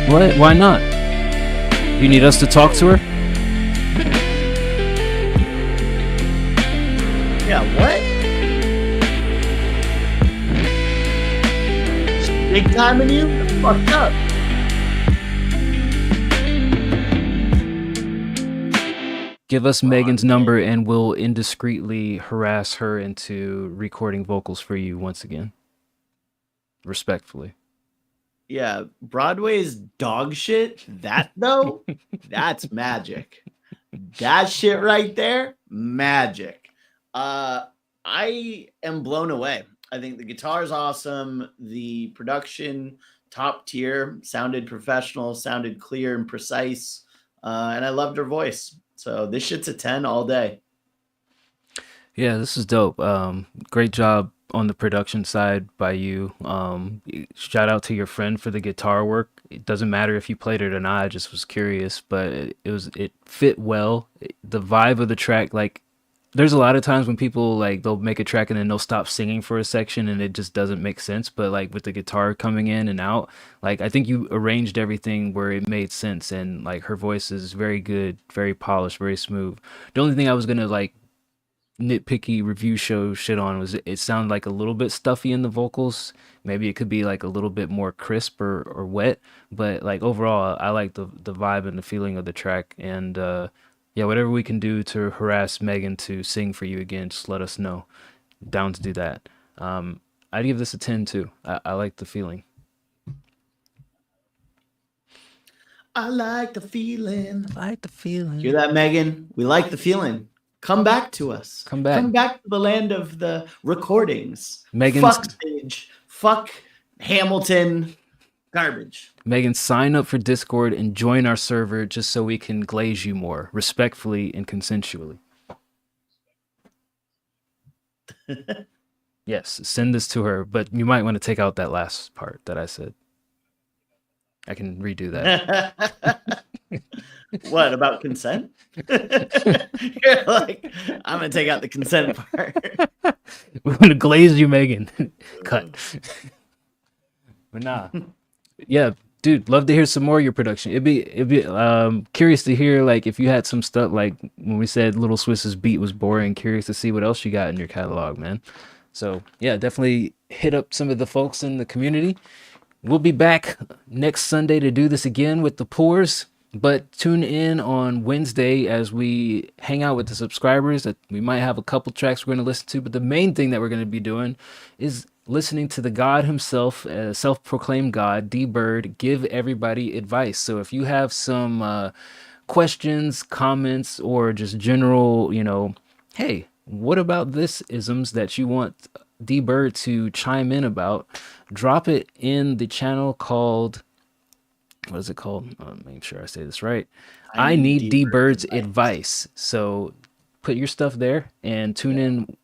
What? Why not? You need us to talk to her? Yeah, what? Big time in you? That's fucked up. Give us Megan's number and we'll indiscreetly harass her into recording vocals for you once again. Respectfully. Yeah, Broadway's dog shit. That though, that's magic. That shit right there, magic. I am blown away. I think the guitar is awesome. The production, top tier, sounded professional, sounded clear and precise. And I loved her voice. So this shit's a 10 all day. Yeah, this is dope. Great job on the production side by you. Shout out to your friend for the guitar work. It doesn't matter if you played it or not. I just was curious, but it fit well. The vibe of the track, like, there's a lot of times when people like they'll make a track and then they'll stop singing for a section and it just doesn't make sense. But like with the guitar coming in and out, like I think you arranged everything where it made sense, and like her voice is very good, very polished, very smooth. The only thing I was gonna like nitpicky review show shit on was it sounded like a little bit stuffy in the vocals. Maybe it could be like a little bit more crisp or wet, but like overall I like the vibe and the feeling of the track. And yeah, whatever we can do to harass Megan to sing for you again, just let us know. Down to do that. I'd give this a 10 too. I like the feeling. I like the feeling. I like the feeling. Hear that, Megan? We like the feeling. Come back to us. Come back. Come back to the land of the recordings. Megan's- Fuck stage. Fuck Hamilton. Garbage. Megan, sign up for Discord and join our server just so we can glaze you more, respectfully and consensually. Yes, send this to her, but you might want to take out that last part that I said. I can redo that. What about consent? You're like, I'm gonna take out the consent part. We're gonna glaze you, Megan. Cut. But nah. Yeah, dude, love to hear some more of your production. It'd be curious to hear, like, if you had some stuff, like when we said Little Swiss's beat was boring, curious to see what else you got in your catalog, man. So yeah, definitely hit up some of the folks in the community. We'll be back next Sunday to do this again with the Pours, but tune in on Wednesday as we hang out with the subscribers. That we might have a couple tracks we're going to listen to, but the main thing that we're going to be doing is listening to the God himself, self-proclaimed God, D Bird, give everybody advice. So if you have some questions, comments, or just general, hey, what about this isms that you want D Bird to chime in about, drop it in the channel called, what is it called? Make sure I say this right. I need D Bird's advice. So put your stuff there and tune in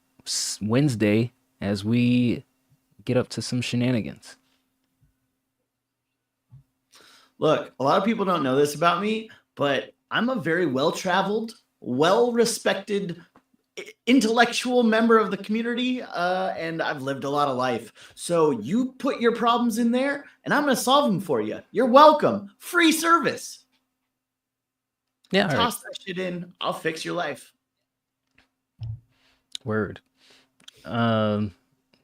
Wednesday as we get up to some shenanigans. Look, a lot of people don't know this about me, but I'm a very well-traveled, well-respected, intellectual member of the community, and I've lived a lot of life. So you put your problems in there, and I'm going to solve them for you. You're welcome. Free service. Yeah, Toss that shit in. I'll fix your life. Word.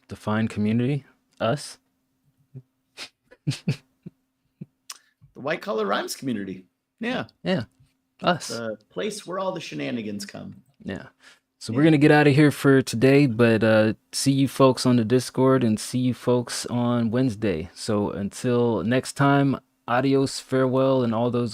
Define community. Us. The White Collar Rhymes community. Yeah. Yeah. Us. The place where all the shenanigans come. Yeah. So we're going to get out of here for today, but see you folks on the Discord and see you folks on Wednesday. So until next time, adios, farewell, and all those